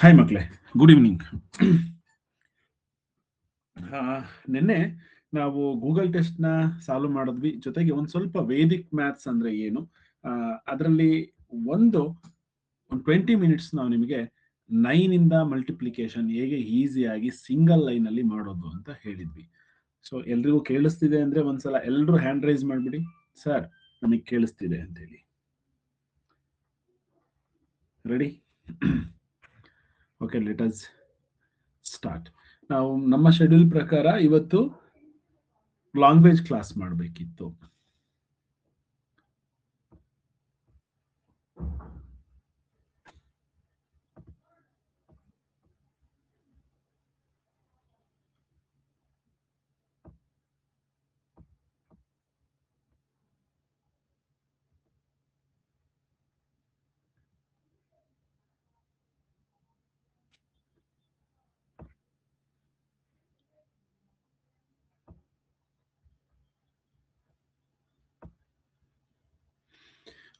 Hi ಮಕ್ಕಳೇ, good evening. ನಿನ್ನೆ ನಾವು ಗೂಗಲ್ ಟೆಸ್ಟ್ನ ಸಾಲ್ವ್ ಮಾಡಿದ್ವಿ. ಜೊತೆಗೆ ಒಂದು ಸ್ವಲ್ಪ ವೇದಿಕ್ ಮ್ಯಾಥ್ಸ್ ಅಂದರೆ ಏನು, ಅದರಲ್ಲಿ ಒಂದು 20 ಮಿನಿಟ್ಸ್ ನಾವು ನಿಮಗೆ 9ಇಂದ ಮಲ್ಟಿಪ್ಲಿಕೇಶನ್ ಹೇಗೆ ಈಸಿಯಾಗಿ ಸಿಂಗಲ್ ಲೈನಲ್ಲಿ ಮಾಡೋದು ಅಂತ ಹೇಳಿದ್ವಿ. ಸೊ ಎಲ್ರಿಗೂ ಕೇಳಿಸ್ತಿದೆ ಅಂದರೆ ಒಂದ್ಸಲ ಎಲ್ಲರೂ ಹ್ಯಾಂಡ್ ರೈಸ್ ಮಾಡಿಬಿಡಿ. ಸರ್, ನಮಗೆ ಕೇಳಿಸ್ತಿದೆ ಅಂತೇಳಿ. Ready? Okay, let us start. ನಾವು ನಮ್ಮ ಶೆಡ್ಯೂಲ್ ಪ್ರಕಾರ ಇವತ್ತು ಲ್ಯಾಂಗ್ವೇಜ್ ಕ್ಲಾಸ್ ಮಾಡಬೇಕಿತ್ತು.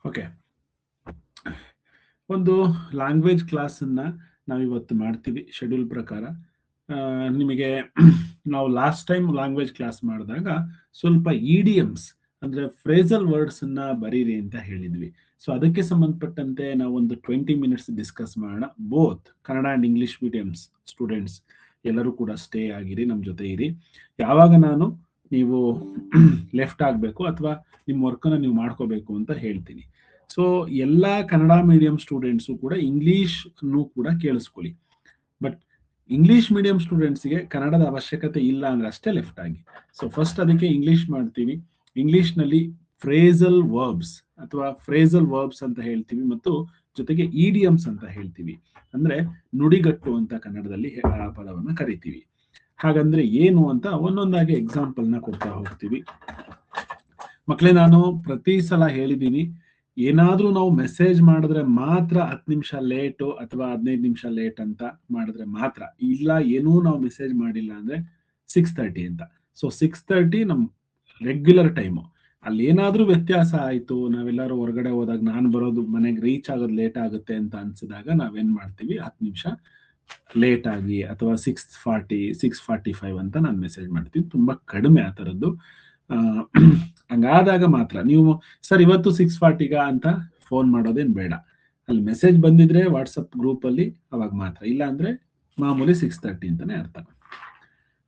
ಓಕೆ, ಒಂದು ಲ್ಯಾಂಗ್ವೇಜ್ ಕ್ಲಾಸನ್ನು ನಾವಿವತ್ತು ಮಾಡ್ತೀವಿ ಶೆಡ್ಯೂಲ್ ಪ್ರಕಾರ. ನಿಮಗೆ ನಾವು ಲಾಸ್ಟ್ ಟೈಮ್ ಲ್ಯಾಂಗ್ವೇಜ್ ಕ್ಲಾಸ್ ಮಾಡಿದಾಗ ಸ್ವಲ್ಪ ಇಡಿಯಮ್ಸ್ ಅಂದರೆ ಫ್ರೇಸಲ್ ವರ್ಡ್ಸನ್ನು ಬರೀರಿ ಅಂತ ಹೇಳಿದ್ವಿ. ಸೊ ಅದಕ್ಕೆ ಸಂಬಂಧಪಟ್ಟಂತೆ ನಾವು ಒಂದು 20 ಮಿನಿಟ್ಸ್ ಡಿಸ್ಕಸ್ ಮಾಡೋಣ. Both Kannada and English mediums students ಎಲ್ಲರೂ ಕೂಡ ಸ್ಟೇ ಆಗಿರಿ, ನಮ್ಮ ಜೊತೆ ಇರಿ. ಯಾವಾಗ ನಾನು ನೀವು ಲೆಫ್ಟ್ ಆಗಬೇಕು ಅಥವಾ ನಿಮ್ಮ ವರ್ಕನ್ನು ನೀವು ಮಾಡ್ಕೋಬೇಕು ಅಂತ ಹೇಳ್ತೀನಿ. ಸೊ ಎಲ್ಲ ಕನ್ನಡ ಮೀಡಿಯಂ ಸ್ಟೂಡೆಂಟ್ಸು ಕೂಡ ಇಂಗ್ಲೀಷ್ನು ಕೂಡ ಕೇಳಿಸ್ಕೊಳ್ಳಿ. ಬಟ್ ಇಂಗ್ಲಿಷ್ ಮೀಡಿಯಂ ಸ್ಟೂಡೆಂಟ್ಸ್ಗೆ ಕನ್ನಡದ ಅವಶ್ಯಕತೆ ಇಲ್ಲ ಅಂದ್ರೆ ಅಷ್ಟೇ ಲೆಫ್ಟ್ ಆಗಿ. ಸೊ ಫಸ್ಟ್ ಅದಕ್ಕೆ ಇಂಗ್ಲಿಷ್ ಮಾಡ್ತೀವಿ. ಇಂಗ್ಲಿಷ್ನಲ್ಲಿ ಫ್ರೇಸಲ್ ವರ್ಬ್ಸ್ ಅಥವಾ ಫ್ರೇಸಲ್ ವರ್ಬ್ಸ್ ಅಂತ ಹೇಳ್ತೀವಿ, ಮತ್ತು ಜೊತೆಗೆ ಇಡಿಯಮ್ಸ್ ಅಂತ ಹೇಳ್ತೀವಿ. ಅಂದ್ರೆ ನುಡಿಗಟ್ಟು ಅಂತ ಕನ್ನಡದಲ್ಲಿ ಆ ಪದವನ್ನು ಕರಿತೀವಿ. ಹಾಗಂದ್ರೆ ಏನು ಅಂತ ಒಂದೊಂದಾಗಿ ಎಕ್ಸಾಂಪಲ್ನ ಕೊಡ್ತಾ ಹೋಗ್ತೀವಿ. ಮಕ್ಕಳೇ, ನಾನು ಪ್ರತಿ ಸಲ ಹೇಳಿದ್ದೀನಿ, ಏನಾದ್ರೂ ನಾವು ಮೆಸೇಜ್ ಮಾಡಿದ್ರೆ ಮಾತ್ರ 10 ನಿಮಿಷ ಲೇಟು ಅಥವಾ 15 ನಿಮಿಷ ಲೇಟ್ ಅಂತ ಮಾಡಿದ್ರೆ ಮಾತ್ರ. ಇಲ್ಲ, ಏನೂ ನಾವು ಮೆಸೇಜ್ ಮಾಡಿಲ್ಲ ಅಂದ್ರೆ 6:30 ಅಂತ. ಸೊ 6:30 ನಮ್ ರೆಗ್ಯುಲರ್ ಟೈಮು. ಅಲ್ಲಿ ಏನಾದ್ರೂ ವ್ಯತ್ಯಾಸ ಆಯ್ತು, ನಾವೆಲ್ಲರೂ ಹೊರಗಡೆ ಹೋದಾಗ ನಾನು ಬರೋದು ಮನೆಗೆ ರೀಚ್ ಆಗೋದು ಲೇಟ್ ಆಗುತ್ತೆ ಅಂತ ಅನ್ಸಿದಾಗ ನಾವೇನ್ ಮಾಡ್ತೀವಿ, 10 ನಿಮಿಷ ಲೇಟ್ ಆಗಿ ಅಥವಾ 6:40 6:45 ಅಂತ ನಾನು ಮೆಸೇಜ್ ಮಾಡ್ತೀನಿ. ತುಂಬಾ ಕಡಿಮೆ ಆ ಥರದ್ದು. ಹಂಗಾದಾಗ ಮಾತ್ರ ನೀವು ಸರ್ ಇವತ್ತು 6:40 ಅಂತ ಫೋನ್ ಮಾಡೋದೇನು ಬೇಡ. ಅಲ್ಲಿ ಮೆಸೇಜ್ ಬಂದಿದ್ರೆ ವಾಟ್ಸಪ್ ಗ್ರೂಪ್ ಅಲ್ಲಿ ಅವಾಗ ಮಾತ್ರ, ಇಲ್ಲ ಅಂದ್ರೆ ಮಾಮೂಲಿ 6:30 ಅಂತಾನೆ ಅರ್ಥ.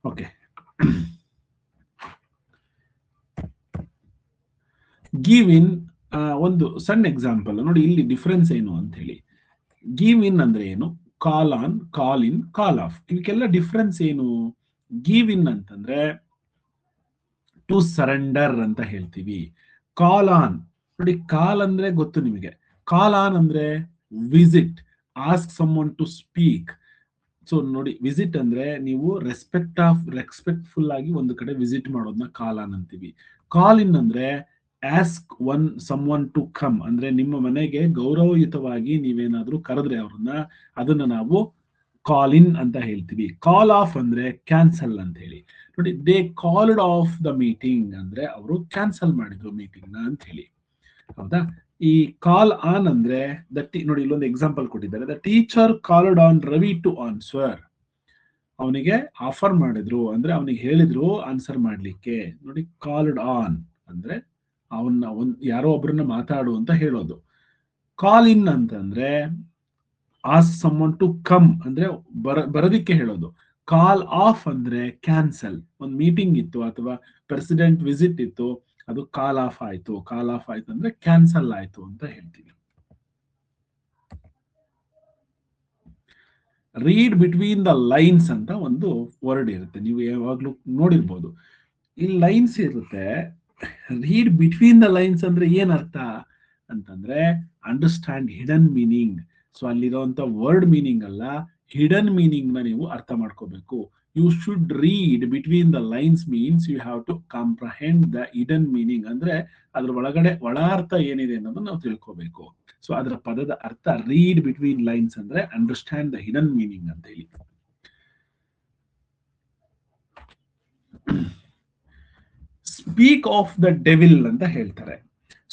ಓಕೆ, ಗಿವ್ ಇನ್ ಒಂದು ಸಣ್ಣ ಎಕ್ಸಾಂಪಲ್ ನೋಡಿ, ಇಲ್ಲಿ ಡಿಫ್ರೆನ್ಸ್ ಏನು ಅಂತ ಹೇಳಿ. ಗಿವ್ ಇನ್ ಅಂದ್ರೆ ಏನು, call on, call in, call off, ಇವಕ್ಕೆಲ್ಲ ಡಿಫ್ರೆನ್ಸ್ ಏನು? ಗಿವ್ ಇನ್ ಅಂತಂದ್ರೆ ಟು ಸರೆಂಡರ್ ಅಂತ ಹೇಳ್ತೀವಿ. ಕಾಲ್ ಆನ್ ನೋಡಿ, ಕಾಲ್ ಅಂದ್ರೆ ಗೊತ್ತು ನಿಮಗೆ. ಕಾಲ್ ಆನ್ ಅಂದ್ರೆ visit, ask someone to speak. So ನೋಡಿ, ವಿಸಿಟ್ ಅಂದ್ರೆ ನೀವು ರೆಸ್ಪೆಕ್ಟ್ಫುಲ್ ಆಗಿ ಒಂದು ಕಡೆ ವಿಸಿಟ್ ಮಾಡೋದನ್ನ ಕಾಲ್ ಆನ್ ಅಂತೀವಿ. ಕಾಲ್ ಇನ್ ಅಂದ್ರೆ ಆಸ್ಕ್ ಸಮ್ಒನ್ ಟು ಕಮ್, ಅಂದ್ರೆ ನಿಮ್ಮ ಮನೆಗೆ ಗೌರವಯುತವಾಗಿ ನೀವೇನಾದ್ರೂ ಕರೆದ್ರೆ ಅವ್ರನ್ನ, ಅದನ್ನ ನಾವು ಕಾಲ್ ಇನ್ ಅಂತ ಹೇಳ್ತೀವಿ. ಕಾಲ್ ಆಫ್ ಅಂದ್ರೆ ಕ್ಯಾನ್ಸಲ್ ಅಂತ ಹೇಳಿ. ನೋಡಿ, they called of the meeting ಅಂದ್ರೆ ಅವರು ಕ್ಯಾನ್ಸಲ್ ಮಾಡಿದ್ರು ಮೀಟಿಂಗ್ ನ ಅಂತ ಹೇಳಿ. ಹೌದಾ? ಈ ಕಾಲ್ ಆನ್ ಅಂದ್ರೆ ನೋಡಿ, ಇಲ್ಲೊಂದು ಎಕ್ಸಾಂಪಲ್ ಕೊಟ್ಟಿದ್ದಾರೆ. The teacher called on Ravi to answer. ಅವನಿಗೆ ಆಫರ್ ಮಾಡಿದ್ರು ಅಂದ್ರೆ ಅವನಿಗೆ ಹೇಳಿದ್ರು ಆನ್ಸರ್ ಮಾಡ್ಲಿಕ್ಕೆ. ನೋಡಿ, ಕಾಲ್ಡ್ ಆನ್ ಅಂದ್ರೆ ಯಾರೋ ಒಬ್ರನ್ನ ಮಾತಾಡು ಅಂತ ಹೇಳೋದು. ಕಾಲ್ ಇನ್ ಅಂತಂದ್ರೆ ಆಸ್ಕ್ ಸಮ್ಒನ್ ಟು ಕಮ್ ಅಂದ್ರೆ ಬರೋದಿಕ್ಕೆ ಹೇಳೋದು. ಕಾಲ್ ಆಫ್ ಅಂದ್ರೆ ಕ್ಯಾನ್ಸಲ್. ಒಂದು ಮೀಟಿಂಗ್ ಇತ್ತು ಅಥವಾ ಪ್ರೆಸಿಡೆಂಟ್ ವಿಸಿಟ್ ಇತ್ತು, ಅದು ಕಾಲ್ ಆಫ್ ಆಯ್ತು. ಕಾಲ್ ಆಫ್ ಆಯ್ತು ಅಂದ್ರೆ ಕ್ಯಾನ್ಸಲ್ ಆಯ್ತು ಅಂತ ಹೇಳ್ತೀವಿ. ರೀಡ್ ಬಿಟ್ವೀನ್ ದ ಲೈನ್ಸ್ ಅಂತ ಒಂದು ವರ್ಡ್ ಇರುತ್ತೆ, ನೀವು ಯಾವಾಗ್ಲೂ ನೋಡಿರ್ಬೋದು. ಈ ಲೈನ್ಸ್ ಇರುತ್ತೆ. ರೀಡ್ ಬಿಟ್ವೀನ್ ದ ಲೈನ್ಸ್ ಅಂದ್ರೆ ಏನ್ ಅರ್ಥ ಅಂತಂದ್ರೆ ಅಂಡರ್ಸ್ಟ್ಯಾಂಡ್ ಹಿಡನ್ ಮೀನಿಂಗ್. ಸೊ ಅಲ್ಲಿರುವಂತ ವರ್ಡ್ ಮೀನಿಂಗ್ ಅಲ್ಲ, ಹಿಡನ್ ಮೀನಿಂಗ್ ನ ನೀವು ಅರ್ಥ ಮಾಡ್ಕೋಬೇಕು. You should read between the lines means you have to comprehend the hidden meaning. ಅಂದ್ರೆ ಅದ್ರ ಒಳಗಡೆ ಒಳ ಅರ್ಥ ಏನಿದೆ ಅನ್ನೋದನ್ನ ನಾವು ತಿಳ್ಕೋಬೇಕು. ಸೊ ಅದರ ಪದದ ಅರ್ಥ ರೀಡ್ ಬಿಟ್ವೀನ್ ಲೈನ್ಸ್ ಅಂದ್ರೆ ಅಂಡರ್ಸ್ಟ್ಯಾಂಡ್ ದ ಹಿಡನ್ ಮೀನಿಂಗ್ ಅಂತ ಹೇಳಿ. ಸ್ಪೀಕ್ ಆಫ್ ದ ಡೆವಿಲ್ ಅಂತ ಹೇಳ್ತಾರೆ.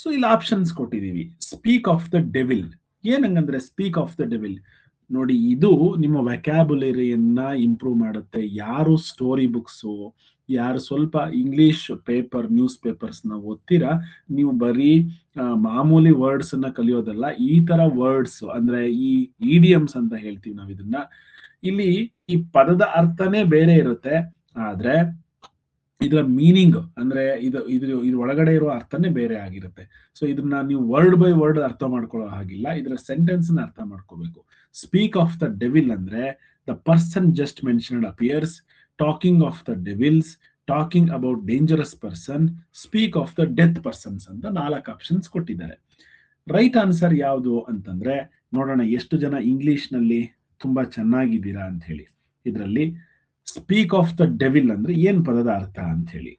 ಸೊ ಇಲ್ಲಿ ಆಪ್ಷನ್ಸ್ ಕೊಟ್ಟಿದೀವಿ. ಸ್ಪೀಕ್ ಆಫ್ ದ ಡೆವಿಲ್ ಏನಂಗಂದ್ರೆ, ಸ್ಪೀಕ್ ಆಫ್ ದ ಡೆವಿಲ್ ನೋಡಿ, ಇದು ನಿಮ್ಮ ವ್ಯಾಕ್ಯಾಬುಲರಿಯನ್ನ ಇಂಪ್ರೂವ್ ಮಾಡುತ್ತೆ. ಯಾರು ಸ್ಟೋರಿ ಬುಕ್ಸು, ಯಾರು ಸ್ವಲ್ಪ ಇಂಗ್ಲಿಷ್ ಪೇಪರ್, ನ್ಯೂಸ್ ಪೇಪರ್ಸ್ ನ ಓದ್ತೀರಾ, ನೀವು ಬರೀ ಮಾಮೂಲಿ ವರ್ಡ್ಸ್ ಅನ್ನ ಕಲಿಯೋದಲ್ಲ, ಈ ತರ ವರ್ಡ್ಸ್ ಅಂದ್ರೆ ಈ ಇಡಿಯಮ್ಸ್ ಅಂತ ಹೇಳ್ತೀವಿ ನಾವು ಇದನ್ನ. ಇಲ್ಲಿ ಈ ಪದದ ಅರ್ಥನೇ ಬೇರೆ ಇರುತ್ತೆ, ಆದ್ರೆ ಇದರ ಮೀನಿಂಗ್ ಅಂದ್ರೆ ಇದು ಒಳಗಡೆ ಇರುವ ಅರ್ಥನೇ ಬೇರೆ ಆಗಿರುತ್ತೆ. ಸೊ ಇದನ್ನ ನೀವು ವರ್ಡ್ ಬೈ ವರ್ಡ್ ಅರ್ಥ ಮಾಡ್ಕೊಳ್ಳೋ ಹಾಗಿಲ್ಲ, ಇದರ ಸೆಂಟೆನ್ಸ್ ನ ಅರ್ಥ ಮಾಡ್ಕೋಬೇಕು. ಸ್ಪೀಕ್ ಆಫ್ ದ ಡೆವಿಲ್ ಅಂದ್ರೆ the person just mentioned appears, talking of the devils, talking about dangerous person, speak of the death persons ಅಂತ 4 ಆಪ್ಷನ್ಸ್ ಕೊಟ್ಟಿದ್ದಾರೆ. ರೈಟ್ ಆನ್ಸರ್ ಯಾವುದು ಅಂತಂದ್ರೆ, ನೋಡೋಣ ಎಷ್ಟು ಜನ ಇಂಗ್ಲಿಷ್ ನಲ್ಲಿ ತುಂಬಾ ಚೆನ್ನಾಗಿದ್ದೀರಾ ಅಂತ ಹೇಳಿ. ಇದರಲ್ಲಿ ಸ್ಪೀಕ್ ಆಫ್ ದ ಡೆವಿಲ್ ಅಂದ್ರೆ ಏನ್ ಪದದ ಅರ್ಥ ಅಂತ ಹೇಳಿ.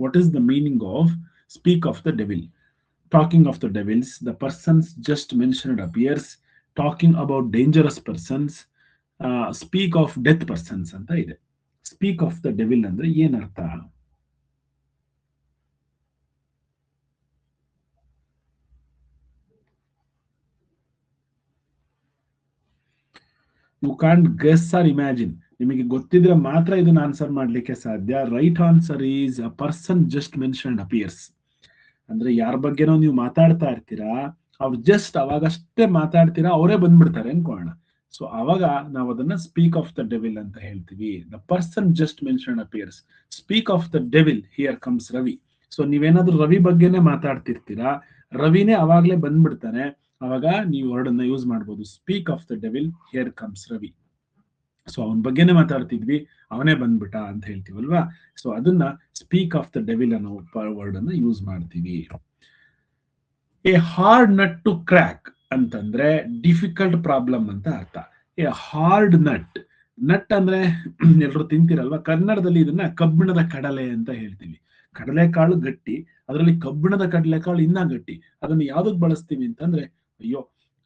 What is the meaning of speak of the devil? Talking of the devils, the persons just mentioned appears, talking about dangerous persons, speak of death persons ಅಂತ ಇದೆ. ಸ್ಪೀಕ್ ಆಫ್ ದ ಡೆವಿಲ್ ಅಂದ್ರೆ ಏನ್ ಅರ್ಥ? You can't guess or imagine. ನಿಮಗೆ ಗೊತ್ತಿದ್ರೆ ಮಾತ್ರ ಇದನ್ನ answer ಮಾಡ್ಲಿಕ್ಕೆ ಸಾಧ್ಯ. Right answer is a person just mentioned appears. ಅಂದ್ರೆ ಯಾರ ಬಗ್ಗೆನೋ ನೀವು ಮಾತಾಡ್ತಾ ಇರ್ತೀರಾ, ಅವ್ರು ಜಸ್ಟ್ ಅವಾಗಷ್ಟೇ ಮಾತಾಡ್ತೀರಾ, ಅವರೇ ಬಂದ್ಬಿಡ್ತಾರೆ ಅನ್ಕೋಣ. ಸೊ ಅವಾಗ ನಾವು ಅದನ್ನ ಸ್ಪೀಕ್ ಆಫ್ ದ ಡೆವಿಲ್ ಅಂತ ಹೇಳ್ತೀವಿ. The person just mentioned appears, speak of the devil, here comes Ravi. So ನೀವೇನಾದ್ರೂ ರವಿ ಬಗ್ಗೆನೇ ಮಾತಾಡ್ತಿರ್ತೀರಾ, ರವಿನೇ ಅವಾಗ್ಲೇ ಬಂದ್ಬಿಡ್ತಾನೆ, ಅವಾಗ ನೀವು ವರ್ಡ್ ಅನ್ನ ಯೂಸ್ ಮಾಡ್ಬೋದು, speak of the devil, here comes Ravi. So ಅವನ ಬಗ್ಗೆನೇ ಮಾತಾಡ್ತಿದ್ವಿ, ಅವನೇ ಬಂದ್ಬಿಟ್ಟ ಅಂತ ಹೇಳ್ತೀವಲ್ವಾ. ಸೊ ಅದನ್ನ ಸ್ಪೀಕ್ ಆಫ್ ದ ಡೆವಿಲ್ ಅನ್ನೋ ವರ್ಡ್ ಅನ್ನ ಯೂಸ್ ಮಾಡ್ತೀವಿ. A hard nut to crack ಅಂತಂದ್ರೆ ಡಿಫಿಕಲ್ಟ್ ಪ್ರಾಬ್ಲಮ್ ಅಂತ ಅರ್ಥ. ಎ ಹಾರ್ಡ್ ನಟ್, ನಟ್ ಅಂದ್ರೆ ಎಲ್ಲರೂ ತಿಂತಿರಲ್ವಾ, ಕನ್ನಡದಲ್ಲಿ ಇದನ್ನ ಕಬ್ಬಿಣದ ಕಡಲೆ ಅಂತ ಹೇಳ್ತೀವಿ. ಕಡಲೆಕಾಳು ಗಟ್ಟಿ, ಅದರಲ್ಲಿ ಕಬ್ಬಿಣದ ಕಡಲೆಕಾಳು ಇನ್ನ ಗಟ್ಟಿ. ಅದನ್ನ ಯಾವ್ದಕ್ ಬಳಸ್ತೀವಿ ಅಂತಂದ್ರೆ, ಅಯ್ಯೋ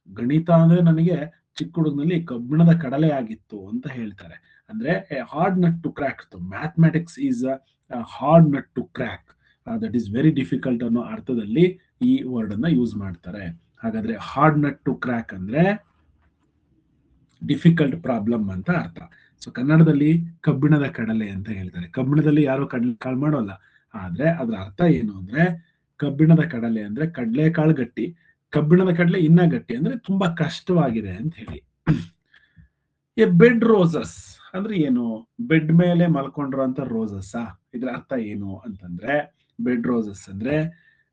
ಗಣಿತ ಅಂದ್ರೆ ನನಗೆ ಚಿಕ್ಕ ಹುಡುಗನಲ್ಲಿ ಕಬ್ಬಿಣದ ಕಡಲೆ ಆಗಿತ್ತು ಅಂತ ಹೇಳ್ತಾರೆ. ಅಂದ್ರೆ a hard nut to crack. Mathematics is a hard nut to crack, that is very difficult ಅನ್ನೋ ಅರ್ಥದಲ್ಲಿ ಈ ವರ್ಡ್ ಅನ್ನ ಯೂಸ್ ಮಾಡ್ತಾರೆ. ಹಾಗಾದ್ರೆ ಹಾರ್ಡ್ ನಟ್ ಟು ಕ್ರ್ಯಾಕ್ ಅಂದ್ರೆ ಡಿಫಿಕಲ್ಟ್ ಪ್ರಾಬ್ಲಮ್ ಅಂತ ಅರ್ಥ. ಸೊ ಕನ್ನಡದಲ್ಲಿ ಕಬ್ಬಿಣದ ಕಡಲೆ ಅಂತ ಹೇಳ್ತಾರೆ. ಕಬ್ಬಿಣದಲ್ಲಿ ಯಾರು ಕಡಲೆಕಾಳು ಮಾಡೋಲ್ಲ, ಆದ್ರೆ ಅದ್ರ ಅರ್ಥ ಏನು ಅಂದ್ರೆ, ಕಬ್ಬಿಣದ ಕಡಲೆ ಅಂದ್ರೆ ಕಡಲೆಕಾಳು ಗಟ್ಟಿ, ಕಬ್ಬಿಣದ ಕಡಲೆ ಇನ್ನ ಗಟ್ಟಿ ಅಂದ್ರೆ ತುಂಬಾ ಕಷ್ಟವಾಗಿದೆ ಅಂತ ಹೇಳಿ. ಎ ಬೆಡ್ ರೋಸಸ್ ಅಂದ್ರೆ ಏನು? ಬೆಡ್ ಮೇಲೆ ಮಲ್ಕೊಂಡಿರುವಂತ ರೋಸಸ್. ಇದ್ರ ಅರ್ಥ ಏನು ಅಂತಂದ್ರೆ, ಬೆಡ್ ರೋಸಸ್ ಅಂದ್ರೆ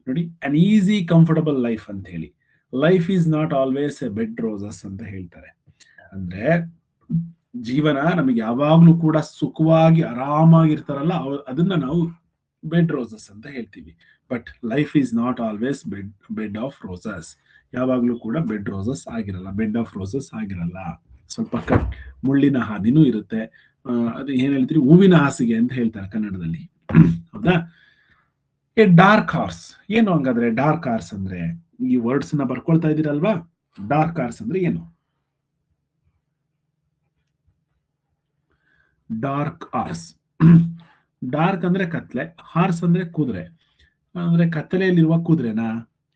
ನೋಡಿ, ಅನ್ ಈಸಿ ಕಂಫರ್ಟಬಲ್ ಲೈಫ್ ಅಂತ ಹೇಳಿ. Life is not always A bed roses ಅಂತ ಹೇಳ್ತಾರೆ. ಅಂದ್ರೆ ಜೀವನ ನಮಗೆ ಯಾವಾಗ್ಲೂ ಕೂಡ ಸುಖವಾಗಿ ಆರಾಮಾಗಿರ್ತಾರಲ್ಲ, ಅದನ್ನ ನಾವು ಬೆಡ್ ರೋಸಸ್ ಅಂತ ಹೇಳ್ತೀವಿ. But life is not always bed of roses. ಯಾವಾಗ್ಲೂ ಕೂಡ ಬೆಡ್ ರೋಸಸ್ ಆಗಿರಲ್ಲ, ಬೆಡ್ ಆಫ್ ರೋಸಸ್ ಆಗಿರಲ್ಲ. ಸ್ವಲ್ಪ ಮುಳ್ಳಿನ ಹಾದಿನೂ ಇರುತ್ತೆ. ಅದು ಏನ್ ಹೇಳ್ತೀರಿ, ಹೂವಿನ ಹಾಸಿಗೆ ಅಂತ ಹೇಳ್ತಾರೆ ಕನ್ನಡದಲ್ಲಿ, ಹೌದಾ? ಎ ಡಾರ್ಕ್ ಹಾರ್ಸ್ ಏನು ಹಂಗಾದ್ರೆ? ಡಾರ್ಕ್ ಹಾರ್ಸ್ ಅಂದ್ರೆ, ಈ ವರ್ಡ್ಸ್ ನ ಬರ್ಕೊಳ್ತಾ ಇದೀರಲ್ವಾ, ಡಾರ್ಕ್ ಹಾರ್ಸ್ ಅಂದ್ರೆ ಏನು? ಡಾರ್ಕ್ ಹಾರ್ಸ್, ಡಾರ್ಕ್ ಅಂದ್ರೆ ಕತ್ಲೆ, ಹಾರ್ಸ್ ಅಂದ್ರೆ ಕುದುರೆ. ಅಂದ್ರೆ ಕತ್ತಲೆಯಲ್ಲಿರುವ ಕುದುರೆನಾ?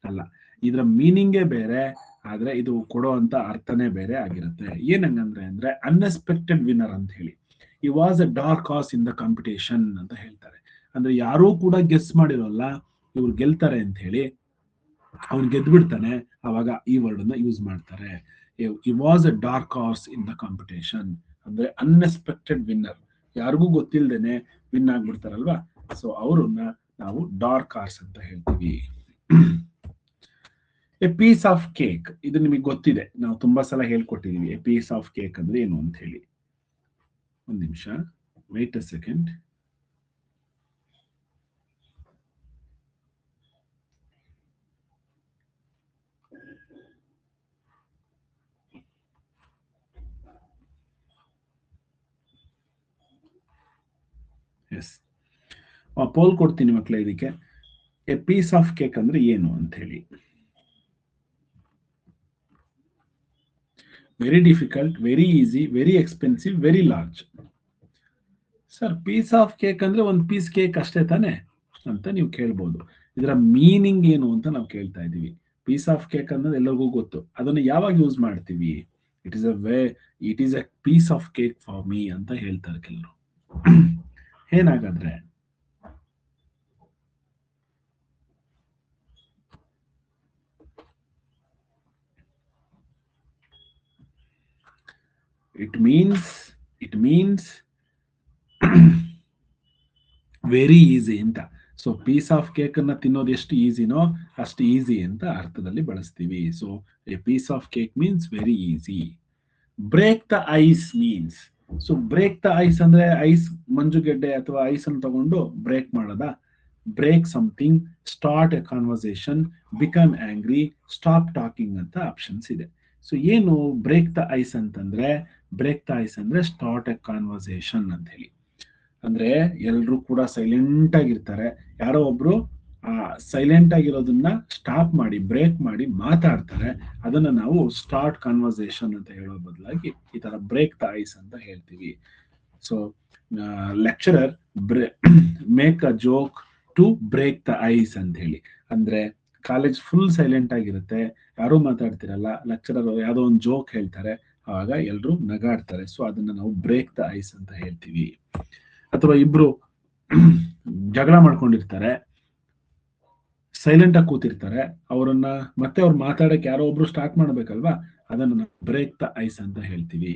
ಅಲ್ಲ, ಇದರ ಮೀನಿಂಗೇ ಬೇರೆ, ಆದ್ರೆ ಇದು ಕೊಡೋ ಅಂತ ಅರ್ಥನೇ ಬೇರೆ ಆಗಿರುತ್ತೆ. ಏನಂಗಂದ್ರೆ ಅಂದ್ರೆ ಅನ್ಎಕ್ಸ್ಪೆಕ್ಟೆಡ್ ವಿನ್ನರ್ ಅಂತ ಹೇಳಿ. ಈ was a dark horse in the competition ಅಂತ ಹೇಳ್ತಾರೆ. ಅಂದ್ರೆ ಯಾರೂ ಕೂಡ ಗೆಸ್ ಮಾಡಿರೋಲ್ಲ ಇವ್ರು ಗೆಲ್ತಾರೆ ಅಂತ ಹೇಳಿ, ಅವ್ನು ಗೆದ್ಬಿಡ್ತಾನೆ, ಅವಾಗ ಈ ವರ್ಡ್ ಅನ್ನ ಯೂಸ್ ಮಾಡ್ತಾರೆ. ಈ was a dark horse in the competition ಅಂದ್ರೆ ಅನ್ಎಕ್ಸ್ಪೆಕ್ಟೆಡ್ ವಿನ್ನರ್, ಯಾರಿಗೂ ಗೊತ್ತಿಲ್ಲದೇನೆ ವಿನ್ ಆಗ್ಬಿಡ್ತಾರಲ್ವಾ, ಸೊ ಅವ್ರನ್ನ ನಾವು ಡಾರ್ಕ್ ಹಾರ್ಸ್ ಅಂತ ಹೇಳ್ತೀವಿ. ಎ ಪೀಸ್ ಆಫ್ ಕೇಕ್, ಇದು ನಿಮಗೆ ಗೊತ್ತಿದೆ, ನಾವು ತುಂಬಾ ಸಲ ಹೇಳ್ಕೊಟ್ಟಿದೀವಿ. ಎ ಪೀಸ್ ಆಫ್ ಕೇಕ್ ಅಂದ್ರೆ ಏನು ಅಂತ ಹೇಳಿ. ಒಂದ್ ನಿಮಿಷ, wait a second. Yes, poll ಕೊಡ್ತೀನಿ ಮಕ್ಕಳೇ ಇದಕ್ಕೆ. ಎ ಪೀಸ್ ಆಫ್ ಕೇಕ್ ಅಂದ್ರೆ ಏನು ಅಂತ ಹೇಳಿ. Very difficult, very easy, very expensive, very large. Sir, piece of cake ಅಂದ್ರೆ ಒಂದು ಪೀಸ್ ಕೇಕ್ ಅಷ್ಟೇ ತಾನೆ ಅಂತ ನೀವು ಕೇಳ್ಬೋದು. ಇದರ ಮೀನಿಂಗ್ ಏನು ಅಂತ ನಾವು ಕೇಳ್ತಾ ಇದೀವಿ. ಪೀಸ್ ಆಫ್ ಕೇಕ್ ಅನ್ನೋದು ಎಲ್ಲರಿಗೂ ಗೊತ್ತು, ಅದನ್ನು ಯಾವಾಗ ಯೂಸ್ ಮಾಡ್ತೀವಿ? It is a way it is a piece of cake for me ಅಂತ ಹೇಳ್ತಾರೆ ಕೆಲವರು. ಏನಾಗಾದ್ರೆ ಇಟ್ ಮೀನ್ಸ್ ವೆರಿ ಈಸಿ ಅಂತ. ಸೊ ಪೀಸ್ ಆಫ್ ಕೇಕ್ ಅನ್ನ ತಿನ್ನೋದು ಎಷ್ಟು ಈಸಿನೋ ಅಷ್ಟು ಈಸಿ ಅಂತ ಅರ್ಥದಲ್ಲಿ ಬಳಸ್ತೀವಿ. So a piece of cake means very easy. Break the ice means, so break the ice ಅಂದ್ರೆ ಐಸ್ ಮಂಜುಗೆಡ್ಡೆ ಅಥವಾ ಐಸ್ ಅನ್ನು ತಗೊಂಡು ಬ್ರೇಕ್ ಮಾಡದ. Break something, start a conversation, become angry, stop talking ಅಂತ ಆಪ್ಷನ್ಸ್ ಇದೆ. ಸೊ ಏನು ಬ್ರೇಕ್ ದ ಐಸ್ ಅಂತಂದ್ರೆ, ಬ್ರೇಕ್ ದ ಐಸ್ ಅಂದ್ರೆ ಸ್ಟಾರ್ಟ್ ಎ ಕಾನ್ವರ್ಸೇಷನ್ ಅಂತ ಹೇಳಿ. ಅಂದ್ರೆ ಎಲ್ರು ಕೂಡ ಸೈಲೆಂಟ್ ಆಗಿರ್ತಾರೆ, ಯಾರೋ ಒಬ್ರು ಆ ಸೈಲೆಂಟ್ ಆಗಿರೋದನ್ನ ಸ್ಟಾಪ್ ಮಾಡಿ ಬ್ರೇಕ್ ಮಾಡಿ ಮಾತಾಡ್ತಾರೆ. ಅದನ್ನ ನಾವು ಸ್ಟಾರ್ಟ್ ಕಾನ್ವರ್ಸೇಷನ್ ಅಂತ ಹೇಳೋ ಬದಲಾಗಿ ಈ ತರ ಬ್ರೇಕ್ ದ ಐಸ್ ಅಂತ ಹೇಳ್ತೀವಿ. So lecturer make a joke to break the ice ಅಂತ ಹೇಳಿ. ಅಂದ್ರೆ ಕಾಲೇಜ್ ಫುಲ್ ಸೈಲೆಂಟ್ ಆಗಿರುತ್ತೆ, ಯಾರು ಮಾತಾಡ್ತಿರಲ್ಲ, ಲೆಕ್ಚರರ್ ಯಾವ್ದೋ ಒಂದು ಜೋಕ್ ಹೇಳ್ತಾರೆ, ಆವಾಗ ಎಲ್ರು ನಗಾಡ್ತಾರೆ. ಸೊ ಅದನ್ನ ನಾವು ಬ್ರೇಕ್ ದ ಐಸ್ ಅಂತ ಹೇಳ್ತೀವಿ. ಅಥವಾ ಇಬ್ರು ಜಗಳ ಮಾಡ್ಕೊಂಡಿರ್ತಾರೆ, ಸೈಲೆಂಟ್ ಆಗಿ ಕೂತಿರ್ತಾರೆ, ಅವರನ್ನ ಮತ್ತೆ ಅವ್ರು ಮಾತಾಡಕ್ಕೆ ಯಾರೋ ಒಬ್ರು ಸ್ಟಾರ್ಟ್ ಮಾಡ್ಬೇಕಲ್ವಾ, ಅದನ್ನ ಬ್ರೇಕ್ ದ ಐಸ್ ಅಂತ ಹೇಳ್ತೀವಿ.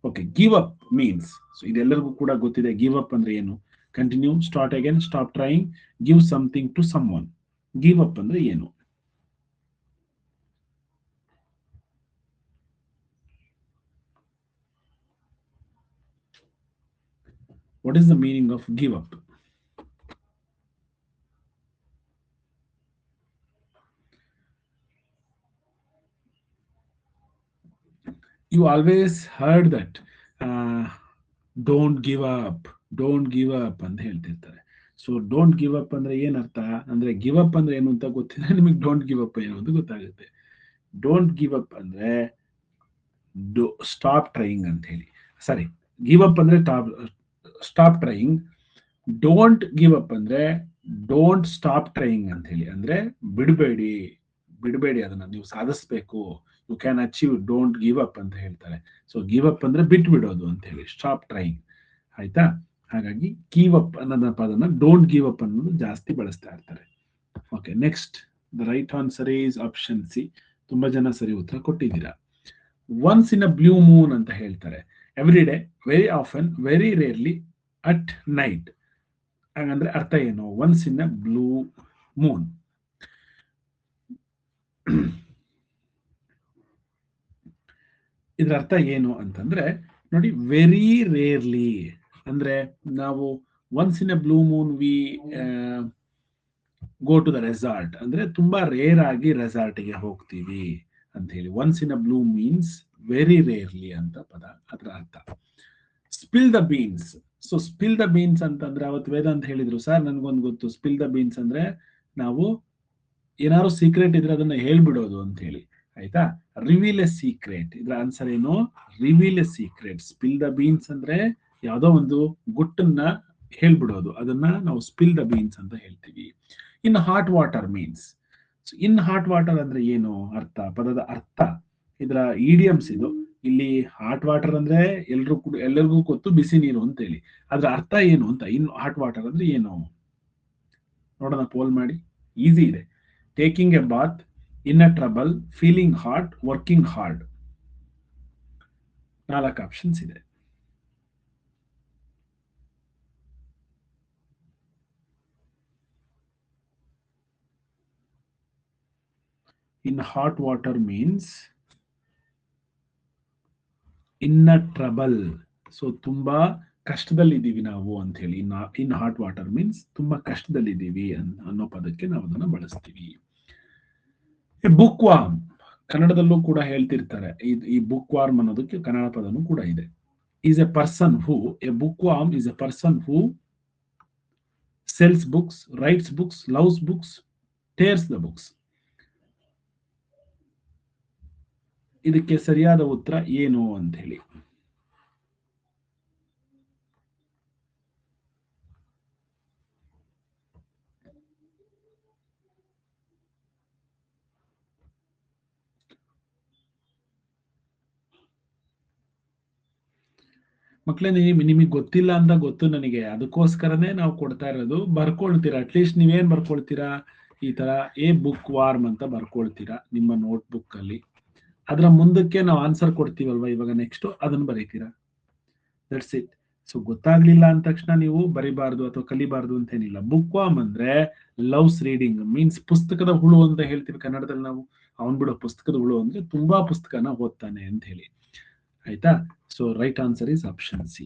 Okay, give up means, so ಇದೆಲ್ಲರಿಗೂ ಕೂಡ ಗೊತ್ತಿದೆ ಗಿವ್ ಅಪ್ ಅಂದ್ರೆ ಏನು. Continue, start again, stop trying, give something to someone. Give up ಅಂದ್ರೆ ಏನು? What is the meaning of give up? You always heard that don't give up, don't give up ಅಂತ ಹೇಳ್ತಿರ್ತಾರೆ. So don't give up ಅಂದ್ರೆ ಏನರ್ಥ ಅಂದ್ರೆ, give up ಅಂದ್ರೆ ಏನು ಅಂತ ಗೊತ್ತಿದ್ರೆ ನಿಮಗೆ ಡೋಂಟ್ ಗಿವ್ ಅಪ್ ಏನು ಅಂತ ಗೊತ್ತಾಗುತ್ತೆ. ಡೋಂಟ್ ಗಿವ್ ಅಪ್ ಅಂದ್ರೆ ಸ್ಟಾಪ್ ಟ್ರೈಯಿಂಗ್ ಅಂತ ಹೇಳಿ. ಸಾರಿ, ಗಿವ್ ಅಪ್ ಅಂದ್ರೆ stop trying. Don't give up ಅಂದ್ರೆ ಡೋಂಟ್ ಸ್ಟಾಪ್ ಟ್ರೈಯಿಂಗ್ ಅಂತ ಹೇಳಿ. ಅಂದ್ರೆ ಬಿಡಬೇಡಿ, ಬಿಡಬೇಡಿ, ಅದನ್ನ ನೀವು ಸಾಧಿಸಬೇಕು. You can achieve, don't give up ಅಂತ ಹೇಳ್ತಾರೆ. ಸೊ ಗಿವ್ ಅಪ್ ಅಂದ್ರೆ ಬಿಟ್ಟು ಬಿಡೋದು ಅಂತ ಹೇಳಿ, ಸ್ಟಾಪ್ ಟ್ರೈಯಿಂಗ್. ಆಯ್ತಾ? ಹಾಗಾಗಿ ಗಿವ್ ಅಪ್ ಅನ್ನೋದ ಪದನ ಡೋಂಟ್ ಗಿವ್ ಅಪ್ ಅನ್ನೋದು ಜಾಸ್ತಿ ಬಳಸ್ತಾ ಇರ್ತಾರೆ. Okay, next the right answer is option C. ತುಂಬಾ ಜನ ಸರಿ ಉತ್ತರ ಕೊಟ್ಟಿದ್ದೀರಾ. Once in a blue moon ಅಂತ ಹೇಳ್ತಾರೆ. Every day, very often, very rarely, at night. ಹಾಗಂದ್ರೆ ಅರ್ಥ ಏನು? Once in a blue moon. ಇದ್ರ ಅರ್ಥ ಏನು ಅಂತಂದ್ರೆ ನೋಡಿ, ವೆರಿ ರೇರ್ಲಿ ಅಂದ್ರೆ ನಾವು once in a blue moon we go to the resort ಅಂದ್ರೆ ತುಂಬಾ ರೇರ್ ಆಗಿ ರೆಸಾರ್ಟ್ಗೆ ಹೋಗ್ತೀವಿ ಅಂತ ಹೇಳಿ. Once in a blue means very rarely ಅಂತ ಪದ, ಅದರ ಅರ್ಥ. Spill the beans. So spill the beans ಅಂತಂದ್ರೆ ಅವತ್ತು ವೇದಾಂತ್ ಹೇಳಿದ್ರು, ಸರ್ ನನ್ಗೊಂದು ಗೊತ್ತು, ಸ್ಪಿಲ್ ದ ಬೀನ್ಸ್ ಅಂದ್ರೆ ನಾವು ಏನಾದ್ರು ಸೀಕ್ರೆಟ್ ಇದ್ರೆ ಅದನ್ನ ಹೇಳ್ಬಿಡೋದು ಅಂತ ಹೇಳಿ. ಆಯ್ತಾ? ರಿವೀಲ್ ಎ ಸೀಕ್ರೆಟ್, ಇದ್ರ ಆನ್ಸರ್ ಏನು? Reveal A secret. Spill the beans ಅಂದ್ರೆ ಯಾವ್ದೋ ಒಂದು ಗುಟ್ಟನ್ನ ಹೇಳ್ಬಿಡೋದು, ಅದನ್ನ ನಾವು ಸ್ಪಿಲ್ ದ ಬೀನ್ಸ್ ಅಂತ ಹೇಳ್ತೀವಿ. ಇನ್ ಹಾಟ್ ವಾಟರ್ ಮೀನ್ಸ್, ಇನ್ ಹಾಟ್ ವಾಟರ್ ಅಂದ್ರೆ ಏನು ಅರ್ಥ, ಪದದ ಅರ್ಥ, ಇದರ ಇಡಿಯಮ್ಸ್ ಇದು. ಇಲ್ಲಿ ಹಾಟ್ ವಾಟರ್ ಅಂದ್ರೆ ಎಲ್ಲರಿಗೂ ಗೊತ್ತು ಬಿಸಿ ನೀರು ಅಂತ ಹೇಳಿ. ಅದ್ರ ಅರ್ಥ ಏನು ಅಂತ, ಇನ್ ಹಾಟ್ ವಾಟರ್ ಅಂದ್ರೆ ಏನು ನೋಡೋಣ, ಪೋಲ್ ಮಾಡಿ. ಈಸಿ ಇದೆ. Taking a bath, in a trouble, feeling hot, working hard. 4 options ಇದೆ. In hot water means in a trouble. So ತುಂಬಾ ಕಷ್ಟದಲ್ಲಿದ್ದೀವಿ ನಾವು ಅಂತ ಹೇಳಿ. ಇನ್ ಹಾಟ್ ವಾಟರ್ ಮೀನ್ಸ್ ತುಂಬಾ ಕಷ್ಟದಲ್ಲಿದ್ದೀವಿ ಅನ್ನೋ ಪದಕ್ಕೆ ನಾವು ಅದನ್ನ ಬಳಸ್ತೀವಿ. ಬುಕ್ ವಾರ್ಮ್, ಕನ್ನಡದಲ್ಲೂ ಕೂಡ ಹೇಳ್ತಿರ್ತಾರೆ. ಈ ಬುಕ್ ವಾರ್ಮ್ ಅನ್ನೋದಕ್ಕೆ ಕನ್ನಡ ಪದನೂ ಕೂಡ ಇದೆ. Is A person who, A book warm is A person who sells books, writes books, loves books, tears the books. ಇದಕ್ಕೆ ಸರಿಯಾದ ಉತ್ತರ ಏನು ಅಂತ ಹೇಳಿ. ಮಕ್ಕಳೇ ನಿಮಗೆ ಗೊತ್ತಿಲ್ಲ ಅಂತ ಗೊತ್ತು ನನಗೆ, ಅದಕ್ಕೋಸ್ಕರನೇ ನಾವು ಕೊಡ್ತಾ ಇರೋದು. ಬರ್ಕೊಳ್ತೀರಾ, ಅಟ್ಲೀಸ್ಟ್ ನೀವೇನ್ ಬರ್ಕೊಳ್ತೀರಾ, ಈ ತರ ಎ ಬುಕ್ ವಾರ್ಮ್ ಅಂತ ಬರ್ಕೊಳ್ತೀರಾ ನಿಮ್ಮ ನೋಟ್ ಬುಕ್ ಅಲ್ಲಿ. ಅದರ ಮುಂದಕ್ಕೆ ನಾವು ಆನ್ಸರ್ ಕೊಡ್ತೀವಲ್ವಾ ಇವಾಗ ನೆಕ್ಸ್ಟ್, ಅದನ್ನ ಬರೀತೀರಾ. That's it. ಸೊ ಗೊತ್ತಾಗ್ಲಿಲ್ಲ ಅಂದ ತಕ್ಷಣ ನೀವು ಬರಿಬಾರ್ದು ಅಥವಾ ಕಲಿಬಾರ್ದು ಅಂತ ಏನಿಲ್ಲ. ಬುಕ್ ವಾರ್ಮ್ ಅಂದ್ರೆ ಲವ್ಸ್ ರೀಡಿಂಗ್, ಮೀನ್ಸ್ ಪುಸ್ತಕದ ಹುಳು ಅಂತ ಹೇಳ್ತೀವಿ ಕನ್ನಡದಲ್ಲಿ ನಾವು. ಅವನ್ ಬಿಡೋ ಪುಸ್ತಕದ ಹುಳು ಅಂದ್ರೆ ತುಂಬಾ ಪುಸ್ತಕನ ಓದ್ತಾನೆ ಅಂತ ಹೇಳಿ, ಆಯ್ತಾ. So right answer is option C.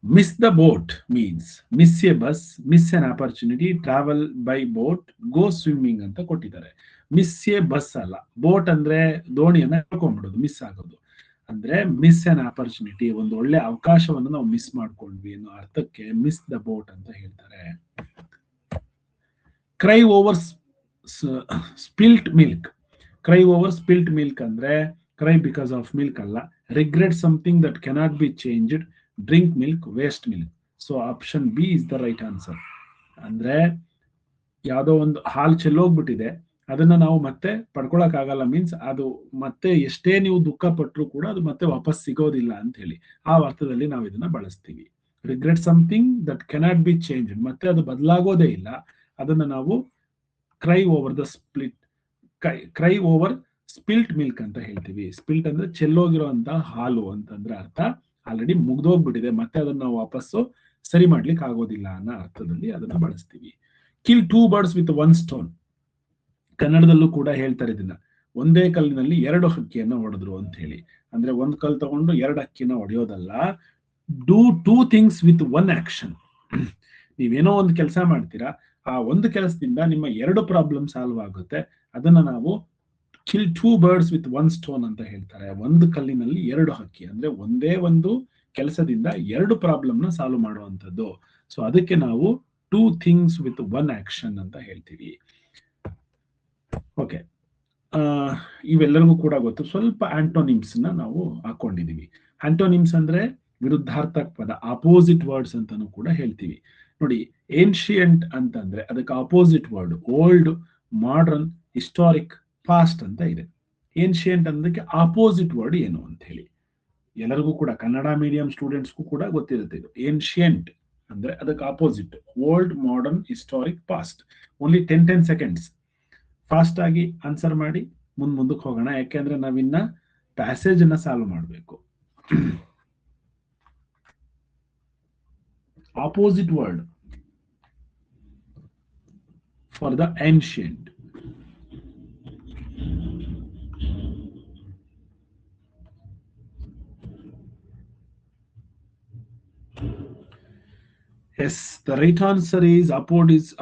Miss the boat means miss A bus, miss N opportunity, travel by boat, go swimming ಅಂತ ಕೊಟ್ಟಿದ್ದಾರೆ. ಮಿಸ್ ಎ ಬಸ್ ಅಲ್ಲ, ಬೋಟ್ ಅಂದ್ರೆ ದೋಣಿಯನ್ನ ಕಳ್ಕೊಂಡ್ಬಿಡೋದು, ಮಿಸ್ ಆಗೋದು. ಅಂದ್ರೆ ಮಿಸ್ ಎನ್ ಆಪರ್ಚುನಿಟಿ, ಒಂದು ಒಳ್ಳೆ ಅವಕಾಶವನ್ನು ನಾವು ಮಿಸ್ ಮಾಡ್ಕೊಂಡ್ವಿ ಅನ್ನೋ ಅರ್ಥಕ್ಕೆ ಮಿಸ್ ದ ಬೋಟ್ ಅಂತ ಹೇಳ್ತಾರೆ. Cry over spilt milk, cry over spilt milk ಅಂದ್ರೆ ಕ್ರೈ ಬಿಕಾಸ್ ಆಫ್ ಮಿಲ್ಕ್ ಅಲ್ಲ. Regret something that cannot be changed, drink milk, waste milk. So option B is the right answer. ಅಂದ್ರೆ ಯಾವುದೋ ಒಂದು ಹಾಲು ಚೆಲ್ಲೋಗ್ಬಿಟ್ಟಿದೆ, ಅದನ್ನ ನಾವು ಮತ್ತೆ ಪಡ್ಕೊಳಕ್ ಆಗಲ್ಲ, ಮೀನ್ಸ್ ಅದು ಮತ್ತೆ ಎಷ್ಟೇ ನೀವು ದುಃಖ ಪಟ್ಟರು ಕೂಡ ಅದು ಮತ್ತೆ ವಾಪಸ್ ಸಿಗೋದಿಲ್ಲ ಅಂತ ಹೇಳಿ ಆ ಅರ್ಥದಲ್ಲಿ ನಾವು ಇದನ್ನ ಬಳಸ್ತೀವಿ. Regret something that cannot be change, ಮತ್ತೆ ಅದು ಬದಲಾಗೋದೇ ಇಲ್ಲ, ಅದನ್ನ ನಾವು cry over the split, cry over spilt milk ಅಂತ ಹೇಳ್ತೀವಿ. ಸ್ಪಿಲ್ಟ್ ಅಂದ್ರೆ ಚೆಲ್ಲೋಗಿರುವಂತ ಹಾಲು ಅಂತಂದ್ರೆ ಅರ್ಥ. ಆಲ್ರೆಡಿ ಮುಗ್ದೋಗ್ಬಿಟ್ಟಿದೆ, ಮತ್ತೆ ಅದನ್ನ ನಾವು ವಾಪಸ್ಸು ಸರಿ ಮಾಡ್ಲಿಕ್ಕೆ ಆಗೋದಿಲ್ಲ ಅನ್ನೋ ಅರ್ಥದಲ್ಲಿ ಅದನ್ನ ಬಳಸ್ತೀವಿ. Kill two birds with one stone, ಕನ್ನಡದಲ್ಲೂ ಕೂಡ ಹೇಳ್ತಾರೆ ಇದನ್ನ. ಒಂದೇ ಕಲ್ಲಿನಲ್ಲಿ ಎರಡು ಹಕ್ಕಿಯನ್ನ ಹೊಡೆದ್ರು ಅಂತ ಹೇಳಿ. ಅಂದ್ರೆ ಒಂದ್ ಕಲ್ ತಗೊಂಡು ಎರಡು ಹಕ್ಕಿನ ಹೊಡೆಯೋದಲ್ಲ, do two things with one action. ನೀವೇನೋ ಒಂದು ಕೆಲಸ ಮಾಡ್ತೀರಾ, ಆ ಒಂದು ಕೆಲಸದಿಂದ ನಿಮ್ಮ ಎರಡು ಪ್ರಾಬ್ಲಮ್ ಸಾಲ್ವ್ ಆಗುತ್ತೆ. ಅದನ್ನ ನಾವು kill two birds with one stone ಅಂತ ಹೇಳ್ತಾರೆ. ಒಂದು ಕಲ್ಲಿನಲ್ಲಿ ಎರಡು ಹಕ್ಕಿ ಅಂದ್ರೆ ಒಂದೇ ಒಂದು ಕೆಲಸದಿಂದ ಎರಡು ಪ್ರಾಬ್ಲಮ್ ನ ಸಾಲ್ವ್ ಮಾಡುವಂಥದ್ದು. ಸೊ ಅದಕ್ಕೆ ನಾವು two things with one action ಅಂತ ಹೇಳ್ತೀವಿ. ಓಕೆ, ಇವೆಲ್ಲರಿಗೂ ಕೂಡ ಗೊತ್ತು. ಸ್ವಲ್ಪ ಆಂಟೋನಿಮ್ಸ್ ನ ನಾವು ಹಾಕೊಂಡಿದೀವಿ. ಆಂಟೋನಿಮ್ಸ್ ಅಂದ್ರೆ ವಿರುದ್ಧಾರ್ಥಕ ಪದ, ಆಪೋಸಿಟ್ ವರ್ಡ್ಸ್ ಅಂತಾನು ಕೂಡ ಹೇಳ್ತೀವಿ. ನೋಡಿ, ಏನ್ಶಿಯಂಟ್ ಅಂತಂದ್ರೆ ಅದಕ್ಕೆ opposite word old, modern, historic, past ಅಂತ ಇದೆ. ಏನ್ಶಿಯಂಟ್ ಅನ್ನೋದಕ್ಕೆ ಆಪೋಸಿಟ್ ವರ್ಡ್ ಏನು ಅಂತ ಹೇಳಿ ಎಲ್ಲರಿಗೂ ಕೂಡ, ಕನ್ನಡ ಮೀಡಿಯಂ ಸ್ಟೂಡೆಂಟ್ಸ್ಗೂ ಕೂಡ ಗೊತ್ತಿರುತ್ತೆ ಇದು. ಏನ್ಶಿಯಂಟ್ ಅಂದ್ರೆ ಅದಕ್ಕೆ opposite old, modern, historic, past. Only 10 seconds fast ಆಗಿ ಆನ್ಸರ್ ಮಾಡಿ ಮುಂದಕ್ಕೆ ಹೋಗೋಣ, ಯಾಕೆಂದ್ರೆ ನಾವಿನ್ನ ಪ್ಯಾಸೇಜ್ ಅನ್ನ ಸಾಲ್ವ್ ಮಾಡಬೇಕು. Opposite word for the ancient. Yes, the right answer is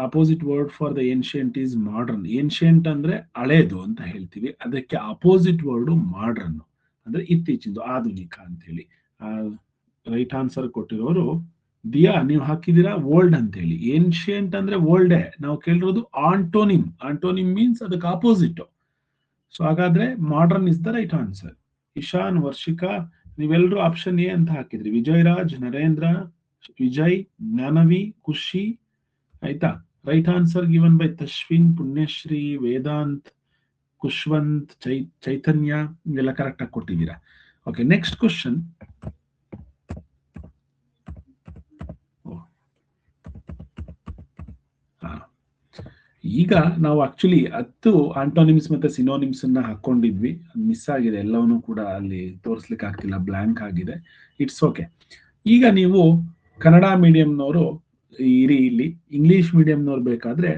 opposite word for the ancient is modern. Ancient ಅಂದ್ರೆ ಹಳೇದು ಅಂತ ಹೇಳ್ತೀವಿ, ಅದಕ್ಕೆ ಆಪೋಸಿಟ್ ವರ್ಡ್ ಮಾಡರ್ನ್ ಅಂದ್ರೆ ಇತ್ತೀಚಿಂದು, ಆಧುನಿಕ ಅಂತ ಹೇಳಿ. ರೈಟ್ ಆನ್ಸರ್ ಕೊಟ್ಟಿರೋರು ದಿಯಾ, ನೀವು ಹಾಕಿದೀರಾ ಓಲ್ಡ್ ಅಂತ ಹೇಳಿ. ಏನ್ಶಿಯಂಟ್ ಅಂದ್ರೆ ಓಲ್ಡೇ, ನಾವು ಕೇಳಿರೋದು ಆಂಟೋನಿಮ್. ಆಂಟೋನಿಮ್ ಮೀನ್ಸ್ ಅದಕ್ಕೆ ಆಪೋಸಿಟ್. ಸೊ ಹಾಗಾದ್ರೆ modern is the right answer. Ishan, Varshika, ನೀವೆಲ್ಲರೂ ಆಪ್ಷನ್ ಎ ಅಂತ ಹಾಕಿದ್ರಿ. ವಿಜಯರಾಜ್, ನರೇಂದ್ರ, ವಿಜಯ್, ಜ್ಞಾನವಿ, ಖುಷಿ, ಆಯ್ತಾ. Right answer given by Tashwin, Punyashree, Vedant, Kushwanth, Chaitanya, ಇವೆಲ್ಲ ಕರೆಕ್ಟ್ ಆಗಿ ಕೊಟ್ಟಿದ್ದೀರಾ. Okay, next question. ಈಗ ನಾವು ಆಕ್ಚುಲಿ 10 ಆಂಟೋನಿಮ್ಸ್ ಮತ್ತೆ ಸಿನೋನಿಮ್ಸ್ ಅನ್ನ ಹಾಕೊಂಡಿದ್ವಿ, ಮಿಸ್ ಆಗಿದೆ, ಎಲ್ಲವನ್ನೂ ಕೂಡ ಅಲ್ಲಿ ತೋರಿಸ್ಲಿಕ್ಕೆ ಆಗ್ತಿಲ್ಲ, ಬ್ಲಾಂಕ್ ಆಗಿದೆ. It's okay. ಈಗ ನೀವು ಕನ್ನಡ ಮೀಡಿಯಂನವರು ಇರಿ, ಇಲ್ಲಿ ಇಂಗ್ಲಿಷ್ ಮೀಡಿಯಂನವ್ರು ಬೇಕಾದ್ರೆ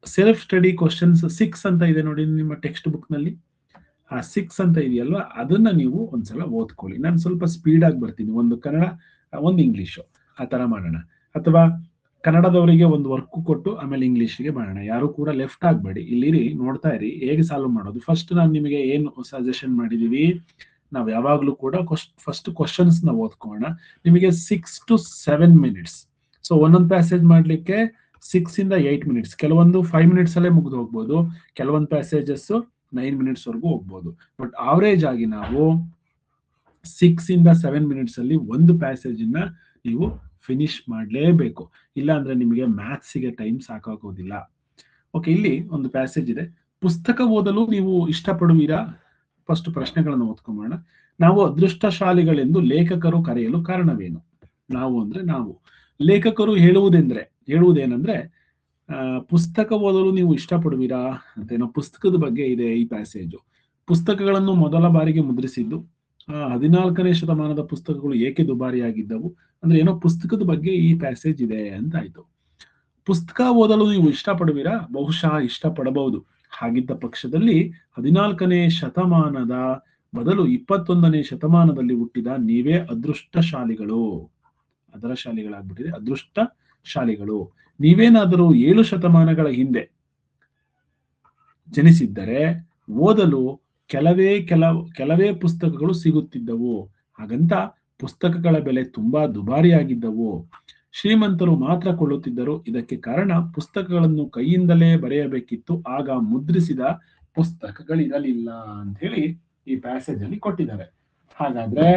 ಸೆಲ್ಫ್ ಸ್ಟಡಿ ಕ್ವಶನ್ಸ್ 6 ಅಂತ ಇದೆ ನೋಡಿ ನಿಮ್ಮ ಟೆಕ್ಸ್ಟ್ ಬುಕ್ ನಲ್ಲಿ. ಆ 6 ಅಂತ ಇದೆಯಲ್ವಾ, ಅದನ್ನ ನೀವು ಒಂದ್ಸಲ ಓದ್ಕೊಳ್ಳಿ. ನಾನು ಸ್ವಲ್ಪ ಸ್ಪೀಡ್ ಆಗಿ ಬರ್ತೀನಿ, ಒಂದು ಕನ್ನಡ ಒಂದು ಇಂಗ್ಲಿಷು ಆ ತರ ಮಾಡೋಣ. ಅಥವಾ ಕನ್ನಡದವರಿಗೆ ಒಂದು ವರ್ಕ್ ಕೊಟ್ಟು ಆಮೇಲೆ ಇಂಗ್ಲಿಷ್ಗೆ ಮಾಡೋಣ. ಯಾರು ಕೂಡ ಲೆಫ್ಟ್ ಆಗ್ಬೇಡಿ, ಇಲ್ಲಿರಿ, ನೋಡ್ತಾ ಇರಿ ಹೇಗೆ ಸಾಲ್ವ್ ಮಾಡೋದು. ಫಸ್ಟ್ ನಾನು ನಿಮಗೆ ಏನು ಸಜೆಷನ್ ಮಾಡಿದೀವಿ, ನಾವು ಯಾವಾಗ್ಲೂ ಕೂಡ ಫಸ್ಟ್ ಕ್ವಶನ್ಸ್ ನ ಓದ್ಕೋಣ. ನಿಮಗೆ 6 to 7 minutes. ಸೊ ಒಂದೊಂದು ಪ್ಯಾಸೇಜ್ ಮಾಡ್ಲಿಕ್ಕೆ 6 ಇಂದ 8 minutes. ಕೆಲವೊಂದು 5 minutes ಅಲ್ಲೇ ಮುಗಿದು ಹೋಗ್ಬೋದು, ಕೆಲವೊಂದು ಪ್ಯಾಸೇಜಸ್ 9 minutes ವರೆಗೂ ಹೋಗ್ಬೋದು. ಬಟ್ ಆವರೇಜ್ ಆಗಿ ನಾವು 6 ಇಂದ 7 minutes ಅಲ್ಲಿ ಒಂದು ಪ್ಯಾಸೇಜ್ ನ ನೀವು ಫಿನಿಶ್ ಮಾಡಲೇಬೇಕು, ಇಲ್ಲ ಅಂದ್ರೆ ನಿಮಗೆ ಮ್ಯಾಥ್ಸ್ಗೆ ಟೈಮ್ ಸಾಕಾಗೋದಿಲ್ಲ. ಓಕೆ, ಇಲ್ಲಿ ಒಂದು ಪ್ಯಾಸೇಜ್ ಇದೆ. ಪುಸ್ತಕ ಓದಲು ನೀವು ಇಷ್ಟಪಡುವಿರಾ? ಫಸ್ಟ್ ಪ್ರಶ್ನೆಗಳನ್ನು ಓದ್ಕೊಂಬೋಣ. ನಾವು ಅದೃಷ್ಟಶಾಲಿಗಳೆಂದು ಲೇಖಕರು ಕರೆಯಲು ಕಾರಣವೇನು? ನಾವು ಅಂದ್ರೆ ನಾವು. ಲೇಖಕರು ಹೇಳುವುದೇನೆಂದ್ರೆ ಪುಸ್ತಕ ಓದಲು ನೀವು ಇಷ್ಟಪಡುವಿರಾ ಅಂತ. ಏನೋ ಪುಸ್ತಕದ ಬಗ್ಗೆ ಇದೆ ಈ ಪ್ಯಾಸೇಜು. ಪುಸ್ತಕಗಳನ್ನು ಮೊದಲ ಬಾರಿಗೆ ಮುದ್ರಿಸಿದ್ದು 14ನೇ ಶತಮಾನದ ಪುಸ್ತಕಗಳು ಏಕೆ ದುಬಾರಿಯಾಗಿದ್ದವು ಅಂದ್ರೆ ಏನೋ ಪುಸ್ತಕದ ಬಗ್ಗೆ ಈ ಪ್ಯಾಸೇಜ್ ಇದೆ ಅಂತ ಆಯ್ತು. ಪುಸ್ತಕ ಓದಲು ನೀವು ಇಷ್ಟಪಡುವಿರಾ? ಬಹುಶಃ ಇಷ್ಟಪಡಬಹುದು. ಹಾಗಿದ್ದ ಪಕ್ಷದಲ್ಲಿ 14ನೇ ಶತಮಾನದ ಬದಲು 21ನೇ ಶತಮಾನದಲ್ಲಿ ಹುಟ್ಟಿದ ನೀವೇ ಅದೃಷ್ಟಶಾಲಿಗಳು. ಅದರ ಶಾಲಿಗಳಾಗ್ಬಿಟ್ಟಿದೆ, ಅದೃಷ್ಟಶಾಲಿಗಳು. ನೀವೇನಾದರೂ 7 ಶತಮಾನಗಳ ಹಿಂದೆ ಜನಿಸಿದ್ದರೆ ಓದಲು ಕೆಲವೇ ಪುಸ್ತಕಗಳು ಸಿಗುತ್ತಿದ್ದವು. ಹಾಗಂತ ಪುಸ್ತಕಗಳ ಬೆಲೆ ತುಂಬಾ ದುಬಾರಿಯಾಗಿದ್ದವು. ಶ್ರೀಮಂತರು ಮಾತ್ರ ಕೊಳ್ಳುತ್ತಿದ್ದರು. ಇದಕ್ಕೆ ಕಾರಣ ಪುಸ್ತಕಗಳನ್ನು ಕೈಯಿಂದಲೇ ಬರೆಯಬೇಕಿತ್ತು. ಆಗ ಮುದ್ರಿಸಿದ ಪುಸ್ತಕಗಳಿರಲಿಲ್ಲ ಅಂತ ಹೇಳಿ ಈ ಪ್ಯಾಸೇಜ್ ಅಲ್ಲಿ ಕೊಟ್ಟಿದ್ದಾರೆ. ಹಾಗಾದ್ರೆ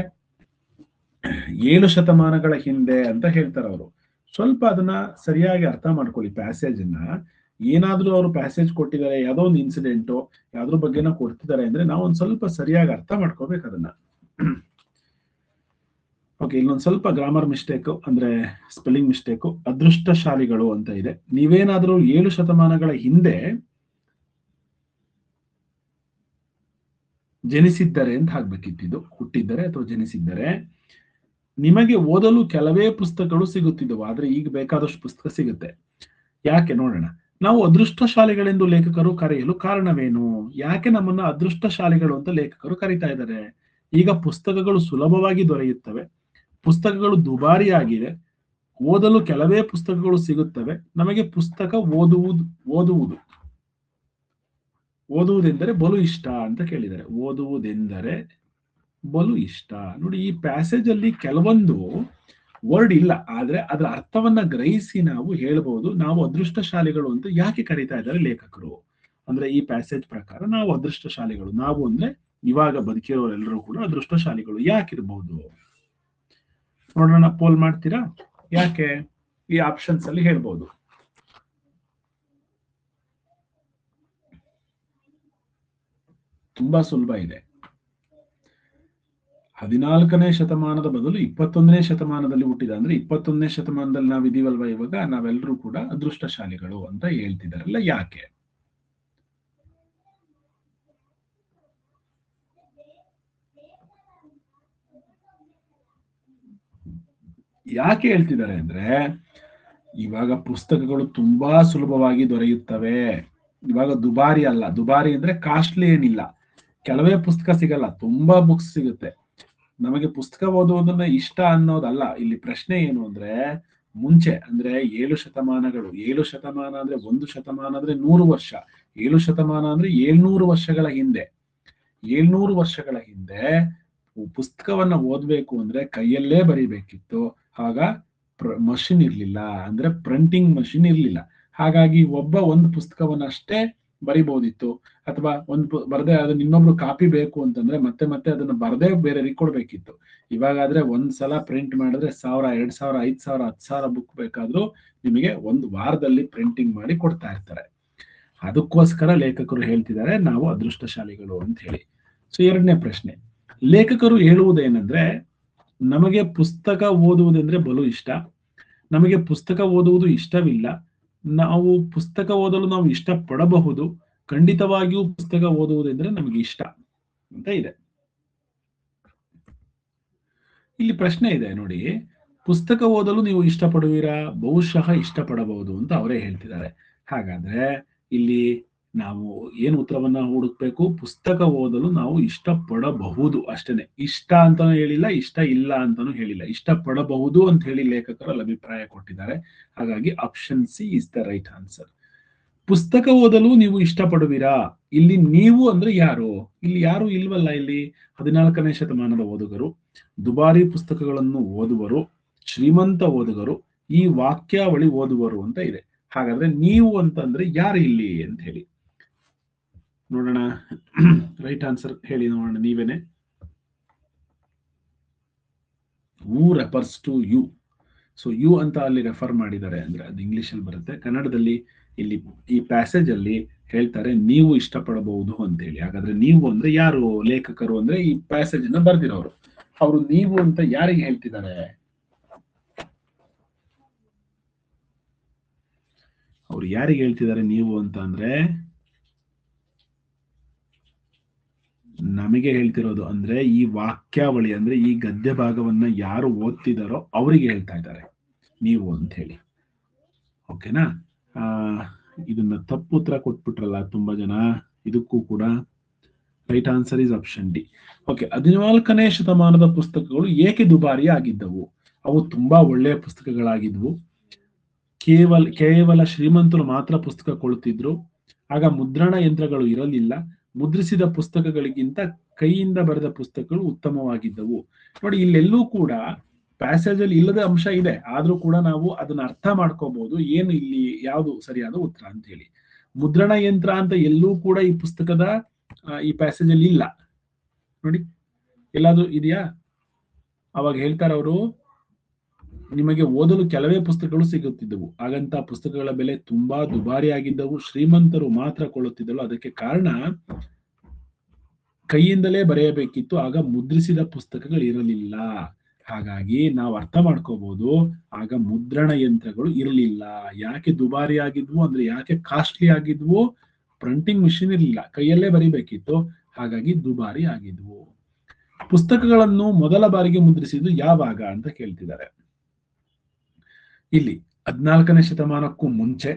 7 ಶತಮಾನಗಳ ಹಿಂದೆ ಅಂತ ಹೇಳ್ತಾರೆ ಅವರು. ಸ್ವಲ್ಪ ಅದನ್ನ ಸರಿಯಾಗಿ ಅರ್ಥ ಮಾಡ್ಕೊಳ್ಳಿ ಪ್ಯಾಸೇಜ್ ಅನ್ನ. ಏನಾದ್ರೂ ಅವರು ಪ್ಯಾಸೇಜ್ ಕೊಟ್ಟಿದ್ದಾರೆ, ಯಾವುದೋ ಒಂದು ಇನ್ಸಿಡೆಂಟ್ ಯಾವ್ದ್ರ ಬಗ್ಗೆನ ಕೊಡ್ತಿದ್ದಾರೆ ಅಂದ್ರೆ ನಾವು ಒಂದ್ ಸ್ವಲ್ಪ ಸರಿಯಾಗಿ ಅರ್ಥ ಮಾಡ್ಕೋಬೇಕು ಅದನ್ನ. ಓಕೆ, ಇಲ್ಲೊಂದ್ ಸ್ವಲ್ಪ ಗ್ರಾಮರ್ ಮಿಸ್ಟೇಕ್ ಅಂದ್ರೆ ಸ್ಪೆಲ್ಲಿಂಗ್ ಮಿಸ್ಟೇಕ್. ಅದೃಷ್ಟಶಾಲಿಗಳು ಅಂತ ಇದೆ. ನೀವೇನಾದ್ರೂ 7 ಶತಮಾನಗಳ ಹಿಂದೆ ಜನಿಸಿದ್ದರೆ ಅಂತ ಹಾಕ್ಬೇಕಿತ್ತಿದ್ದು, ಹುಟ್ಟಿದ್ದರೆ ಅಥವಾ ಜನಿಸಿದ್ದರೆ ನಿಮಗೆ ಓದಲು ಕೆಲವೇ ಪುಸ್ತಕಗಳು ಸಿಗುತ್ತಿದ್ದವು. ಆದ್ರೆ ಈಗ ಬೇಕಾದಷ್ಟು ಪುಸ್ತಕ ಸಿಗುತ್ತೆ. ಯಾಕೆ ನೋಡೋಣ. ನಾವು ಅದೃಷ್ಟಶಾಲಿಗಳೆಂದು ಲೇಖಕರು ಕರೆಯಲು ಕಾರಣವೇನು? ಯಾಕೆ ನಮ್ಮನ್ನ ಅದೃಷ್ಟಶಾಲಿಗಳು ಅಂತ ಲೇಖಕರು ಕರೀತಾ ಇದ್ದಾರೆ? ಈಗ ಪುಸ್ತಕಗಳು ಸುಲಭವಾಗಿ ದೊರೆಯುತ್ತವೆ, ಪುಸ್ತಕಗಳು ದುಬಾರಿಯಾಗಿದೆ, ಓದಲು ಕೆಲವೇ ಪುಸ್ತಕಗಳು ಸಿಗುತ್ತವೆ. ನಮಗೆ ಪುಸ್ತಕ ಓದುವುದೆಂದರೆ ಬಲು ಇಷ್ಟ ಅಂತ ಕೇಳಿದ್ದಾರೆ. ಓದುವುದೆಂದರೆ ಬಲು ಇಷ್ಟ. ನೋಡಿ, ಈ ಪ್ಯಾಸೇಜ್ ಅಲ್ಲಿ ಕೆಲವೊಂದು ವರ್ಡ್ ಇಲ್ಲ, ಆದ್ರೆ ಅದರ ಅರ್ಥವನ್ನ ಗ್ರಹಿಸಿ ನಾವು ಹೇಳ್ಬಹುದು ನಾವು ಅದೃಷ್ಟಶಾಲಿಗಳು ಅಂತ ಯಾಕೆ ಕರೀತಾ ಇದ್ದಾರೆ ಲೇಖಕರು ಅಂದ್ರೆ. ಈ ಪ್ಯಾಸೇಜ್ ಪ್ರಕಾರ ನಾವು ಅದೃಷ್ಟಶಾಲಿಗಳು, ನಾವು ಅಂದ್ರೆ ಇವಾಗ ಬದುಕಿರೋರೆಲ್ಲರೂ ಕೂಡ ಅದೃಷ್ಟಶಾಲಿಗಳು ಯಾಕಿರ್ಬಹುದು ನೋಡೋಣ. ಪೋಲ್ ಮಾಡ್ತೀರಾ? ಯಾಕೆ ಈ ಆಪ್ಷನ್ಸ್ ಅಲ್ಲಿ ಹೇಳ್ಬಹುದು. ತುಂಬಾ ಸುಲಭ ಇದೆ. 14ನೇ ಶತಮಾನದ ಬದಲು 21ನೇ ಶತಮಾನದಲ್ಲಿ ಹುಟ್ಟಿದ ಅಂದ್ರೆ 21ನೇ ಶತಮಾನದಲ್ಲಿ ನಾವಿದೀವಲ್ವಾ ಇವಾಗ, ನಾವೆಲ್ಲರೂ ಕೂಡ ಅದೃಷ್ಟಶಾಲಿಗಳು ಅಂತ ಹೇಳ್ತಿದಾರಲ್ಲ, ಯಾಕೆ? ಯಾಕೆ ಹೇಳ್ತಿದ್ದಾರೆ ಅಂದ್ರೆ ಇವಾಗ ಪುಸ್ತಕಗಳು ತುಂಬಾ ಸುಲಭವಾಗಿ ದೊರೆಯುತ್ತವೆ. ಇವಾಗ ದುಬಾರಿ ಅಲ್ಲ, ದುಬಾರಿ ಅಂದ್ರೆ ಕಾಸ್ಟ್ಲಿ ಏನಿಲ್ಲ, ಕೆಲವೇ ಪುಸ್ತಕ ಸಿಗಲ್ಲ, ತುಂಬಾ ಬುಕ್ಸ್ ಸಿಗುತ್ತೆ. ನಮಗೆ ಪುಸ್ತಕ ಓದುವುದನ್ನ ಇಷ್ಟ ಅನ್ನೋದಲ್ಲ ಇಲ್ಲಿ ಪ್ರಶ್ನೆ. ಏನು ಅಂದ್ರೆ ಮುಂಚೆ ಅಂದ್ರೆ 7 ಶತಮಾನಗಳು, 7 ಶತಮಾನ ಅಂದ್ರೆ 1 ಶತಮಾನ ಅಂದ್ರೆ 100 ವರ್ಷ, 7 ಶತಮಾನ ಅಂದ್ರೆ 700 ವರ್ಷಗಳ ಹಿಂದೆ. 700 ವರ್ಷಗಳ ಹಿಂದೆ ಪುಸ್ತಕವನ್ನ ಓದ್ಬೇಕು ಅಂದ್ರೆ ಕೈಯಲ್ಲೇ ಬರಿಬೇಕಿತ್ತು. ಆಗ ಮಷಿನ್ ಇರ್ಲಿಲ್ಲ, ಅಂದ್ರೆ ಪ್ರಿಂಟಿಂಗ್ ಮಷಿನ್ ಇರ್ಲಿಲ್ಲ. ಹಾಗಾಗಿ ಒಂದು ಪುಸ್ತಕವನ್ನಷ್ಟೇ ಬರಿಬಹುದಿತ್ತು. ಅಥವಾ ಬರದೆ ಅದನ್ನ ಇನ್ನೊಬ್ರು ಕಾಪಿ ಬೇಕು ಅಂತಂದ್ರೆ ಮತ್ತೆ ಅದನ್ನ ಬರದೇ ಬೇರೆ ಕೊಡ್ಬೇಕಿತ್ತು. ಇವಾಗಾದ್ರೆ ಒಂದ್ಸಲ ಪ್ರಿಂಟ್ ಮಾಡಿದ್ರೆ 1000, 2000, 5000, 10,000 ಬುಕ್ ಬೇಕಾದ್ರೂ ನಿಮಗೆ ಒಂದು ವಾರದಲ್ಲಿ ಪ್ರಿಂಟಿಂಗ್ ಮಾಡಿ ಕೊಡ್ತಾ ಇರ್ತಾರೆ. ಅದಕ್ಕೋಸ್ಕರ ಲೇಖಕರು ಹೇಳ್ತಿದ್ದಾರೆ ನಾವು ಅದೃಷ್ಟಶಾಲಿಗಳು ಅಂತ ಹೇಳಿ. ಸೊ 2ನೇ ಪ್ರಶ್ನೆ, ಲೇಖಕರು ಹೇಳುವುದೇನೆಂದ್ರೆ ನಮಗೆ ಪುಸ್ತಕ ಓದುವುದೆಂದ್ರೆ ಬಲು ಇಷ್ಟ, ನಮಗೆ ಪುಸ್ತಕ ಓದುವುದು ಇಷ್ಟವಿಲ್ಲ, ನಾವು ಪುಸ್ತಕ ಓದಲು ನಾವು ಇಷ್ಟಪಡಬಹುದು, ಖಂಡಿತವಾಗಿಯೂ ಪುಸ್ತಕ ಓದುವುದೆಂದ್ರೆ ನಮಗೆ ಇಷ್ಟ ಅಂತ ಇದೆ. ಇಲ್ಲಿ ಪ್ರಶ್ನೆ ಇದೆ ನೋಡಿ, ಪುಸ್ತಕ ಓದಲು ನೀವು ಇಷ್ಟಪಡುವಿರಾ? ಬಹುಶಃ ಇಷ್ಟಪಡಬಹುದು ಅಂತ ಅವರೇ ಹೇಳ್ತಿದ್ದಾರೆ. ಹಾಗಾದ್ರೆ ಇಲ್ಲಿ ನಾವು ಏನು ಉತ್ತರವನ್ನ ಹುಡುಕ್ಬೇಕು? ಪುಸ್ತಕ ಓದಲು ನಾವು ಇಷ್ಟಪಡಬಹುದು ಅಷ್ಟೇನೆ. ಇಷ್ಟ ಅಂತಾನು ಹೇಳಿಲ್ಲ, ಇಷ್ಟ ಇಲ್ಲ ಅಂತಾನು ಹೇಳಿಲ್ಲ, ಇಷ್ಟಪಡಬಹುದು ಅಂತ ಹೇಳಿ ಲೇಖಕರು ಅಲ್ಲಿ ಅಭಿಪ್ರಾಯ ಕೊಟ್ಟಿದ್ದಾರೆ. ಹಾಗಾಗಿ option C is the right answer. ಪುಸ್ತಕ ಓದಲು ನೀವು ಇಷ್ಟಪಡುವಿರಾ? ಇಲ್ಲಿ ನೀವು ಅಂದ್ರೆ ಯಾರು? ಇಲ್ಲಿ ಯಾರು ಇಲ್ವಲ್ಲ. ಇಲ್ಲಿ 14ನೇ ಶತಮಾನದ ಓದುಗರು, ದುಬಾರಿ ಪುಸ್ತಕಗಳನ್ನು ಓದುವರು, ಶ್ರೀಮಂತ ಓದುಗರು, ಈ ವಾಕ್ಯಾವಳಿ ಓದುವರು ಅಂತ ಇದೆ. ಹಾಗಾದ್ರೆ ನೀವು ಅಂತಂದ್ರೆ ಯಾರು ಇಲ್ಲಿ ಅಂತ ಹೇಳಿ ನೋಡೋಣ. ರೈಟ್ ಆನ್ಸರ್ ಹೇಳಿ ನೋಡೋಣ ನೀವೇನೆ. Who refers to you. So you ಅಂತ ಅಲ್ಲಿ ರೆಫರ್ ಮಾಡಿದ್ದಾರೆ ಅಂದ್ರೆ ಅದು ಇಂಗ್ಲಿಷ್ ಅಲ್ಲಿ ಬರುತ್ತೆ. ಕನ್ನಡದಲ್ಲಿ ಇಲ್ಲಿ ಈ ಪ್ಯಾಸೇಜ್ ಅಲ್ಲಿ ಹೇಳ್ತಾರೆ ನೀವು ಇಷ್ಟಪಡಬಹುದು ಅಂತ ಹೇಳಿ. ಹಾಗಾದ್ರೆ ನೀವು ಅಂದ್ರೆ ಯಾರು? ಲೇಖಕರು ಅಂದ್ರೆ ಈ ಪ್ಯಾಸೇಜ್ ಅನ್ನ ಬರ್ದಿರೋರು. ಅವರು ನೀವು ಅಂತ ಯಾರಿಗೆ ಹೇಳ್ತಿದ್ದಾರೆ? ಅವ್ರು ಯಾರಿಗೆ ಹೇಳ್ತಿದ್ದಾರೆ ನೀವು ಅಂತ ಅಂದ್ರೆ ನಮಗೆ ಹೇಳ್ತಿರೋದು. ಅಂದ್ರೆ ಈ ವಾಕ್ಯಾವಳಿ ಅಂದ್ರೆ ಈ ಗದ್ಯ ಭಾಗವನ್ನ ಯಾರು ಓದ್ತಿದಾರೋ ಅವರಿಗೆ ಹೇಳ್ತಾ ಇದ್ದಾರೆ ನೀವು ಅಂತ ಹೇಳಿ. ಓಕೆನಾ? ಆ ಇದನ್ನ ತಪ್ಪು ಉತ್ತರ ಕೊಟ್ಬಿಟ್ರಲ್ಲ ತುಂಬಾ ಜನ. ಇದಕ್ಕೂ ಕೂಡ right answer is option D. Okay, 14ನೇ ಶತಮಾನದ ಪುಸ್ತಕಗಳು ಏಕೆ ದುಬಾರಿ ಆಗಿದ್ದವು? ಅವು ತುಂಬಾ ಒಳ್ಳೆಯ ಪುಸ್ತಕಗಳಾಗಿದ್ವು. ಕೇವಲ ಶ್ರೀಮಂತರು ಮಾತ್ರ ಪುಸ್ತಕ ಕೊಳ್ಳುತ್ತಿದ್ರು. ಆಗ ಮುದ್ರಣ ಯಂತ್ರಗಳು ಇರಲಿಲ್ಲ. ಮುದ್ರಿಸಿದ ಪುಸ್ತಕಗಳಿಗಿಂತ ಕೈಯಿಂದ ಬರೆದ ಪುಸ್ತಕಗಳು ಉತ್ತಮವಾಗಿದ್ದವು. ನೋಡಿ, ಇಲ್ಲೆಲ್ಲೂ ಕೂಡ ಪ್ಯಾಸೇಜ್ ಅಲ್ಲಿ ಇಲ್ಲದ ಅಂಶ ಇದೆ, ಆದ್ರೂ ಕೂಡ ನಾವು ಅದನ್ನ ಅರ್ಥ ಮಾಡ್ಕೋಬಹುದು ಏನು ಇಲ್ಲಿ ಯಾವುದು ಸರಿಯಾದ ಉತ್ತರ ಅಂತ ಹೇಳಿ. ಮುದ್ರಣ ಯಂತ್ರ ಅಂತ ಎಲ್ಲೂ ಕೂಡ ಈ ಪುಸ್ತಕದ ಈ ಪ್ಯಾಸೇಜ್ ಅಲ್ಲಿ ಇಲ್ಲ. ನೋಡಿ, ಎಲ್ಲಾದ್ರೂ ಇದೆಯಾ? ಅವಾಗ ಹೇಳ್ತಾರೆ ಅವರು, ನಿಮಗೆ ಓದಲು ಕೆಲವೇ ಪುಸ್ತಕಗಳು ಸಿಗುತ್ತಿದ್ದವು. ಹಾಗಂತ ಪುಸ್ತಕಗಳ ಬೆಲೆ ತುಂಬಾ ದುಬಾರಿ ಆಗಿದ್ದವು. ಶ್ರೀಮಂತರು ಮಾತ್ರ ಕೊಳ್ಳುತ್ತಿದ್ದಳು. ಅದಕ್ಕೆ ಕಾರಣ ಕೈಯಿಂದಲೇ ಬರೆಯಬೇಕಿತ್ತು. ಆಗ ಮುದ್ರಿಸಿದ ಪುಸ್ತಕಗಳು ಇರಲಿಲ್ಲ. ಹಾಗಾಗಿ ನಾವು ಅರ್ಥ ಮಾಡ್ಕೋಬಹುದು, ಆಗ ಮುದ್ರಣ ಯಂತ್ರಗಳು ಇರಲಿಲ್ಲ. ಯಾಕೆ ದುಬಾರಿ ಆಗಿದ್ವು ಅಂದ್ರೆ, ಯಾಕೆ ಕಾಸ್ಟ್ಲಿ ಆಗಿದ್ವು? ಪ್ರಿಂಟಿಂಗ್ ಮಿಷಿನ್ ಇರಲಿಲ್ಲ, ಕೈಯಲ್ಲೇ ಬರಿಬೇಕಿತ್ತು, ಹಾಗಾಗಿ ದುಬಾರಿ ಆಗಿದ್ವು. ಪುಸ್ತಕಗಳನ್ನು ಮೊದಲ ಬಾರಿಗೆ ಮುದ್ರಿಸಿದ್ದು ಯಾವಾಗ ಅಂತ ಕೇಳ್ತಿದ್ದಾರೆ. ಇಲ್ಲಿ 14ನೇ ಶತಮಾನಕ್ಕೂ ಮುಂಚೆ,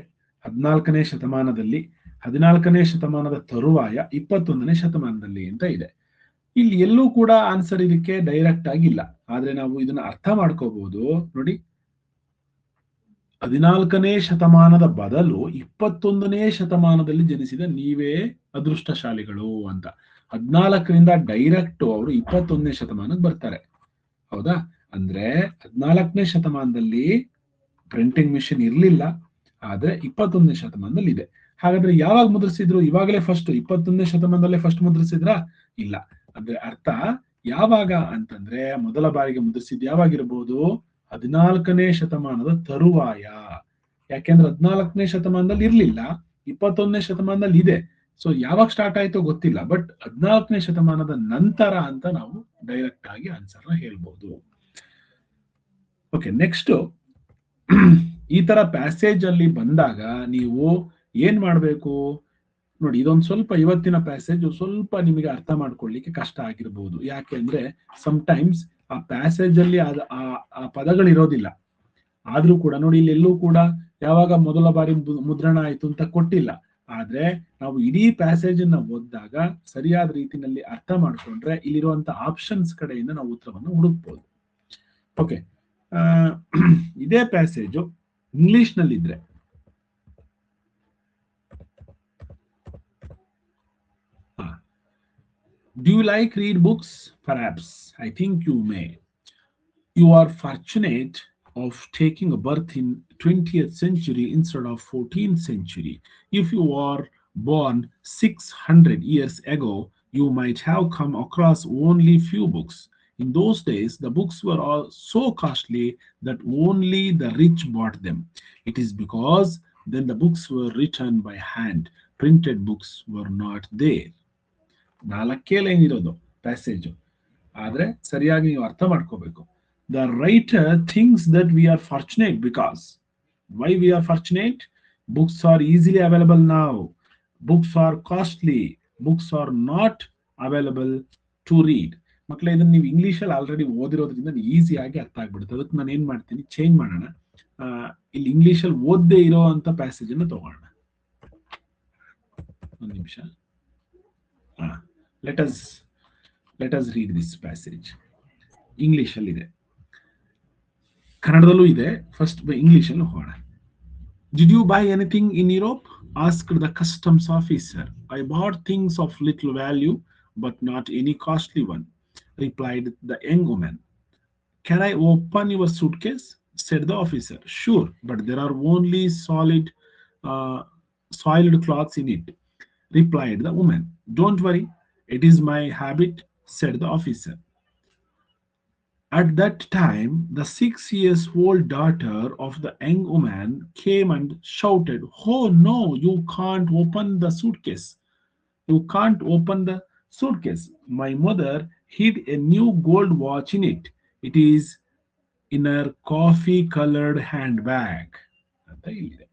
14ನೇ ಶತಮಾನದಲ್ಲಿ, 14ನೇ ಶತಮಾನದ ತರುವಾಯ, 21ನೇ ಶತಮಾನದಲ್ಲಿ ಅಂತ ಇದೆ. ಇಲ್ಲಿ ಎಲ್ಲೂ ಕೂಡ ಆನ್ಸರ್ ಇದಕ್ಕೆ ಡೈರೆಕ್ಟ್ ಆಗಿಲ್ಲ, ಆದ್ರೆ ನಾವು ಇದನ್ನ ಅರ್ಥ ಮಾಡ್ಕೋಬಹುದು. ನೋಡಿ, 14ನೇ ಶತಮಾನದ ಬದಲು 21ನೇ ಶತಮಾನದಲ್ಲಿ ಜನಿಸಿದ ನೀವೇ ಅದೃಷ್ಟಶಾಲಿಗಳು ಅಂತ. 14ರಿಂದ ಡೈರೆಕ್ಟ್ ಅವರು 21ನೇ ಶತಮಾನಕ್ಕೆ ಬರ್ತಾರೆ. ಹೌದಾ? ಅಂದ್ರೆ 14ನೇ ಶತಮಾನದಲ್ಲಿ ಪ್ರಿಂಟಿಂಗ್ ಮಿಷಿನ್ ಇರಲಿಲ್ಲ, ಆದ್ರೆ 21ನೇ ಶತಮಾನದಲ್ಲಿ ಇದೆ. ಹಾಗಾದ್ರೆ ಯಾವಾಗ ಮುದ್ರಿಸಿದ್ರು? ಇವಾಗಲೇ ಫಸ್ಟ್ 21ನೇ ಶತಮಾನದಲ್ಲೇ ಫಸ್ಟ್ ಮುದ್ರಿಸಿದ್ರಾ? ಇಲ್ಲ. ಅಂದ್ರೆ ಅರ್ಥ ಯಾವಾಗ ಅಂತಂದ್ರೆ, ಮೊದಲ ಬಾರಿಗೆ ಮುದ್ರಿಸಿದ್ ಯಾವಾಗಿರ್ಬೋದು? 14ನೇ ಶತಮಾನದ ತರುವಾಯ. ಯಾಕೆಂದ್ರೆ 14ನೇ ಶತಮಾನದಲ್ಲಿ ಇರ್ಲಿಲ್ಲ, 21ನೇ ಶತಮಾನದಲ್ಲಿ ಇದೆ. ಸೊ ಯಾವಾಗ ಸ್ಟಾರ್ಟ್ ಆಯ್ತೋ ಗೊತ್ತಿಲ್ಲ, ಬಟ್ 14ನೇ ಶತಮಾನದ ನಂತರ ಅಂತ ನಾವು ಡೈರೆಕ್ಟ್ ಆಗಿ ಆನ್ಸರ್ನ ಹೇಳ್ಬೋದು. ಓಕೆ, ನೆಕ್ಸ್ಟ್, ಈ ತರ ಪ್ಯಾಸೇಜ್ ಅಲ್ಲಿ ಬಂದಾಗ ನೀವು ಏನ್ ಮಾಡ್ಬೇಕು ನೋಡಿ. ಇದೊಂದು ಸ್ವಲ್ಪ ಇವತ್ತಿನ ಪ್ಯಾಸೇಜ್ ಸ್ವಲ್ಪ ನಿಮಗೆ ಅರ್ಥ ಮಾಡ್ಕೊಳ್ಳಿಕ್ಕೆ ಕಷ್ಟ ಆಗಿರ್ಬೋದು. ಯಾಕೆ ಅಂದ್ರೆ ಸಮ್ಟೈಮ್ಸ್ ಆ ಪ್ಯಾಸೇಜ್ ಅಲ್ಲಿ ಆ ಪದಗಳಿರೋದಿಲ್ಲ. ಆದ್ರೂ ಕೂಡ ನೋಡಿ, ಇಲ್ಲಿ ಎಲ್ಲೂ ಕೂಡ ಯಾವಾಗ ಮೊದಲ ಬಾರಿ ಮುದ್ರಣ ಆಯ್ತು ಅಂತ ಕೊಟ್ಟಿಲ್ಲ. ಆದ್ರೆ ನಾವು ಇಡೀ ಪ್ಯಾಸೇಜ್ ಅನ್ನ ಓದಿದಾಗ ಸರಿಯಾದ ರೀತಿಯಲ್ಲಿ ಅರ್ಥ ಮಾಡ್ಕೊಂಡ್ರೆ ಇಲ್ಲಿರುವಂತ ಆಪ್ಷನ್ಸ್ ಕಡೆಯಿಂದ ನಾವು ಉತ್ತರವನ್ನು ಹುಡುಕ್ಬೋದು. ಓಕೆ, ಇದೇ ಪ್ಯಾಸೇಜು ಇಂಗ್ಲಿಷ್ ನಲ್ಲಿದ್ರೆ, do you like read books? Perhaps. I think you may. You are fortunate of taking a birth in 20th century instead of 14th century. If you were born 600 years ago, you might have come across only few books. In those days, the books were all so costly that only the rich bought them. It is because then the books were written by hand. Printed books were not there. 4 line ಇರೋದು passage, ಆದ್ರೆ ಸರಿಯಾಗಿ ನೀವು ಅರ್ಥ ಮಾಡ್ಕೋಬೇಕು. The writer thinks that we are fortunate because, why we are fortunate? Books are easily available now. Books are costly. Books are not available to read. ಮಕ್ಕಳೇ, ಇದನ್ನ ನೀವು ಇಂಗ್ಲಿಷಲ್ಲಿ ಆಲ್ರೆಡಿ ಓದಿರೋದ್ರಿಂದ ಈಸಿಯಾಗಿ ಅರ್ಥ ಆಗ್ಬಿಡುತ್ತೆ. ಅದಕ್ಕೆ ನಾನು ಏನ್ ಮಾಡ್ತೀನಿ, ಚೇಂಜ್ ಮಾಡೋಣ. ಇಲ್ಲಿ ಇಂಗ್ಲಿಷಲ್ಲಿ ಓದದೇ ಇರೋ ಅಂತ ಪ್ಯಾಸೇಜ್ ಅನ್ನು ತಗೋಣ. ಒಂದು ನಿಮಿಷ. let us read this passage. English ಅಲ್ಲಿ ಇದೆ, ಕನ್ನಡದಲ್ಲೂ ಇದೆ. ಫಸ್ಟ್ ಇಂಗ್ಲಿಷ್ ಅಲ್ಲಿ ಹೋಗೋಣ. Did you buy anything in Europe? Asked the customs officer. I bought things of little value, but not any costly one, replied the young woman. Can I open your suitcase? Said the officer. Sure, but there are only soiled cloths in it, replied the woman. Don't worry, it is my habit, said the officer. At that time, the 6 years old daughter of the young woman came and shouted, "Oh no, you can't open the suitcase. You can't open the suitcase. My mother hid a new gold watch in it. It is in her coffee colored handbag." ಅಂತ ಇಲ್ಲಿದೆ.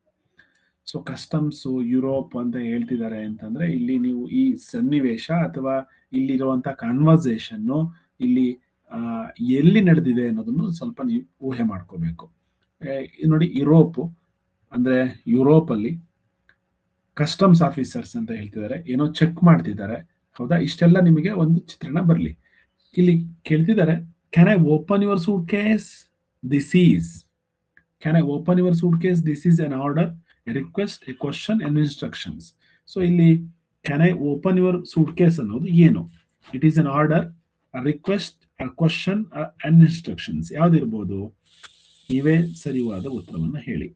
So customs Europe ಅಂತ ಹೇಳ್ತಿದ್ದಾರೆ ಅಂತಂದ್ರೆ ಇಲ್ಲಿ ನೀವು ಈ ಸನ್ನಿವೇಶ ಅಥವಾ ಇಲ್ಲಿರುವಂತ ಕಾನ್ವರ್ಸೇಷನ್ ಇಲ್ಲಿ ಆ, ಎಲ್ಲಿ ನಡೆದಿದೆ ಅನ್ನೋದನ್ನು ಸ್ವಲ್ಪ ನೀವು ಊಹೆ ಮಾಡ್ಕೋಬೇಕು. ನೋಡಿ ಯುರೋಪ್ ಅಂದ್ರೆ ಯುರೋಪ್ ಅಲ್ಲಿ ಕಸ್ಟಮ್ಸ್ ಆಫೀಸರ್ಸ್ ಅಂತ ಹೇಳ್ತಿದ್ದಾರೆ, ಏನೋ ಚೆಕ್ ಮಾಡ್ತಿದ್ದಾರೆ. ಹೌದಾ, ಇಷ್ಟೆಲ್ಲ ನಿಮಗೆ ಒಂದು ಚಿತ್ರಣ ಬರಲಿ. ಇಲ್ಲಿ ಕೇಳ್ತಿದ್ದಾರೆ, can I open your suitcase? This is can I open your suitcase? This is an order, a request, a question, and instructions. So ಇಲ್ಲಿ can I open your suitcase ಅನ್ನೋದು ಏನು? It is an order, a request, a question and instructions. ಯಾವ್ದಿರ್ಬೋದು? ನೀವೇ ಸರಿಯಾದ ಉತ್ತರವನ್ನು ಹೇಳಿ.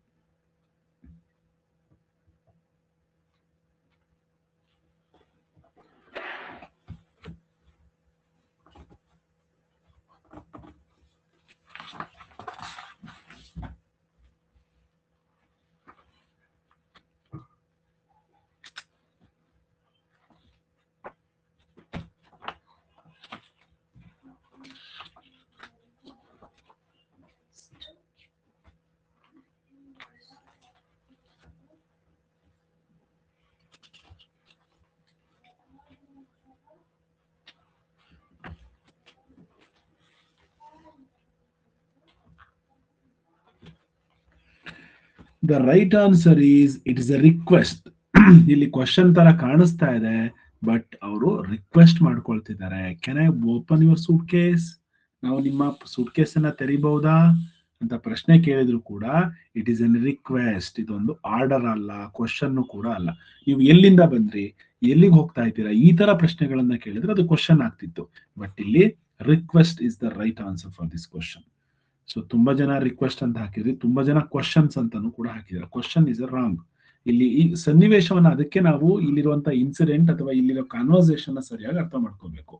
The right answer is it is a request. ಇಲ್ಲಿ question ತರ ಕಾಣಿಸ್ತಾ ಇದೆ, ಬಟ್ ಅವರು request ಮಾಡ್ಕೊಳ್ತಿದ್ದಾರೆ. Can I open your suitcase? ನಾವು ನಿಮ್ಮ ಸೂಟ್ ಕೇಸ್ ಅನ್ನ ತೆರಿಬಹುದಾ ಅಂತ ಪ್ರಶ್ನೆ ಕೇಳಿದ್ರು ಕೂಡ ಇಟ್ ಈಸ್ ಎನ್ ರಿಕ್ವೆಸ್ಟ್. ಇದೊಂದು ಆರ್ಡರ್ ಅಲ್ಲ, ಕ್ವಶನ್ ಕೂಡ ಅಲ್ಲ. ನೀವು ಎಲ್ಲಿಂದ ಬಂದ್ರಿ, ಎಲ್ಲಿಗೆ ಹೋಗ್ತಾ ಇದ್ದೀರಾ, ಈ ತರ ಪ್ರಶ್ನೆಗಳನ್ನ ಕೇಳಿದ್ರೆ ಅದು ಕ್ವಶನ್ ಆಗ್ತಿತ್ತು. ಬಟ್ ಇಲ್ಲಿ request is the right answer for this question. So ತುಂಬಾ ಜನ ರಿಕ್ವೆಸ್ಟ್ ಅಂತ ಹಾಕಿದ್ರಿ, ತುಂಬಾ ಜನ ಕ್ವಶನ್ಸ್ ಅಂತಾನು ಕೂಡ ಹಾಕಿದ್ದಾರೆ. Question is wrong. ಇಲ್ಲಿ ಈ ಸನ್ನಿವೇಶವನ್ನ, ಅದಕ್ಕೆ ನಾವು ಇಲ್ಲಿರುವಂತ ಇನ್ಸಿಡೆಂಟ್ ಅಥವಾ ಇಲ್ಲಿರೋ ಕಾನ್ವರ್ಸೇಷನ್ ಸರಿಯಾಗಿ ಅರ್ಥ ಮಾಡ್ಕೋಬೇಕು.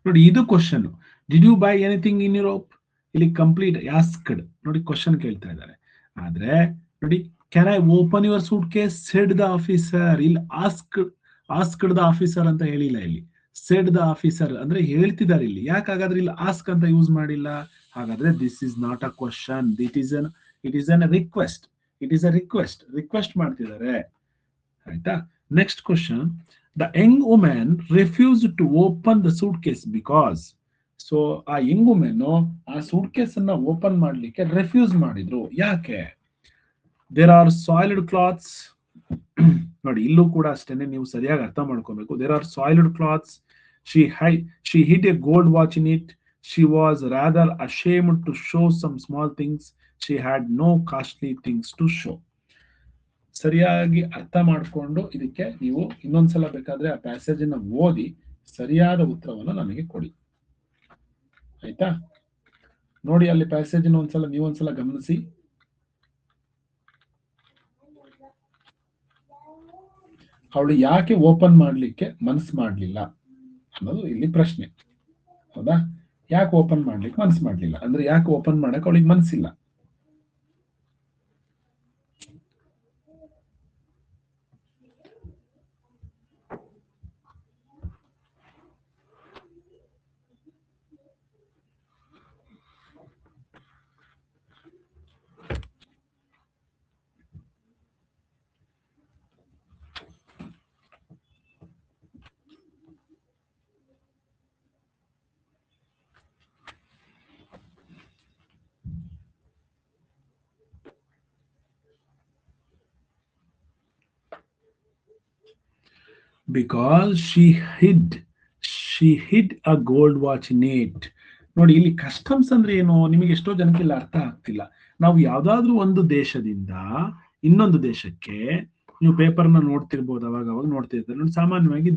ನೋಡಿ, ಇದು question. Did you buy anything in Europe? ಇಲ್ಲಿ ಕಂಪ್ಲೀಟ್ ಆಸ್ಕ್ಡ್. ನೋಡಿ, ಕ್ವಶನ್ ಕೇಳ್ತಾ ಇದ್ದಾರೆ. ಆದ್ರೆ ನೋಡಿ, can I open your suitcase said the officer. ಇಲ್ಲಿ ಆಸ್ಕ್ಡ್ ದ ಆಫೀಸರ್ ಅಂತ ಹೇಳಿಲ್ಲ, ಇಲ್ಲಿ ಸೆಡ್ ದ ಆಫೀಸರ್ ಅಂದ್ರೆ ಹೇಳ್ತಿದ್ದಾರೆ. ಇಲ್ಲಿ ಯಾಕಾಗಾದ್ರೆ ಇಲ್ಲಿ ಆಸ್ಕ್ ಅಂತ ಯೂಸ್ ಮಾಡಿಲ್ಲ? ಹಾಗಾದ್ರೆ this is not a question, it is an request. It is a request. Request ಮಾಡ್ತಿದ್ದಾರೆ. ಆಯ್ತಾ? Next question, the young women refuse to open the suitcase because. So ಆ ಯಂಗ್ ವುಮೆನ್ ಆ suitcase ಅನ್ನ open ಮಾಡ್ಲಿಕ್ಕೆ refuse ಮಾಡಿದ್ರು. ಯಾಕೆ? There are soiled clothes. ನೋಡಿ, ಇಲ್ಲೂ ಕೂಡ ಅಷ್ಟೇನೆ, ನೀವು ಸರಿಯಾಗಿ ಅರ್ಥ ಮಾಡ್ಕೋಬೇಕು. There are soiled clothes. She hid a gold watch in it. She was rather ashamed to show some small things. She had no costly things to show. ಸರಿಯಾಗಿ ಅರ್ಥ ಮಾಡಿಕೊಂಡು ಇದಕ್ಕೆ ನೀವು ಇನ್ನೊಂದ್ಸಲ ಬೇಕಾದ್ರೆ ಆ ಪ್ಯಾಸೇಜ್ ಅನ್ನ ಓದಿ ಸರಿಯಾದ ಉತ್ತರವನ್ನು ನನಗೆ ಕೊಡಿ. ಆಯ್ತಾ? ನೋಡಿ, ಅಲ್ಲಿ ಪ್ಯಾಸೇಜ್ ನೀವೊಂದ್ಸಲ ಗಮನಿಸಿ. ಅವಳು ಯಾಕೆ ಓಪನ್ ಮಾಡ್ಲಿಕ್ಕೆ ಮನಸ್ಸು ಮಾಡ್ಲಿಲ್ಲ ಅನ್ನೋದು ಇಲ್ಲಿ ಪ್ರಶ್ನೆ. ಹೌದಾ? ಯಾಕೆ ಓಪನ್ ಮಾಡ್ಲಿಕ್ಕೆ ಮನಸ್ಸು ಮಾಡ್ಲಿಲ್ಲ ಅಂದ್ರೆ ಯಾಕೆ ಓಪನ್ ಮಾಡಕ್ ಅವಳಿಗೆ ಮನಸ್ಸಿಲ್ಲ? Because she hid a gold watch in it. ನೋಡಿ, ಇಲ್ಲಿ ಕಸ್ಟಮ್ಸ್ ಅಂದ್ರೆ ಏನು ನಿಮಗೆ ಎಷ್ಟೋ ಜನಕ್ಕೆ ಇಲ್ಲ ಅರ್ಥ ಆಗ್ತಿಲ್ಲ. ನಾವು ಯಾವ್ದಾದ್ರು ಒಂದು ದೇಶದಿಂದ ಇನ್ನೊಂದು ದೇಶಕ್ಕೆ, ನೀವು ಪೇಪರ್ನ ನೋಡ್ತಿರ್ಬೋದು, ಅವಾಗ ನೋಡ್ತಿರ್ತಾರೆ ನೋಡಿ, ಸಾಮಾನ್ಯವಾಗಿ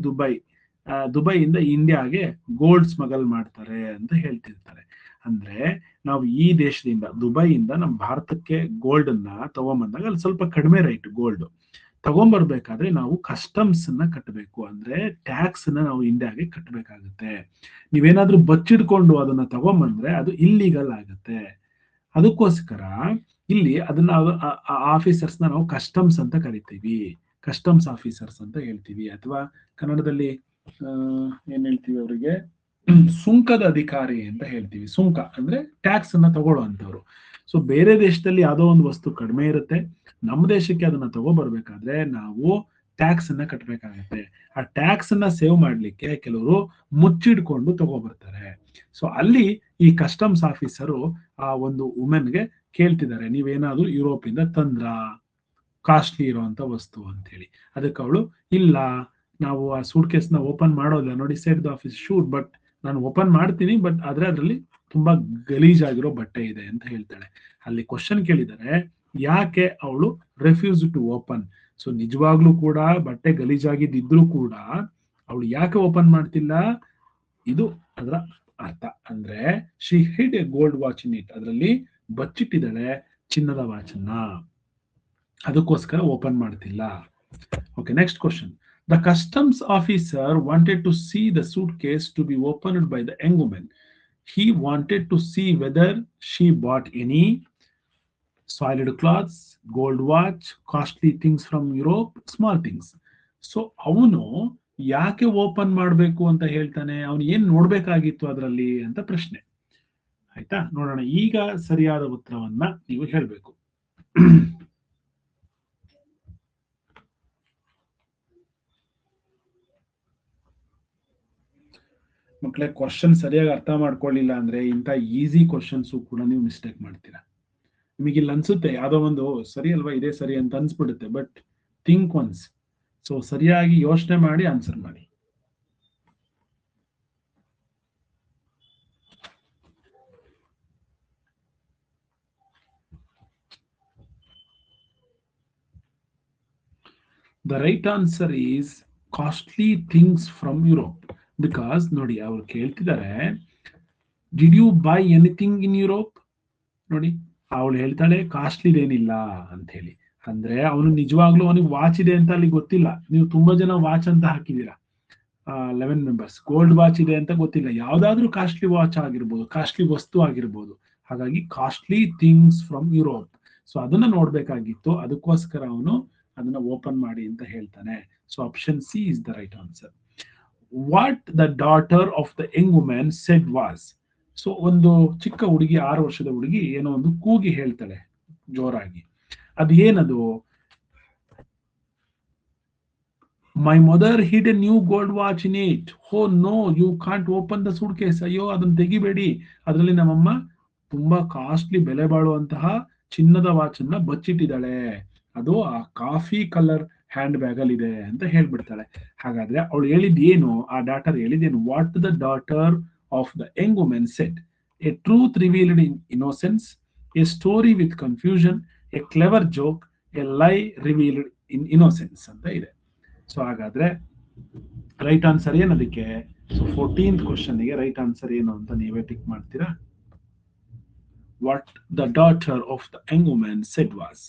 ದುಬೈಯಿಂದ ಇಂಡಿಯಾಗೆ ಗೋಲ್ಡ್ ಸ್ಮಗಲ್ ಮಾಡ್ತಾರೆ ಅಂತ ಹೇಳ್ತಿರ್ತಾರೆ. ಅಂದ್ರೆ ನಾವು ಈ ದೇಶದಿಂದ ದುಬೈಯಿಂದ ನಮ್ಮ ಭಾರತಕ್ಕೆ ಗೋಲ್ಡ್ ಅನ್ನ ತಗೊಂಬಂದಾಗ ಅಲ್ಲಿ ಸ್ವಲ್ಪ ಕಡಿಮೆ ರೇಟ್ ಗೋಲ್ಡ್. ತಗೊಂಡ್ಬರ್ಬೇಕಾದ್ರೆ ನಾವು ಕಸ್ಟಮ್ಸ್ ಅನ್ನ ಕಟ್ಟಬೇಕು, ಅಂದ್ರೆ ಟ್ಯಾಕ್ಸ್ ಅನ್ನ ನಾವು ಇಂಡಿಯಾಗೆ ಕಟ್ಟಬೇಕಾಗುತ್ತೆ. ನೀವೇನಾದ್ರೂ ಬಚ್ಚಿಡ್ಕೊಂಡು ಅದನ್ನ ತಗೊಂಡ್ಬಂದ್ರೆ ಅದು ಇಲ್ಲಿಗಲ್ ಆಗುತ್ತೆ. ಅದಕ್ಕೋಸ್ಕರ ಇಲ್ಲಿ ಅದನ್ನ ಆಫೀಸರ್ಸ್ ನಾವು ಕಸ್ಟಮ್ಸ್ ಅಂತ ಕರಿತೀವಿ, ಕಸ್ಟಮ್ಸ್ ಆಫೀಸರ್ಸ್ ಅಂತ ಹೇಳ್ತೀವಿ, ಅಥವಾ ಕನ್ನಡದಲ್ಲಿ ಏನ್ ಹೇಳ್ತೀವಿ ಅವರಿಗೆ, ಸುಂಕದ ಅಧಿಕಾರಿ ಅಂತ ಹೇಳ್ತೀವಿ. ಸುಂಕ ಅಂದ್ರೆ ಟ್ಯಾಕ್ಸ್ ಅನ್ನ ತಗೊಳ್ಳುವಂತವ್ರು. ಸೊ ಬೇರೆ ದೇಶದಲ್ಲಿ ಯಾವುದೋ ಒಂದು ವಸ್ತು ಕಡಿಮೆ ಇರುತ್ತೆ, ನಮ್ಮ ದೇಶಕ್ಕೆ ಅದನ್ನ ತಗೋಬರ್ಬೇಕಾದ್ರೆ ನಾವು ಟ್ಯಾಕ್ಸ್ ಅನ್ನ ಕಟ್ಟಬೇಕಾಗತ್ತೆ. ಆ ಟ್ಯಾಕ್ಸ್ ಅನ್ನ ಸೇವ್ ಮಾಡ್ಲಿಕ್ಕೆ ಕೆಲವರು ಮುಚ್ಚಿಡ್ಕೊಂಡು ತಗೋಬರ್ತಾರೆ. ಸೊ ಅಲ್ಲಿ ಈ ಕಸ್ಟಮ್ಸ್ ಆಫೀಸರು ಆ ಒಂದು ವುಮೆನ್ಗೆ ಕೇಳ್ತಿದ್ದಾರೆ, ನೀವೇನಾದ್ರೂ ಯುರೋಪ್ ಇಂದ ತಂದ್ರ ಕಾಸ್ಟ್ಲಿ ಇರುವಂತ ವಸ್ತು ಅಂತ ಹೇಳಿ. ಅದಕ್ಕೆ ಅವಳು, ಇಲ್ಲ ನಾವು ಆ ಸೂಟ್ ಕೇಸ್ ನ ಓಪನ್ ಮಾಡೋದಿಲ್ಲ, ನೋಡಿ set the office shoot, but ನಾನು ಓಪನ್ ಮಾಡ್ತೀನಿ, ಬಟ್ ಆದ್ರೆ ಅದರಲ್ಲಿ ತುಂಬಾ ಗಲೀಜಾಗಿರೋ ಬಟ್ಟೆ ಇದೆ ಅಂತ ಹೇಳ್ತಾಳೆ. ಅಲ್ಲಿ ಕ್ವಶನ್ ಕೇಳಿದರೆ ಯಾಕೆ ಅವಳು ರೆಫ್ಯೂಸ್ ಟು ಓಪನ್. ಸೊ ನಿಜವಾಗ್ಲೂ ಕೂಡ ಬಟ್ಟೆ ಗಲೀಜಾಗಿದ್ದಿದ್ರು ಕೂಡ ಅವಳು ಯಾಕೆ ಓಪನ್ ಮಾಡ್ತಿಲ್ಲ, ಇದು ಅದರ ಅರ್ಥ. ಅಂದ್ರೆ she hid a gold watch in it, ಅದರಲ್ಲಿ ಬಚ್ಚಿಟ್ಟಿದ್ದಾಳೆ ಚಿನ್ನದ ವಾಚನ್ನ, ಅದಕ್ಕೋಸ್ಕರ ಓಪನ್ ಮಾಡ್ತಿಲ್ಲ. Okay, next question. The customs officer wanted to see the suitcase to be opened by the young woman. He wanted to see whether she bought any soiled clothes, gold watch, costly things from Europe, small things. So ಅವನು ಯಾಕೆ open ಮಾಡಬೇಕು ಅಂತ ಹೇಳ್ತಾನೆ, ಅವನು ಏನ್ ನೋಡ್ಬೇಕಾಗಿತ್ತು ಅದರಲ್ಲಿ ಅಂತ ಪ್ರಶ್ನೆ. ಆಯ್ತಾ, ನೋಡೋಣ. ಈಗ ಸರಿಯಾದ ಉತ್ತರವನ್ನ ನೀವು ಹೇಳ್ಬೇಕು. ಮಕ್ಕಳೇ, ಕ್ವಶನ್ ಸರಿಯಾಗಿ ಅರ್ಥ ಮಾಡ್ಕೊಳ್ಳಿಲ್ಲ ಅಂದ್ರೆ ಇಂಥ ಈಸಿ ಕ್ವಶನ್ಸ್ ಕೂಡ ನೀವು ಮಿಸ್ಟೇಕ್ ಮಾಡ್ತೀರಾ. ನಿಮಗೆ ಇಲ್ಲಿ ಅನ್ಸುತ್ತೆ ಯಾವ್ದೋ ಒಂದು ಸರಿ ಅಲ್ವಾ, ಇದೇ ಸರಿ ಅಂತ ಅನ್ಸ್ಬಿಡುತ್ತೆ, ಬಟ್ ಥಿಂಕ್ ಒನ್ಸ್. ಸೊ ಸರಿಯಾಗಿ ಯೋಚನೆ ಮಾಡಿ ಆನ್ಸರ್ ಮಾಡಿ. The right answer is costly things from Europe. Because ನೋಡಿ, ಅವ್ರು ಕೇಳ್ತಿದ್ದಾರೆ did you buy anything in Europe. ನೋಡಿ, ಅವಳು ಹೇಳ್ತಾಳೆ ಕಾಸ್ಟ್ಲಿದೇನಿಲ್ಲ ಅಂತ ಹೇಳಿ. ಅಂದ್ರೆ ಅವನು ನಿಜವಾಗ್ಲೂ ಅವನಿಗೆ ವಾಚ್ ಇದೆ ಅಂತ ಅಲ್ಲಿ ಗೊತ್ತಿಲ್ಲ. ನೀವು ತುಂಬಾ ಜನ ವಾಚ್ ಅಂತ ಹಾಕಿದೀರಾ, 11 ಮೆಂಬರ್ಸ್. ಗೋಲ್ಡ್ ವಾಚ್ ಇದೆ ಅಂತ ಗೊತ್ತಿಲ್ಲ. ಯಾವ್ದಾದ್ರೂ ಕಾಸ್ಟ್ಲಿ ವಾಚ್ ಆಗಿರ್ಬೋದು, ಕಾಸ್ಟ್ಲಿ ವಸ್ತು ಆಗಿರ್ಬೋದು. ಹಾಗಾಗಿ costly things from Europe. So ಅದನ್ನ ನೋಡ್ಬೇಕಾಗಿತ್ತು, ಅದಕ್ಕೋಸ್ಕರ ಅವನು ಅದನ್ನ ಓಪನ್ ಮಾಡಿ ಅಂತ ಹೇಳ್ತಾನೆ. So option C is the right answer. What the daughter of the young women said was. So ಒಂದು ಚಿಕ್ಕ ಹುಡುಗಿ, 6 ವರ್ಷದ ಹುಡುಗಿ ಏನೋ ಒಂದು ಕೂಗಿ ಹೇಳ್ತಾಳೆ ಜೋರಾಗಿ. ಅದು ಏನದು? My mother hid a new gold watch in it. Oh no, you can't open the suitcase. ಅಯ್ಯೋ, ಅದನ್ನ ತೆಗಿಬೇಡಿ, ಅದರಲ್ಲಿ ನಮ್ಮಮ್ಮ ತುಂಬಾ ಕಾಸ್ಟ್ಲಿ ಬೆಲೆ ಬಾಳುವಂತಹ ಚಿನ್ನದ ವಾಚ್ ಅನ್ನ ಬಚ್ಚಿಟ್ಟಿದ್ದಾಳೆ, ಅದು ಆ ಕಾಫಿ ಕಲರ್ ಹ್ಯಾಂಡ್ ಬ್ಯಾಗ್ ಅಲ್ಲಿ ಇದೆ ಅಂತ ಹೇಳ್ಬಿಡ್ತಾಳೆ. ಹಾಗಾದ್ರೆ ಅವಳು ಹೇಳಿದ್ದೇನು, ಆ ಡಾಟರ್ ಹೇಳಿದ್ದೇನು? What the daughter of the young women said. A truth revealed in innocence, a story with confusion, a clever joke, a lie revealed in innocence ಅಂತ ಇದೆ. ಸೊ ಹಾಗಾದ್ರೆ ರೈಟ್ ಆನ್ಸರ್ ಏನದಕ್ಕೆ? ಸೊ 14th ಕ್ವಶನ್ ಗೆ right answer ಏನು ಅಂತ ನೀವೇ tick ಮಾಡ್ತೀರಾ. What the daughter of the young women said was.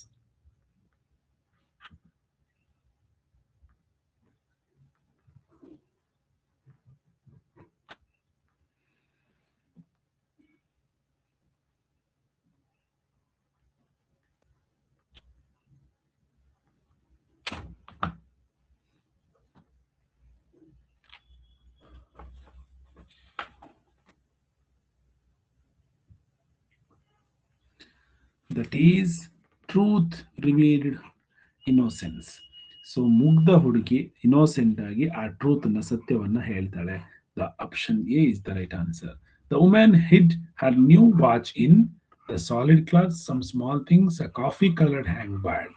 That is truth revealed innocence. ಸೊ ಮುಗ್ಧ ಹುಡುಗಿ ಇನ್ನೋಸೆಂಟ್ ಆಗಿ ಆ ಟ್ರೂತ್ ಅನ್ನ, ಸತ್ಯವನ್ನ ಹೇಳ್ತಾಳೆ. The option A is the right answer. The women hid her new watch in the soiled clothes, some small things, a coffee coloured handbag.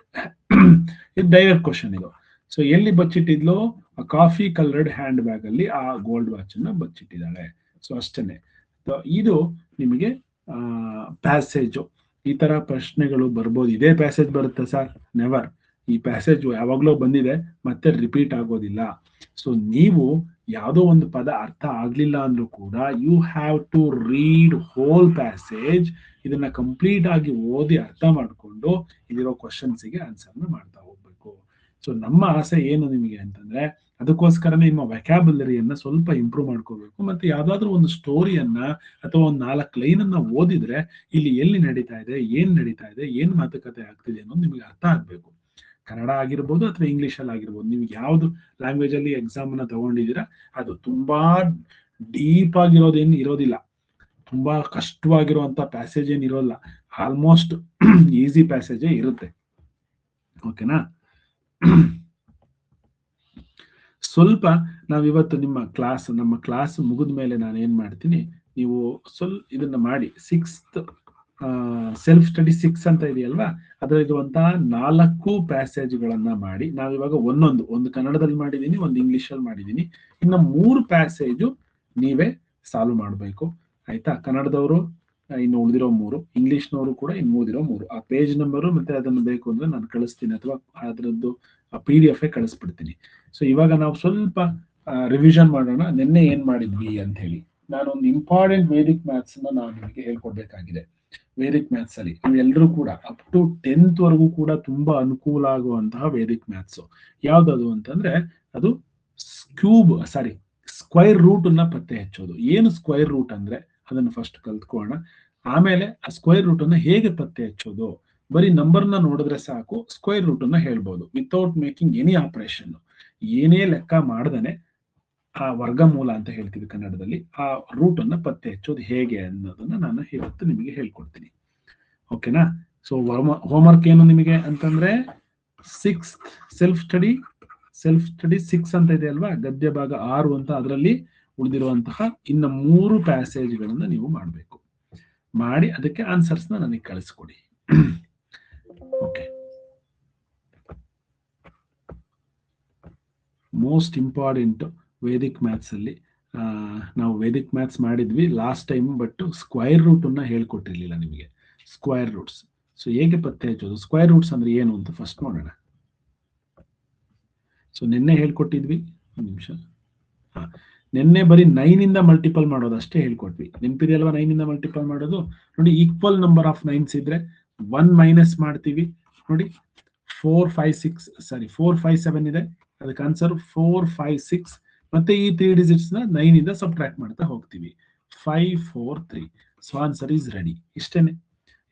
ಇದು direct question ಇದು. ಸೊ ಎಲ್ಲಿ ಬಚ್ಚಿಟ್ಟಿದ್ಲು? ಆ ಕಾಫಿ ಕಲರ್ಡ್ ಹ್ಯಾಂಡ್ ಬ್ಯಾಗ್ ಅಲ್ಲಿ ಆ gold watch ಅನ್ನ ಬಚ್ಚಿಟ್ಟಿದ್ದಾಳೆ. So ಅಷ್ಟೇನೆ. ಇದು ನಿಮಗೆ ಪ್ಯಾಸೇಜು. ಈ ತರ ಪ್ರಶ್ನೆಗಳು ಬರ್ಬೋದು. ಇದೇ ಪ್ಯಾಸೇಜ್ ಬರುತ್ತೆ ಸರ್? ನೆವರ್. ಈ ಪ್ಯಾಸೇಜ್ ಯಾವಾಗ್ಲೋ ಬಂದಿದೆ, ಮತ್ತೆ ರಿಪೀಟ್ ಆಗೋದಿಲ್ಲ. ಸೊ ನೀವು ಯಾವುದೋ ಒಂದು ಪದ ಅರ್ಥ ಆಗ್ಲಿಲ್ಲ ಅಂದ್ರೂ ಕೂಡ you have to read whole passage. ಇದನ್ನ ಕಂಪ್ಲೀಟ್ ಆಗಿ ಓದಿ ಅರ್ಥ ಮಾಡ್ಕೊಂಡು ಇಲ್ಲಿರೋ ಕ್ವಶನ್ಸ್ಗೆ ಆನ್ಸರ್ನ ಮಾಡ್ತಾ ಹೋಗ್ಬೇಕು. ಸೊ ನಮ್ಮ ಆಸೆ ಏನು ನಿಮಗೆ ಅಂತಂದ್ರೆ, ಅದಕ್ಕೋಸ್ಕರನೇ ನಿಮ್ಮ ವ್ಯಾಕ್ಯಾಬುಲರಿಯನ್ನ ಸ್ವಲ್ಪ ಇಂಪ್ರೂವ್ ಮಾಡ್ಕೋಬೇಕು. ಮತ್ತೆ ಯಾವ್ದಾದ್ರು ಒಂದು ಸ್ಟೋರಿಯನ್ನ ಅಥವಾ ಒಂದು 4 ಲೈನ್ ಅನ್ನ ಓದಿದ್ರೆ ಇಲ್ಲಿ ಎಲ್ಲಿ ನಡೀತಾ ಇದೆ, ಏನ್ ಮಾತುಕತೆ ಆಗ್ತಿದೆ ಅನ್ನೋದು ನಿಮಗೆ ಅರ್ಥ ಆಗ್ಬೇಕು. ಕನ್ನಡ ಆಗಿರ್ಬೋದು ಅಥವಾ ಇಂಗ್ಲಿಷ್ ಅಲ್ಲಿ ಆಗಿರ್ಬೋದು, ನೀವು ಯಾವ್ದು ಲ್ಯಾಂಗ್ವೇಜ್ ಅಲ್ಲಿ ಎಕ್ಸಾಮ್ ಅನ್ನ ತಗೊಂಡಿದ್ದೀರಾ ಅದು ತುಂಬಾ ಡೀಪ್ ಆಗಿರೋದೇನು ಇರೋದಿಲ್ಲ, ತುಂಬಾ ಕಷ್ಟವಾಗಿರುವಂತ ಪ್ಯಾಸೇಜ್ ಏನ್ ಇರೋಲ್ಲ, ಆಲ್ಮೋಸ್ಟ್ ಈಸಿ ಪ್ಯಾಸೇಜೇ ಇರುತ್ತೆ. ಓಕೆನಾ? ಸ್ವಲ್ಪ ನಾವಿವತ್ತು ನಮ್ಮ ಕ್ಲಾಸ್ ಮುಗಿದ ಮೇಲೆ ನಾನು ಏನ್ ಮಾಡ್ತೀನಿ, ನೀವು ಸ್ವಲ್ಪ ಇದನ್ನ ಮಾಡಿ 6th ಸೆಲ್ಫ್ ಸ್ಟಡಿ 6 ಅಂತ ಇದೆಯಲ್ವಾ, ಅದರಲ್ಲಿರುವಂತಹ 4 ಪ್ಯಾಸೇಜ್ಗಳನ್ನ ಮಾಡಿ, ನಾವಿವಾಗ ಒಂದು ಕನ್ನಡದಲ್ಲಿ ಮಾಡಿದೀನಿ, ಒಂದು ಇಂಗ್ಲಿಷ್ ಅಲ್ಲಿ ಮಾಡಿದೀನಿ, ಇನ್ನು 3 ಪ್ಯಾಸೇಜು ನೀವೇ ಸಾಲ್ವ್ ಮಾಡಬೇಕು. ಆಯ್ತಾ? ಕನ್ನಡದವರು ಇನ್ನು ಉಳಿದಿರೋ 3, ಇಂಗ್ಲಿಷ್ನವರು ಕೂಡ ಇನ್ನು ಉಳಿದಿರೋ 3. ಆ ಪೇಜ್ ನಂಬರು ಮತ್ತೆ ಅದನ್ನು ಬೇಕು ಅಂದ್ರೆ ನಾನು ಕಳಿಸ್ತೀನಿ, ಅಥವಾ ಅದರದ್ದು PDF ಕಳಿಸ್ಬಿಡ್ತೀನಿ. ಸೊ ಇವಾಗ ನಾವು ಸ್ವಲ್ಪ ರಿವಿಷನ್ ಮಾಡೋಣ. ನಿನ್ನೆ ಏನ್ ಮಾಡಿದ್ವಿ ಅಂತ ಹೇಳಿ, ನಾನೊಂದು ಇಂಪಾರ್ಟೆಂಟ್ ವೇದಿಕ್ ಮ್ಯಾಥ್ಸ್ ನಾನು ನಿಮಗೆ ಹೇಳ್ಕೊಡ್ಬೇಕಾಗಿದೆ. ವೇದಿಕ್ ಮ್ಯಾಥ್ಸ್ ಅಲ್ಲಿ ನೀವೆಲ್ಲರೂ ಕೂಡ ಅಪ್ ಟು 10th ವರೆಗೂ ಕೂಡ ತುಂಬಾ ಅನುಕೂಲ ಆಗುವಂತಹ ವೇದಿಕ್ ಮ್ಯಾಥ್ಸ್ ಯಾವ್ದದು ಅಂತಂದ್ರೆ, ಅದು ಸ್ಕ್ವೈರ್ ರೂಟ್ ಅನ್ನ ಪತ್ತೆ ಹಚ್ಚೋದು. ಏನು ಸ್ಕ್ವೈರ್ ರೂಟ್ ಅಂದ್ರೆ ಅದನ್ನ ಫಸ್ಟ್ ಕಲ್ತ್ಕೊಳ್ಳೋಣ. ಆಮೇಲೆ ಆ ಸ್ಕ್ವೈರ್ ರೂಟ್ ಅನ್ನ ಹೇಗೆ ಪತ್ತೆ ಹಚ್ಚೋದು, ಬರೀ ನಂಬರ್ನ ನೋಡಿದ್ರೆ ಸಾಕು ಸ್ಕ್ವೈರ್ ರೂಟ್ ಅನ್ನ ಹೇಳ್ಬೋದು, ವಿತೌಟ್ ಮೇಕಿಂಗ್ ಎನಿ ಆಪರೇಷನ್, ಏನೇ ಲೆಕ್ಕ ಮಾಡ್ದೇನೆ ಆ ವರ್ಗಮೂಲ ಅಂತ ಹೇಳ್ತೀವಿ ಕನ್ನಡದಲ್ಲಿ, ಆ ರೂಟ್ ಅನ್ನ ಪತ್ತೆ ಹಚ್ಚೋದು ಹೇಗೆ ಅನ್ನೋದನ್ನ ನಾನು ಇವತ್ತು ನಿಮಗೆ ಹೇಳ್ಕೊಡ್ತೀನಿ. ಓಕೆನಾ? ಸೊ ಹೋಮ್ವರ್ಕ್ ಏನು ನಿಮಗೆ ಅಂತಂದ್ರೆ, 6th ಸೆಲ್ಫ್ ಸ್ಟಡಿ 6 ಅಂತ ಇದೆ ಅಲ್ವಾ, ಗದ್ಯ ಭಾಗ 6 ಅಂತ, ಅದರಲ್ಲಿ ಉಳಿದಿರುವಂತಹ ಇನ್ನ 3 ಪ್ಯಾಸೇಜ್ಗಳನ್ನ ನೀವು ಮಾಡಬೇಕು. ಮಾಡಿ ಅದಕ್ಕೆ ಆನ್ಸರ್ಸ್ನ ನನಗೆ ಕಳಿಸ್ಕೊಡಿ. Okay, most important Vedic maths ಅಲ್ಲಿ ನಾವು ವೇದಿಕ್ ಮ್ಯಾಥ್ಸ್ ಮಾಡಿದ್ವಿ last time, but square root ಅನ್ನ ಹೇಳ್ಕೊಟ್ಟಿರ್ಲಿಲ್ಲ ನಿಮಗೆ. ಸ್ಕ್ವೈರ್ ರೂಟ್ಸ್, ಸೊ ಹೇಗೆ ಪತ್ತೆ ಹಚ್ಚೋದು, ಸ್ಕ್ವೈರ್ ರೂಟ್ಸ್ ಅಂದ್ರೆ ಏನು ಅಂತ ಫಸ್ಟ್ ನೋಡೋಣ. ಸೊ ನಿನ್ನೆ ಹೇಳ್ಕೊಟ್ಟಿದ್ವಿ, ಒಂದು ನಿಮಿಷ. ನಿನ್ನೆ ಬರೀ 9 ಇಂದ ಮಲ್ಟಿಪಲ್ ಮಾಡೋದು ಅಷ್ಟೇ ಹೇಳ್ಕೊಟ್ವಿ. ನೆನಪಿದೆಯಲ್ವಾ? 9 ಇಂದ ಮಲ್ಟಿಪಲ್ ಮಾಡೋದು ನೋಡಿ, ಈಕ್ವಲ್ ನಂಬರ್ ಆಫ್ 9s ಇದ್ರೆ 1 ಮೈನಸ್ ಮಾಡ್ತೀವಿ. ನೋಡಿ 4 5 7 ಇದೆ, ಅದಕ್ಕೆ ಆನ್ಸರ್ 4 5 6. ಮತ್ತೆ ಈ 3 ಡಿಜಿಟ್ಸ್ ನ 9 ಇಂದ ಸಬ್ಟ್ರಾಕ್ಟ್ ಮಾಡ್ತಾ ಹೋಗ್ತೀವಿ. 5 4 3. So answer is ready. ಇಷ್ಟೇನೆ.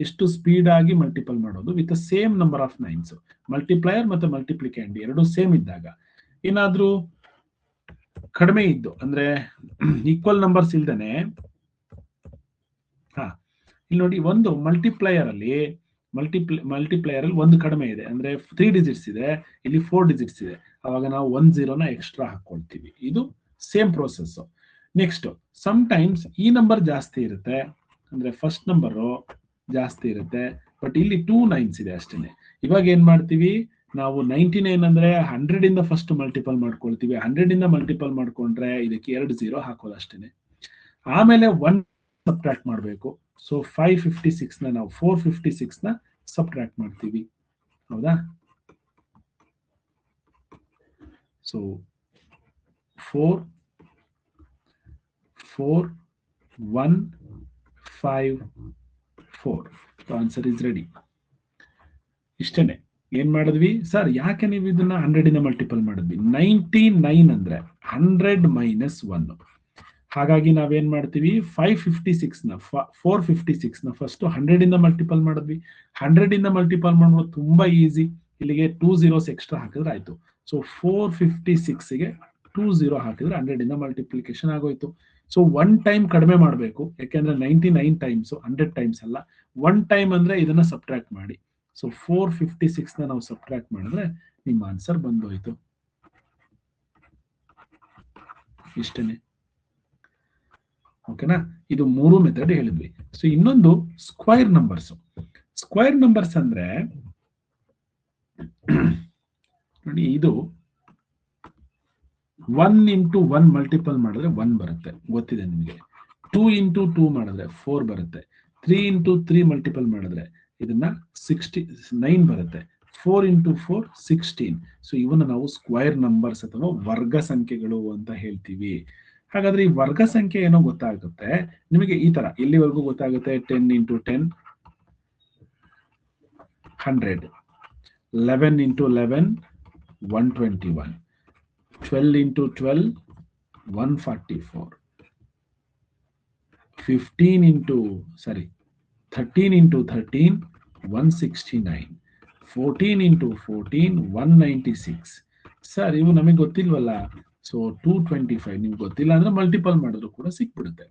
ಎಷ್ಟು ಸ್ಪೀಡ್ ಆಗಿ ಮಲ್ಟಿಪಲ್ ಮಾಡೋದು with same number of 9s. Multiplier ಮತ್ತೆ ಮಲ್ಟಿಪ್ಲಿಕ್ಯಾಂಡ್ ಎರಡು ಸೇಮ್ ಇದ್ದಾಗ. ಏನಾದ್ರೂ ಕಡಿಮೆ ಇದ್ದು ಅಂದ್ರೆ ಈಕ್ವಲ್ ನಂಬರ್ಸ್ ಇಲ್ದೇನೆ, ಇಲ್ಲಿ ನೋಡಿ, ಒಂದು ಮಲ್ಟಿಪ್ಲೈಯರ್ ಅಲ್ಲಿ ಒಂದು ಕಡಿಮೆ ಇದೆ ಅಂದ್ರೆ 3 ಡಿಜಿಟ್ಸ್ ಇದೆ, ಇಲ್ಲಿ 4 ಡಿಜಿಟ್ಸ್ ಇದೆ, ಅವಾಗ ನಾವು 1 0 ಎಕ್ಸ್ಟ್ರಾ ಹಾಕೊಳ್ತೀವಿ. ಇದು same process. Next, some times ಈ ನಂಬರ್ ಜಾಸ್ತಿ ಇರುತ್ತೆ, ಅಂದ್ರೆ ಫಸ್ಟ್ ನಂಬರು ಜಾಸ್ತಿ ಇರುತ್ತೆ, ಬಟ್ ಇಲ್ಲಿ 2 9s ಇದೆ ಅಷ್ಟೇನೆ. ಇವಾಗ ಏನ್ ಮಾಡ್ತೀವಿ ನಾವು, 99 ಅಂದ್ರೆ 100 ಇಂದ ಫಸ್ಟ್ ಮಲ್ಟಿಪಲ್ ಮಾಡ್ಕೊಳ್ತೀವಿ. 100 ಇಂದ ಮಲ್ಟಿಪಲ್ ಮಾಡ್ಕೊಂಡ್ರೆ ಇದಕ್ಕೆ 2 0 ಹಾಕೋದು ಅಷ್ಟೇನೆ. ಆಮೇಲೆ 1 ಸಬ್ಟ್ರಾಕ್ಟ್ ಮಾಡಬೇಕು. ಸೊ 556 ನ ನಾವು 456 ನ ಸಬ್ಟ್ರಾಕ್ಟ್ ಮಾಡ್ತೀವಿ. ಹೌದಾ? ಸೊ 4 4 1 5 4. Answer is ready. ಇಷ್ಟೇನೆ. ಏನ್ ಮಾಡಿದ್ವಿ ಸರ್, ಯಾಕೆ ನೀವು ಇದನ್ನ 100 ಇಂದ ಮಲ್ಟಿಪಲ್ ಮಾಡಿದ್ವಿ? 99 ಅಂದ್ರೆ 100 ಮೈನಸ್ 1. ಹಾಗಾಗಿ ನಾವೇನ್ ಮಾಡ್ತೀವಿ, 456 ನ ಫಸ್ಟ್ 100 ಇಂದ ಮಲ್ಟಿಪಲ್ ಮಾಡಿದ್ವಿ. 100 ಇಂದ ಮಲ್ಟಿಪಲ್ ಮಾಡೋದು ತುಂಬಾ ಈಸಿ. ಇಲ್ಲಿಗೆ 2 zeros ಎಕ್ಸ್ಟ್ರಾ ಹಾಕಿದ್ರೆ ಆಯ್ತು. ಸೊ 456 ಗೆ 2 0 ಹಾಕಿದ್ರೆ 100 ಇಂದ ಮಲ್ಟಿಪ್ಲಿಕೇಶನ್ ಆಗೋಯ್ತು. ಸೊ 1 ಟೈಮ್ ಕಡಿಮೆ ಮಾಡಬೇಕು, ಯಾಕೆಂದ್ರೆ 99 ಟೈಮ್ಸ್ 100 ಟೈಮ್ಸ್ ಅಲ್ಲ. 1 ಟೈಮ್ ಅಂದ್ರೆ ಇದನ್ನ ಸಬ್ಟ್ರಾಕ್ಟ್ ಮಾಡಿ. ಸೊ 456 ನ ನಾವು ಸಬ್ಟ್ರಾಕ್ಟ್ ಮಾಡಿದ್ರೆ ನಿಮ್ಮ ಆನ್ಸರ್ ಬಂದೋಯ್ತು. ಇಷ್ಟೇನೆ. ಓಕೆನಾ? ಇದು 3 ಮೆಥಡ್ ಹೇಳಿದ್ವಿ. ಸೊ ಇನ್ನೊಂದು ಸ್ಕ್ವೈರ್ ನಂಬರ್ಸ್. ಸ್ಕ್ವೈರ್ ನಂಬರ್ಸ್ ಅಂದ್ರೆ ನೋಡಿ, ಇದು 1 ಇಂಟು 1 ಮಲ್ಟಿಪಲ್ ಮಾಡಿದ್ರೆ 1 ಬರುತ್ತೆ, ಗೊತ್ತಿದೆ ನಿಮಗೆ. 2 ಇಂಟು 2 ಮಾಡಿದ್ರೆ 4 ಬರುತ್ತೆ. 3 ಇಂಟು 3 ಮಲ್ಟಿಪಲ್ ಮಾಡಿದ್ರೆ ಇದನ್ನ 69 ಬರುತ್ತೆ. 4 ಇಂಟು 4 16. ಸೊ ಇವನ್ನ ನಾವು ಸ್ಕ್ವೈರ್ ನಂಬರ್ಸ್ ಅಥವಾ ವರ್ಗ ಸಂಖ್ಯೆಗಳು ಅಂತ ಹೇಳ್ತೀವಿ. ಹಾಗಾದ್ರೆ ಈ ವರ್ಗ ಸಂಖ್ಯೆ ಏನೋ ಗೊತ್ತಾಗುತ್ತೆ ನಿಮಗೆ ಈ ತರ. ಎಲ್ಲಿವರೆಗೂ ಗೊತ್ತಾಗುತ್ತೆ? 10 into 10 100, 11 into 11 121. 12 into 12, 144. 13 into 13, 169. 14 into 14, 196. Sir ಇವು ನಮಗೆ ಗೊತ್ತಿಲ್ವಲ್ಲ. ಸೊ 225 ನಿಮ್ಗೆ ಗೊತ್ತಿಲ್ಲ ಅಂದ್ರೆ ಮಲ್ಟಿಪಲ್ ಮಾಡಿದ್ರು ಕೂಡ ಸಿಕ್ಬಿಡುತ್ತೆ.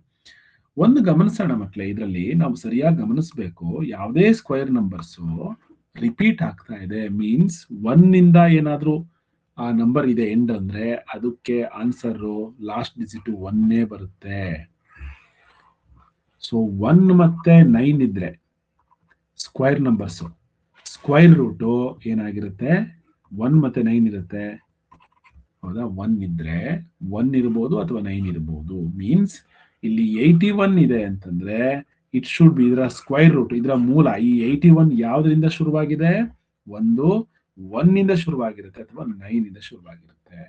ಒಂದು ಗಮನಿಸೋಣ ಮಕ್ಕಳೇ, ಇದರಲ್ಲಿ ನಾವು ಸರಿಯಾಗಿ ಗಮನಿಸಬೇಕು. ಯಾವುದೇ ಸ್ಕ್ವೇರ್ ನಂಬರ್ಸು ರಿಪೀಟ್ ಆಗ್ತಾ ಇದೆ ಮೀನ್ಸ್ 1 ಇಂದ ಏನಾದ್ರೂ ಆ ನಂಬರ್ ಇದೆ ಎಂಡ್ ಅಂದ್ರೆ ಅದಕ್ಕೆ ಆನ್ಸರ್ ಲಾಸ್ಟ್ ಡಿಜಿಟ್ 1 ಬರುತ್ತೆ. ಸೊ 1 ಮತ್ತೆ 9 ಇದ್ರೆ ಸ್ಕ್ವೇರ್ ನಂಬರ್ಸ್ ಸ್ಕ್ವೇರ್ ರೂಟ್ ಏನಾಗಿರುತ್ತೆ 1 ಮತ್ತೆ 9 ಇರುತ್ತೆ. ಹೌದಾ? 1 ಇದ್ರೆ 1 ಇರ್ಬೋದು ಅಥವಾ 9 ಇರ್ಬೋದು. ಮೀನ್ಸ್ ಇಲ್ಲಿ 81 ಇದೆ ಅಂತಂದ್ರೆ ಇಟ್ ಶುಡ್ ಬಿ ಇದರ ಸ್ಕ್ವೇರ್ ರೂಟ್, ಇದರ ಮೂಲ. ಈ 81 ಯಾವ್ದ್ರಿಂದ ಶುರುವಾಗಿದೆ? ಒಂದು 1 ಇಂದ ಶುರುವಾಗಿರುತ್ತೆ ಅಥವಾ 9 ಇಂದ ಶುರುವಾಗಿರುತ್ತೆ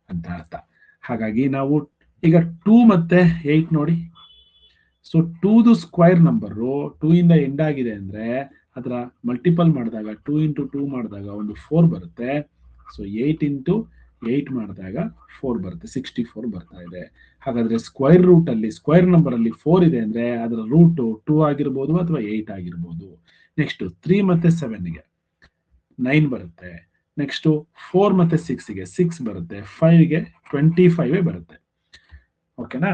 ಅಂತ ಅರ್ಥ. ಹಾಗಾಗಿ ನಾವು ಈಗ 2 ಮತ್ತೆ 8 ನೋಡಿ. ಸೊ 2ದು ಸ್ಕ್ವೇರ್ ನಂಬರ್ 2 ಇಂದ ಎಂಡ್ ಆಗಿದೆ ಅಂದ್ರೆ ಅದರ ಮಲ್ಟಿಪಲ್ ಮಾಡಿದಾಗ 2 ಇಂಟು 2 ಮಾಡಿದಾಗ ಒಂದು 4 ಬರುತ್ತೆ. ಸೊ 8 ಇಂಟು 8 ಮಾಡಿದಾಗ 4 ಬರುತ್ತೆ, 64 ಬರ್ತಾ ಇದೆ. ಹಾಗಾದ್ರೆ ಸ್ಕ್ವೇರ್ ರೂಟ್ ಅಲ್ಲಿ ಸ್ಕ್ವೇರ್ ನಂಬರ್ ಅಲ್ಲಿ 4 ಇದೆ ಅಂದ್ರೆ ಅದರ ರೂಟ್ 2 ಆಗಿರ್ಬೋದು ಅಥವಾ 8 ಆಗಿರ್ಬೋದು. ನೆಕ್ಸ್ಟ್ 3 ಮತ್ತೆ 7ಗೆ 9 ಬರುತ್ತೆ. ನೆಕ್ಸ್ಟ್ 4 ಮತ್ತೆ 6ಗೆ 6 ಬರುತ್ತೆ. 5ಗೆ 25 ಬರುತ್ತೆ. ಓಕೆನಾ?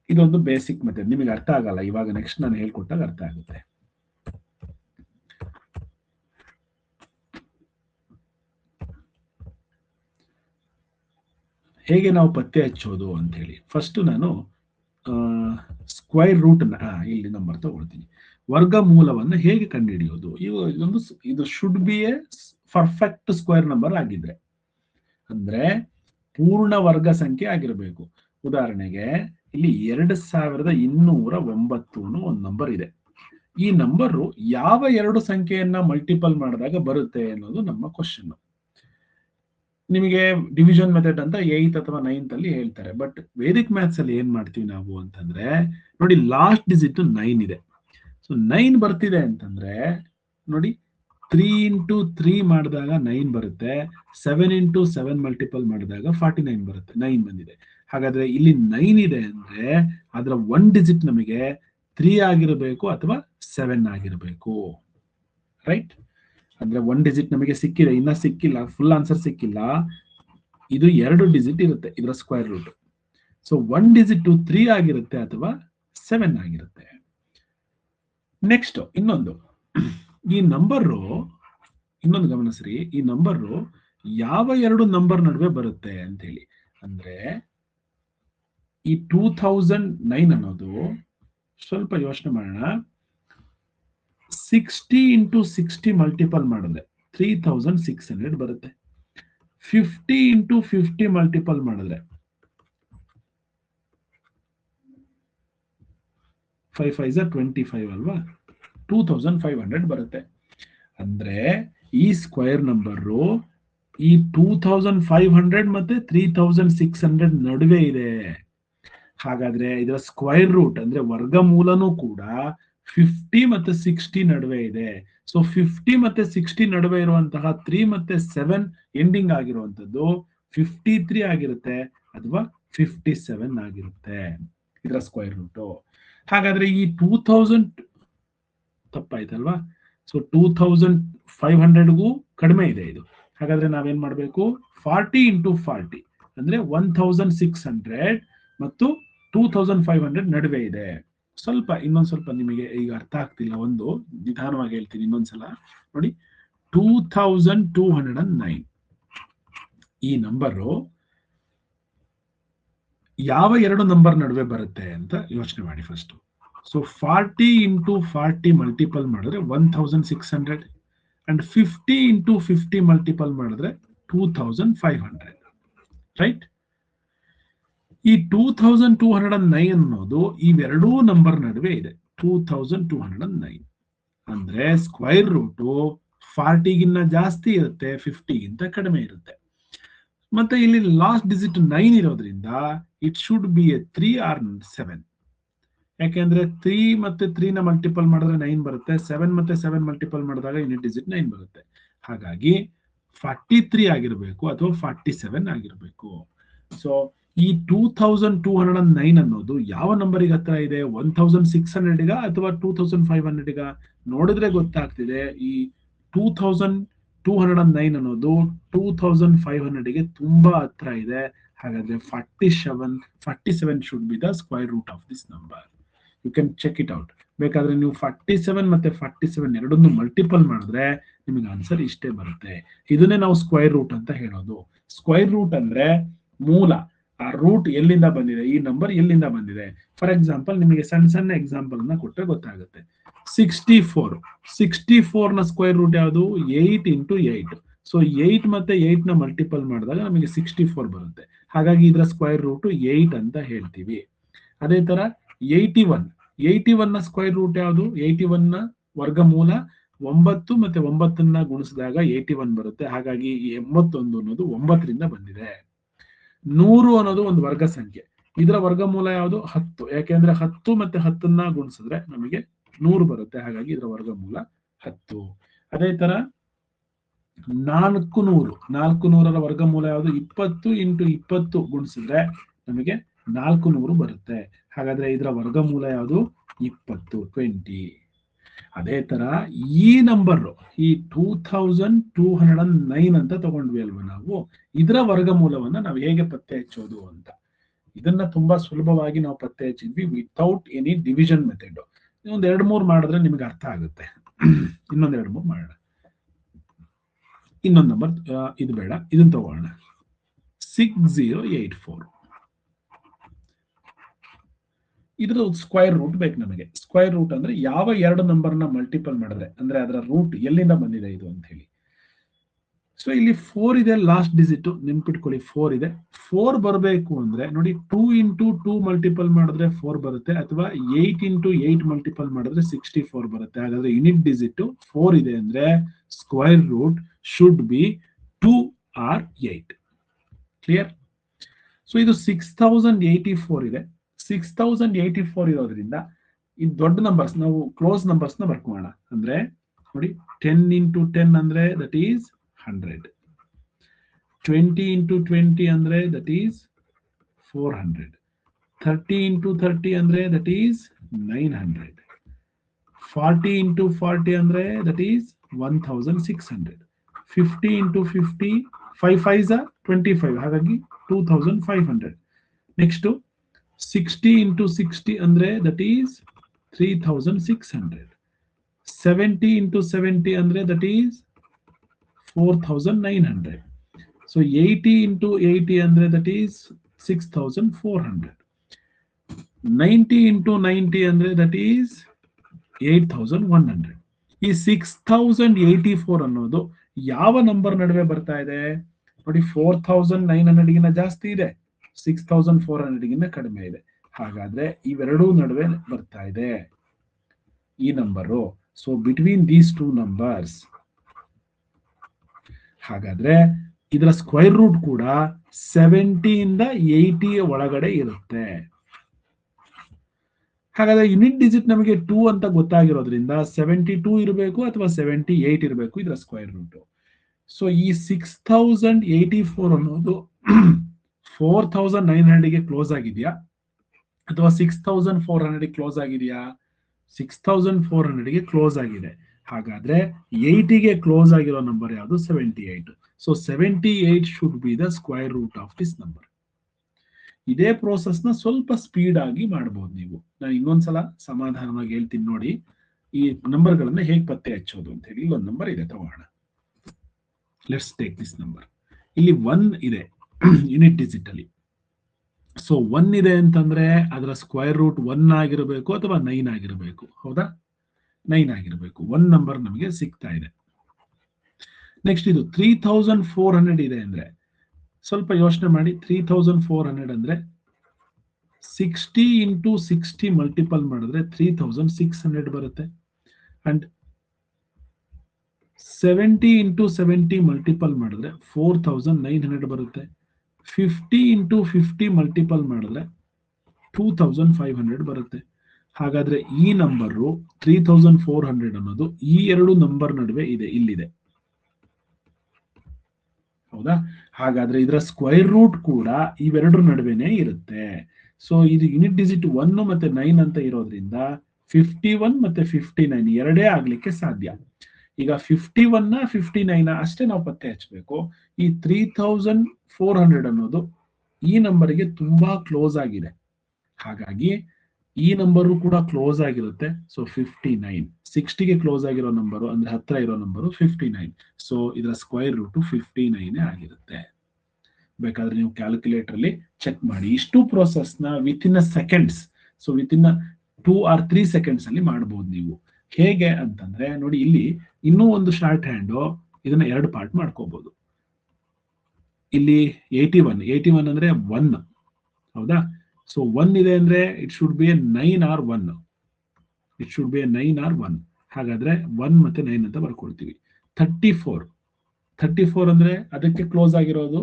ಇದೊಂದು ಬೇಸಿಕ್ ಮೆಥಡ್. ನಿಮಗೆ ಅರ್ಥ ಆಗಲ್ಲ, ಇವಾಗ ನೆಕ್ಸ್ಟ್ ನಾನು ಹೇಳ್ಕೊಟ್ಟಾಗ ಅರ್ಥ ಆಗುತ್ತೆ. ಹೇಗೆ ನಾವು ಪತ್ತೆ ಹಚ್ಚೋದು ಅಂತ ಹೇಳಿ ಫಸ್ಟ್ ನಾನು ಸ್ಕ್ವೇರ್ ರೂಟ್ ಇಲ್ಲಿ ನಂಬರ್ ತಗೊಳ್ತೀನಿ. ವರ್ಗಮೂಲವನ್ನು ಹೇಗೆ ಕಂಡುಹಿಡಿಯೋದು? ಇದು should be A perfect square number ಆಗಿದ್ರೆ, ಅಂದ್ರೆ ಪೂರ್ಣ ವರ್ಗ ಸಂಖ್ಯೆ ಆಗಿರಬೇಕು. ಉದಾಹರಣೆಗೆ ಇಲ್ಲಿ 2209 ಒಂದು ನಂಬರ್ ಇದೆ. ಈ ನಂಬರ್ ಯಾವ ಎರಡು ಸಂಖ್ಯೆಯನ್ನ ಮಲ್ಟಿಪಲ್ ಮಾಡಿದಾಗ ಬರುತ್ತೆ ಅನ್ನೋದು ನಮ್ಮ ಕ್ವಶನ್. ನಿಮಗೆ ಡಿವಿಷನ್ ಮೆಥಡ್ ಅಂತ 8th ಅಥವಾ 9th ಅಲ್ಲಿ ಹೇಳ್ತಾರೆ. ಬಟ್ ವೇದಿಕ್ ಮ್ಯಾಥ್ಸ್ ಅಲ್ಲಿ ಏನ್ ಮಾಡ್ತೀವಿ ನಾವು ಅಂತಂದ್ರೆ, ನೋಡಿ ಲಾಸ್ಟ್ ಡಿಜಿಟ್ 9 ಇದೆ. ಸೊ 9 ಬರ್ತಿದೆ ಅಂತಂದ್ರೆ ನೋಡಿ 3 ಇಂಟು 3 ಮಾಡಿದಾಗ 9 ಬರುತ್ತೆ. 7 ಇಂಟು 7 ಮಲ್ಟಿಪಲ್ ಮಾಡಿದಾಗ 49 ಬರುತ್ತೆ. 9 ಬಂದಿದೆ. ಹಾಗಾದ್ರೆ ಇಲ್ಲಿ 9 ಇದೆ ಅಂದ್ರೆ ಅದರ 1 ಡಿಜಿಟ್ ನಮಗೆ 3 ಆಗಿರಬೇಕು ಅಥವಾ 7 ಆಗಿರಬೇಕು. ರೈಟ್? ಅಂದ್ರೆ 1 ಡಿಜಿಟ್ ನಮಗೆ ಸಿಕ್ಕಿದೆ, ಇನ್ನ ಸಿಕ್ಕಿಲ್ಲ, ಫುಲ್ ಆನ್ಸರ್ ಸಿಕ್ಕಿಲ್ಲ. ಇದು 2 ಡಿಜಿಟ್ ಇರುತ್ತೆ ಇದರ ಸ್ಕ್ವೇರ್ ರೂಟ್. ಸೊ 1 ಡಿಜಿಟ್ 3 ಆಗಿರುತ್ತೆ ಅಥವಾ 7 ಆಗಿರುತ್ತೆ. ನೆಕ್ಸ್ಟ್ ಇನ್ನೊಂದು, ಈ ನಂಬರು ಇನ್ನೊಂದು ಗಮನಿಸ್ರಿ, ಈ ನಂಬರು ಯಾವ ಎರಡು ನಂಬರ್ ನಡುವೆ ಬರುತ್ತೆ ಅಂತ ಹೇಳಿ. ಅಂದ್ರೆ ಈ 2009 ಅನ್ನೋದು ಸ್ವಲ್ಪ ಯೋಚನೆ ಮಾಡೋಣ. 60 ಇಂಟು 60 ಮಲ್ಟಿಪಲ್ ಮಾಡಿದ್ರೆ 3600 ಬರುತ್ತೆ. 50 ಇಂಟು 50 ಮಲ್ಟಿಪಲ್ ಮಾಡಿದ್ರೆ 5 5 25 ಅಲ್ವಾ, 2500 ಬರುತ್ತೆ. ಅಂದ್ರೆ ಈ ಸ್ಕ್ವೇರ್ ನಂಬರು ಈ 2500 ಮತ್ತೆ 3600 ನಡುವೆ ಇದೆ. ಹಾಗಾದ್ರೆ ಇದರ ಸ್ಕ್ವೇರ್ ರೂಟ್ ಅಂದ್ರೆ ವರ್ಗಮೂಲನೂ ಕೂಡ 50 ಮತ್ತೆ 60 ನಡುವೆ ಇದೆ. ಸೊ 50 ಮತ್ತೆ 60 ನಡುವೆ ಇರುವಂತಹ 3 ಮತ್ತೆ 7 ಎಂಡಿಂಗ್ ಆಗಿರುವಂತದ್ದು 53 ಆಗಿರುತ್ತೆ ಅಥವಾ 57 ಆಗಿರುತ್ತೆ ಇದರ ಸ್ಕ್ವೇರ್ ರೂಟ್. ಹಾಗಾದ್ರೆ ಈ 2000 ತಪ್ಪಾಯ್ತಲ್ವಾ? ಸೊ 2500ಗೂ ಕಡಿಮೆ ಇದೆ ಇದು. ಹಾಗಾದ್ರೆ ನಾವೇನ್ ಮಾಡ್ಬೇಕು? 40 ಇಂಟು 40 ಅಂದ್ರೆ 1600 ಮತ್ತು 2500 ನಡುವೆ ಇದೆ. ಇನ್ನೊಂದ್ ಸ್ವಲ್ಪ ನಿಮಗೆ ಈಗ ಅರ್ಥ ಆಗ್ತಿಲ್ಲ, ಒಂದು ನಿಧಾನವಾಗಿ ಹೇಳ್ತೀನಿ ಇನ್ನೊಂದ್ಸಲ ನೋಡಿ. 2209 ಈ ನಂಬರು ಯಾವ ಎರಡು ನಂಬರ್ ನಡುವೆ ಬರುತ್ತೆ ಅಂತ ಯೋಚನೆ ಮಾಡಿ ಫಸ್ಟ್. ಸೊ 40 ಇಂಟು 40 ಮಲ್ಟಿಪಲ್ ಮಾಡಿದ್ರೆ 1600 ಅಂಡ್ 50 ಇಂಟು 50 ಮಲ್ಟಿಪಲ್ ಮಾಡಿದ್ರೆ 2500. ರೈಟ್? ಈ 2209 ಅನ್ನೋದು ಇವೆರಡೂ ನಂಬರ್ ನಡುವೆ ಇದೆ. 2209 ಅಂದ್ರೆ ಸ್ಕ್ವೇರ್ ರೂಟ್ 40ಗಿನ್ನ ಜಾಸ್ತಿ ಇರುತ್ತೆ, 50ಗಿಂತ ಕಡಿಮೆ ಇರುತ್ತೆ. ಮತ್ತೆ ಇಲ್ಲಿ ಲಾಸ್ಟ್ ಡಿಜಿಟ್ 9 ಇರೋದ್ರಿಂದ it should be a 3 or 7. ಯಾಕೆಂದ್ರೆ 3 ಮತ್ತೆ 3 ನ ಮಲ್ಟಿಪಲ್ ಮಾಡಿದ್ರೆ 9 ಬರುತ್ತೆ. 7 ಮತ್ತೆ 7 ಮಲ್ಟಿಪಲ್ ಮಾಡಿದಾಗ ಯೂನಿಟ್ ಡಿಜಿಟ್ 9 ಬರುತ್ತೆ. ಹಾಗಾಗಿ 43 ಆಗಿರಬೇಕು ಅಥವಾ 47 ಆಗಿರಬೇಕು. ಸೊ ಈ 2209 ಅನ್ನೋದು ಯಾವ ನಂಬರಿಗೆ ಹತ್ರ ಇದೆ? 1600 ಅಥವಾ 2500 ನೋಡಿದ್ರೆ ಗೊತ್ತಾಗ್ತಿದೆ. ಈ 2209 ಅನ್ನೋದು 2500 ತುಂಬಾ ಹತ್ರ ಇದೆ. ಹಾಗಾದ್ರೆ 47 should be the square root of this number. You can check it out. ಬೇಕಾದ್ರೆ ನೀವು 47 ಮತ್ತೆ 47 ಎರಡನ್ನು ಮಲ್ಟಿಪಲ್ ಮಾಡಿದ್ರೆ ನಿಮಗೆ ಆನ್ಸರ್ ಇಷ್ಟೇ ಬರುತ್ತೆ. ಇದನ್ನೇ ನಾವು ಸ್ಕ್ವೇರ್ ರೂಟ್ ಅಂತ ಹೇಳೋದು. ಸ್ಕ್ವೇರ್ ರೂಟ್ ಅಂದ್ರೆ ಮೂಲ. ಆ ರೂಟ್ ಎಲ್ಲಿಂದ ಬಂದಿದೆ, ಈ ನಂಬರ್ ಎಲ್ಲಿಂದ ಬಂದಿದೆ. ಫಾರ್ ಎಕ್ಸಾಂಪಲ್ ನಿಮಗೆ ಸಣ್ಣ ಸಣ್ಣ ಎಕ್ಸಾಂಪಲ್ ನ ಕೊಟ್ಟರೆ ಗೊತ್ತಾಗುತ್ತೆ. 64 ನ ಸ್ಕ್ವೇರ್ ರೂಟ್ ಯಾವುದು? 8 ಇಂಟು 8. ಸೊ 8 ಮತ್ತೆ 8 ನ ಮಲ್ಟಿಪಲ್ ಮಾಡಿದಾಗ ನಮಗೆ 64 ಬರುತ್ತೆ. ಹಾಗಾಗಿ ಇದರ ಸ್ಕ್ವೇರ್ ರೂಟ್ 8 ಅಂತ ಹೇಳ್ತೀವಿ. ಅದೇ ತರ 81 ನ ಸ್ಕ್ವೇರ್ ರೂಟ್ ಯಾವುದು? 81 ನ ವರ್ಗಮೂಲ 9 ಮತ್ತೆ 9 ಗುಣಿಸಿದಾಗ 81 ಬರುತ್ತೆ. ಹಾಗಾಗಿ ಈ 81 ಅನ್ನೋದು 9 ರಿಂದ ಬಂದಿದೆ. 100 ಅನ್ನೋದು ಒಂದು ವರ್ಗ ಸಂಖ್ಯೆ. ಇದರ ವರ್ಗಮೂಲ ಯಾವುದು? 10. ಯಾಕೆಂದ್ರೆ 10 ಮತ್ತೆ 10 ಗುಣಿಸಿದ್ರೆ ನಮಗೆ 100 ಬರುತ್ತೆ. ಹಾಗಾಗಿ ಇದರ ವರ್ಗಮೂಲ 10. ಅದೇ ತರ 400ರ ವರ್ಗಮೂಲ ಯಾವುದು? 20 ಇಂಟು 20 ಗುಣಿಸಿದ್ರೆ ನಮಗೆ 400 ಬರುತ್ತೆ. ಹಾಗಾದ್ರೆ ಇದರ ವರ್ಗಮೂಲ ಯಾವುದು? 20. ಅದೇ ತರ ಈ ನಂಬರ್, ಈ 2209 ಅಂತ ತಗೊಂಡ್ವಿ ಅಲ್ವಾ ನಾವು, ಇದರ ವರ್ಗಮೂಲವನ್ನ ನಾವು ಹೇಗೆ ಪತ್ತೆ ಹಚ್ಚೋದು ಅಂತ. ಇದನ್ನ ತುಂಬಾ ಸುಲಭವಾಗಿ ನಾವು ಪತ್ತೆ ಹಚ್ಚಿದ್ವಿ ವಿತೌಟ್ ಎನಿ ಡಿವಿಷನ್ ಮೆಥಡ್. ಒಂದು 2-3 ಮಾಡಿದ್ರೆ ನಿಮ್ಗೆ ಅರ್ಥ ಆಗುತ್ತೆ. ಇನ್ನೊಂದು 2-3 ಮಾಡೋಣ. ಇನ್ನೊಂದು ನಂಬರ್, ಇದು ಬೇಡ, ಇದನ್ನ ತಗೋಣ. 6084. ಇದ್ರ ಸ್ಕ್ವೇರ್ ರೂಟ್ ಬೇಕು ನಮಗೆ. ಸ್ಕ್ವೇರ್ ರೂಟ್ ಅಂದ್ರೆ ಯಾವ ಎರಡು ನಂಬರ್ನ ಮಲ್ಟಿಪಲ್ ಮಾಡಿದ್ರೆ, ಅಂದ್ರೆ ಅದರ ರೂಟ್ ಎಲ್ಲಿಂದ ಬಂದಿದೆ ಇದು ಅಂತ ಹೇಳಿ. ಸೊ ಇಲ್ಲಿ 4 ಇದೆ, ಲಾಸ್ಟ್ ಡಿಜಿಟ್ ನೆನ್ಪಿಟ್ಕೊಳ್ಳಿ 4 ಇದೆ. 4 ಬರಬೇಕು ಅಂದ್ರೆ ನೋಡಿ, 2 ಇಂಟು 2 ಮಲ್ಟಿಪಲ್ ಮಾಡಿದ್ರೆ 4 ಬರುತ್ತೆ, ಅಥವಾ 8 ಇಂಟು 8 ಮಲ್ಟಿಪಲ್ ಮಾಡಿದ್ರೆ 64 ಬರುತ್ತೆ. ಹಾಗಾದ್ರೆ ಯೂನಿಟ್ ಡಿಜಿಟ್ 4 ಇದೆ ಅಂದ್ರೆ square root should be 2 or 8. Clear? So ಇದು 6084 ಇದೆ. 6084 ಇರೋದ್ರಿಂದ ಈ ದೊಡ್ಡ ನಂಬರ್ಸ್ ನಾವು ಕ್ಲೋಸ್ ನಂಬರ್ಸ್ ನ ಬರ್ಕೋಣ. ಅಂದ್ರೆ ನೋಡಿ, 10 ಇಂಟು 10 ಅಂದ್ರೆ ದಟ್ ಈಸ್ 100. 20 ಇಂಟು 20 ಅಂದ್ರೆ ದಟ್ ಈಸ್ 400. 30 ಇಂಟು 30 ಅಂದ್ರೆ ದಟ್ ಈಸ್ 900. 40 ಇಂಟು 40 ಅಂದ್ರೆ that is 1600. 50 into 50, 5 5s are 25, ಹಾಗಾಗಿ 2500. ನೆಕ್ಸ್ಟ್ 60 ಇಂಟು 60 ಅಂದ್ರೆ ದಟ್ ಈಸ್ 3600. 70 ಇಂಟು 70 ಅಂದ್ರೆ ದಟ್ ಈಸ್ 4900. ಸೊ 80 ಇಂಟು 80 ಅಂದ್ರೆ ದಟ್ ಈಸ್ 6400. 90 ಇಂಟು 90 ಅಂದ್ರೆ ದಟ್ ಈಸ್ 8100. ಈ 6084 ಅನ್ನೋದು ಯಾವ ನಂಬರ್ ನಡುವೆ ಬರ್ತಾ ಇದೆ ನೋಡಿ? 4900 ಗಿನ್ನ ಜಾಸ್ತಿ ಇದೆ, 6400 ಗಿನ್ನ ಕಡಿಮೆ ಇದೆ. ಹಾಗಾದ್ರೆ ಇವೆರಡೂ ನಡುವೆ ಬರ್ತಾ ಇದೆ ಈ number. So between these two numbers. ಹಾಗಾದ್ರೆ ಇದರ ಸ್ಕ್ವೇರ್ ರೂಟ್ ಕೂಡ 70 ಇಂದ 80 ಒಳಗಡೆ ಇರುತ್ತೆ. ಹಾಗಾದ್ರೆ ಯೂನಿಟ್ ಡಿಜಿಟ್ ನಮಗೆ 2 ಅಂತ ಗೊತ್ತಾಗಿರೋದ್ರಿಂದ 72 ಇರಬೇಕು ಅಥವಾ 78 ಇರಬೇಕು ಇದರ ಸ್ಕ್ವೇರ್ ರೂಟ್. ಸೊ ಈ 6084 ಅನ್ನೋದು 4900 ಗೆ ಕ್ಲೋಸ್ ಆಗಿದೆಯಾ ಅಥವಾ 6400 ಕ್ಲೋಸ್ ಆಗಿದೆಯಾ? 6400 ಗೆ ಕ್ಲೋಸ್ ಆಗಿದೆ. ಹಾಗಾದ್ರೆ 80 ಗೆ ಕ್ಲೋಸ್ ಆಗಿರೋ ನಂಬರ್ ಯಾವುದು? 78. So 78 should be the square root of this number. ಇದೇ ಪ್ರೋಸೆಸ್ ನ ಸ್ವಲ್ಪ ಸ್ಪೀಡ್ ಆಗಿ ಮಾಡಬಹುದು ನೀವು. ನಾನು ಇನ್ನೊಂದ್ಸಲ ಸಮಾಧಾನವಾಗಿ ಹೇಳ್ತೀನಿ ನೋಡಿ, ಈ ನಂಬರ್ ಗಳನ್ನ ಹೇಗೆ ಪತ್ತೆ ಹಚ್ಚೋದು ಅಂತ ಹೇಳಿ. ಇಲ್ಲೊಂದು ನಂಬರ್ ಇದೆ, ತಗೋಣ. Let's take this number. ಇಲ್ಲಿ 1 ಇದೆ ಯೂನಿಟ್ ಡಿಜಿಟ್ ಅಲ್ಲಿ. ಸೊ 1 ಇದೆ ಅಂತಂದ್ರೆ ಅದರ ಸ್ಕ್ವೇರ್ ರೂಟ್ 1 ಆಗಿರಬೇಕು ಅಥವಾ 9 ಆಗಿರಬೇಕು. ಹೌದಾ? 9 ಆಗಿರಬೇಕು. 1 ನಂಬರ್ ನಮಗೆ ಸಿಗ್ತಾ ಇದೆ. ನೆಕ್ಸ್ಟ್ ಇದು 3400 ಇದೆ ಅಂದ್ರೆ ಸ್ವಲ್ಪ ಯೋಚನೆ ಮಾಡಿ. 3400 ಅಂದ್ರೆ 60 ಇಂಟು 60 ಮಲ್ಟಿಪಲ್ ಮಾಡಿದ್ರೆ 3600 ಬರುತ್ತೆ. ಅಂಡ್ 70 ಇಂಟು 70 ಮಲ್ಟಿಪಲ್ ಮಾಡಿದ್ರೆ 4900 ಬರುತ್ತೆ. 50 ಇಂಟು 50 ಮಲ್ಟಿಪಲ್ ಮಾಡಿದ್ರೆ 2500 ಬರುತ್ತೆ. ಹಾಗಾದ್ರೆ ಈ ನಂಬರು 3400 ಅನ್ನೋದು ಈ ಎರಡು ನಂಬರ್ ನಡುವೆ ಇದೆ, ಇಲ್ಲಿದೆ. ಹೌದಾ? ಹಾಗಾದ್ರೆ ಇದರ ಸ್ಕ್ವೈರ್ ರೂಟ್ ಕೂಡ ಇವೆರಡರ ನಡುವೆನೇ ಇರುತ್ತೆ. ಸೊ ಇದು ಯೂನಿಟ್ ಡಿಜಿಟ್ 1 ಮತ್ತೆ 9 ಅಂತ ಇರೋದ್ರಿಂದ 51 ಮತ್ತೆ 59 ಎರಡೇ ಆಗ್ಲಿಕ್ಕೆ ಸಾಧ್ಯ. ಈಗ 51 59 ಅಷ್ಟೇ ನಾವು ಪತ್ತೆ ಹಚ್ಚಬೇಕು. ಈ 3400 ಅನ್ನೋದು ಈ ನಂಬರ್ಗೆ ತುಂಬಾ ಕ್ಲೋಸ್ ಆಗಿದೆ, ಹಾಗಾಗಿ ಈ ನಂಬರು ಕೂಡ ಕ್ಲೋಸ್ ಆಗಿರುತ್ತೆ. ಸೊ 59 60ಗೆ ಕ್ಲೋಸ್ ಆಗಿರೋ ನಂಬರು ಅಂದ್ರೆ ಹತ್ರ ಇರೋ ನಂಬರು 59. ಸೊ ಇದರ ಸ್ಕ್ವೈರ್ ರೂಟ್ 59 ಆಗಿರುತ್ತೆ. ಬೇಕಾದ್ರೆ ನೀವು ಕ್ಯಾಲ್ಕುಲೇಟರ್ ಅಲ್ಲಿ ಚೆಕ್ ಮಾಡಿ. ಇಷ್ಟು ಪ್ರೋಸೆಸ್ ನ with in seconds, so with in 2 or 3 seconds ಅಲ್ಲಿ ಮಾಡಬಹುದು ನೀವು. ಹೇಗೆ ಅಂತಂದ್ರೆ ನೋಡಿ, ಇಲ್ಲಿ ಇನ್ನೂ ಒಂದು ಶಾರ್ಟ್ ಹ್ಯಾಂಡ್, ಇದನ್ನ ಎರಡು ಪಾರ್ಟ್ ಮಾಡ್ಕೋಬಹುದು. ಇಲ್ಲಿ 81 ಅಂದ್ರೆ 1, ಹೌದಾ? ಸೊ 1 ಇದೆ ಅಂದ್ರೆ it should B 9 or 1. It should B 9 or 1. ಹಾಗಾದ್ರೆ 1 ಮತ್ತೆ 9 ಅಂತ ಬರ್ಕೊಳ್ತೀವಿ. 34 ಅಂದ್ರೆ ಅದಕ್ಕೆ ಕ್ಲೋಸ್ ಆಗಿರೋದು,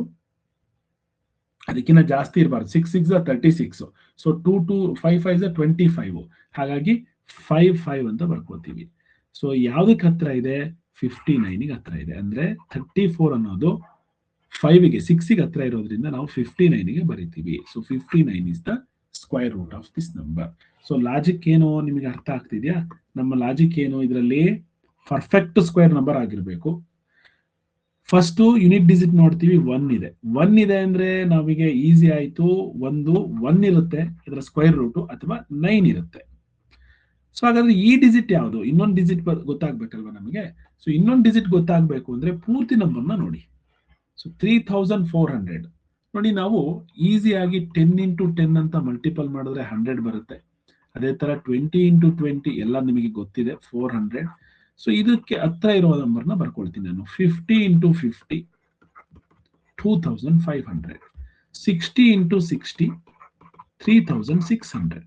ಅದಕ್ಕಿಂತ ಜಾಸ್ತಿ ಇರಬಾರ್ದು. 6 6 36. ಸೊ 2 2 5 5 25. ಹಾಗಾಗಿ 55 ಅಂತ ಬರ್ಕೋತೀವಿ. ಸೊ ಯಾವ್ದಕ್ಕೆ ಹತ್ರ ಇದೆ? 59ಗೆ ಹತ್ರ ಇದೆ. ಅಂದ್ರೆ 34 ಅನ್ನೋದು 5ಗೆ 6ಗೆ ಹತ್ರ ಇರೋದ್ರಿಂದ ನಾವು 59ಗೆ ಬರೀತೀವಿ. So 59 is the square root of this number. So logic ಏನು ನಿಮಗೆ ಅರ್ಥ ಆಗ್ತಿದ್ಯಾ? ನಮ್ಮ ಲಾಜಿಕ್ ಏನು? ಇದರಲ್ಲಿ ಪರ್ಫೆಕ್ಟ್ ಸ್ಕ್ವೇರ್ ನಂಬರ್ ಆಗಿರ್ಬೇಕು. ಫಸ್ಟ್ ಯೂನಿಟ್ ಡಿಜಿಟ್ ನೋಡ್ತೀವಿ, 1 ಇದೆ. 1 ಇದೆ ಅಂದ್ರೆ ನಮಗೆ ಈಸಿ ಆಯ್ತು. 1 ಇರುತ್ತೆ, ಇದರ ಸ್ಕ್ವೈರ್ ರೂಟ್ ಅಥವಾ 9 ಇರುತ್ತೆ. ಸೊ ಹಾಗಾದ್ರೆ ಈ ಡಿಜಿಟ್ ಯಾವುದು? ಇನ್ನೊಂದು ಡಿಜಿಟ್ ಗೊತ್ತಾಗ್ಬೇಕಲ್ವಾ ನಮಗೆ? ಸೊ ಇನ್ನೊಂದು ಡಿಜಿಟ್ ಗೊತ್ತಾಗ್ಬೇಕು ಅಂದ್ರೆ ಪೂರ್ತಿ ನಂಬರ್ನ ನೋಡಿ. ಸೊ 3400 ನೋಡಿ, ನಾವು ಈಸಿಯಾಗಿ 10 into 10 ಅಂತ ಮಲ್ಟಿಪಲ್ ಮಾಡಿದ್ರೆ 100 ಬರುತ್ತೆ. ಅದೇ ತರ 20 into 20 ಎಲ್ಲ ನಿಮಗೆ ಗೊತ್ತಿದೆ, 400. ಸೊ ಇದಕ್ಕೆ ಹತ್ರ ಇರೋ ನಂಬರ್ನ ಬರ್ಕೊಳ್ತೀನಿ ನಾನು. 50 into 50 2500. 60 into 60 3600.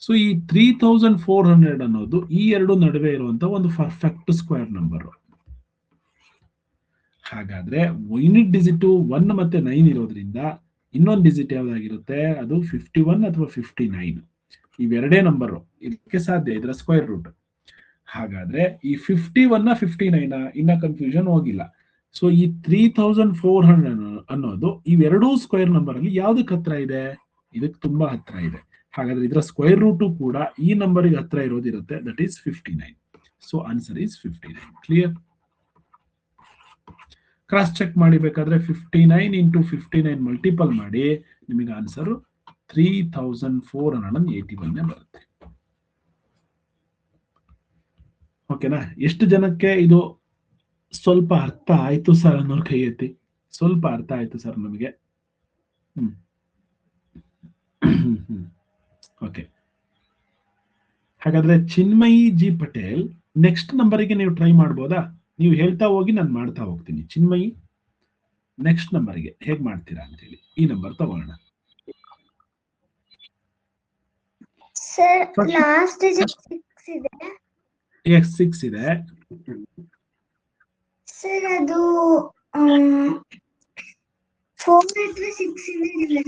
ಸೊ ಈ 3400 ಅನ್ನೋದು ಈ ಎರಡು ನಡುವೆ ಇರುವಂತ ಒಂದು ಪರ್ಫೆಕ್ಟ್ ಸ್ಕ್ವೇರ್ ನಂಬರ್. ಹಾಗಾದ್ರೆ ಯೂನಿಟ್ ಡಿಜಿಟ್ 1 ಮತ್ತೆ 9 ಇರೋದ್ರಿಂದ ಇನ್ನೊಂದು ಡಿಜಿಟ್ ಯಾವ್ದಾಗಿರುತ್ತೆ? ಅದು 51 ಅಥವಾ 59. ಇವೆರಡೇ ನಂಬರ್ ಇದಕ್ಕೆ ಸಾಧ್ಯ, ಇದರ ಸ್ಕ್ವೇರ್ ರೂಟ್. ಹಾಗಾದ್ರೆ ಈ 51 59 ಇನ್ನ ಕನ್ಫ್ಯೂಷನ್ ಹೋಗಿಲ್ಲ. ಸೊ ಈ 3400 ಅನ್ನೋದು ಇವೆರಡೂ ಸ್ಕ್ವೇರ್ ನಂಬರ್ ಅಲ್ಲಿ ಯಾವ್ದಕ್ಕೆ ಹತ್ರ ಇದೆ? ಇದಕ್ಕೆ ತುಂಬಾ ಹತ್ರ ಇದೆ. ಹಾಗಾದ್ರೆ ಇದರ ಸ್ಕ್ವೇರ್ ರೂಟ್ ಕೂಡ ಈ ನಂಬರ್ಗೆ ಹತ್ರ ಇರೋದಿರುತ್ತೆ, that is 59. So answer is 59. Clear? Cross check ಮಾಡಿ ಬೇಕಾದ್ರೆ 59 into 59 ಮಲ್ಟಿಪಲ್ ಮಾಡಿ, ನಿಮಗೆ ಆನ್ಸರ್ 3481 ಬರುತ್ತೆ. ಓಕೆನಾ? ಎಷ್ಟು ಜನಕ್ಕೆ ಇದು ಸ್ವಲ್ಪ ಅರ್ಥ ಆಯ್ತು ಸರ್ ಅನ್ನೋರು ಕೈ ಎತ್ತಿ. ಸ್ವಲ್ಪ ಅರ್ಥ ಆಯ್ತು ಸರ್ ನಮಗೆ. ಓಕೆ, ಹಾಗಾದ್ರೆ ಚಿನ್ಮಯಿ ಜಿ ಪಟೇಲ್ ನೆಕ್ಸ್ಟ್ ನಂಬರಿಗೆ ನೀವು ಟ್ರೈ ಮಾಡ್ಬೋದಾ? ನೀವು ಹೇಳ್ತಾ ಹೋಗಿ ನಾನು ಮಾಡ್ತಾ ಹೋಗ್ತೀನಿ. ಚಿನ್ಮಯಿ, ನೆಕ್ಸ್ಟ್ ನಂಬರ್ಗೆ ಹೇಗ್ ಮಾಡ್ತೀರಾ ಅಂತ ಹೇಳಿ. ಈ ನಂಬರ್ ತಗೋಣ. ಸರ್ ಲಾಸ್ಟ್ ಡಿಜಿಟ್ 6 ಇದೆ. ಎಸ್ 6 ಇದೆ ಸರ್. ಅದು 4 ಅಥವಾ 6 ಇದೆ.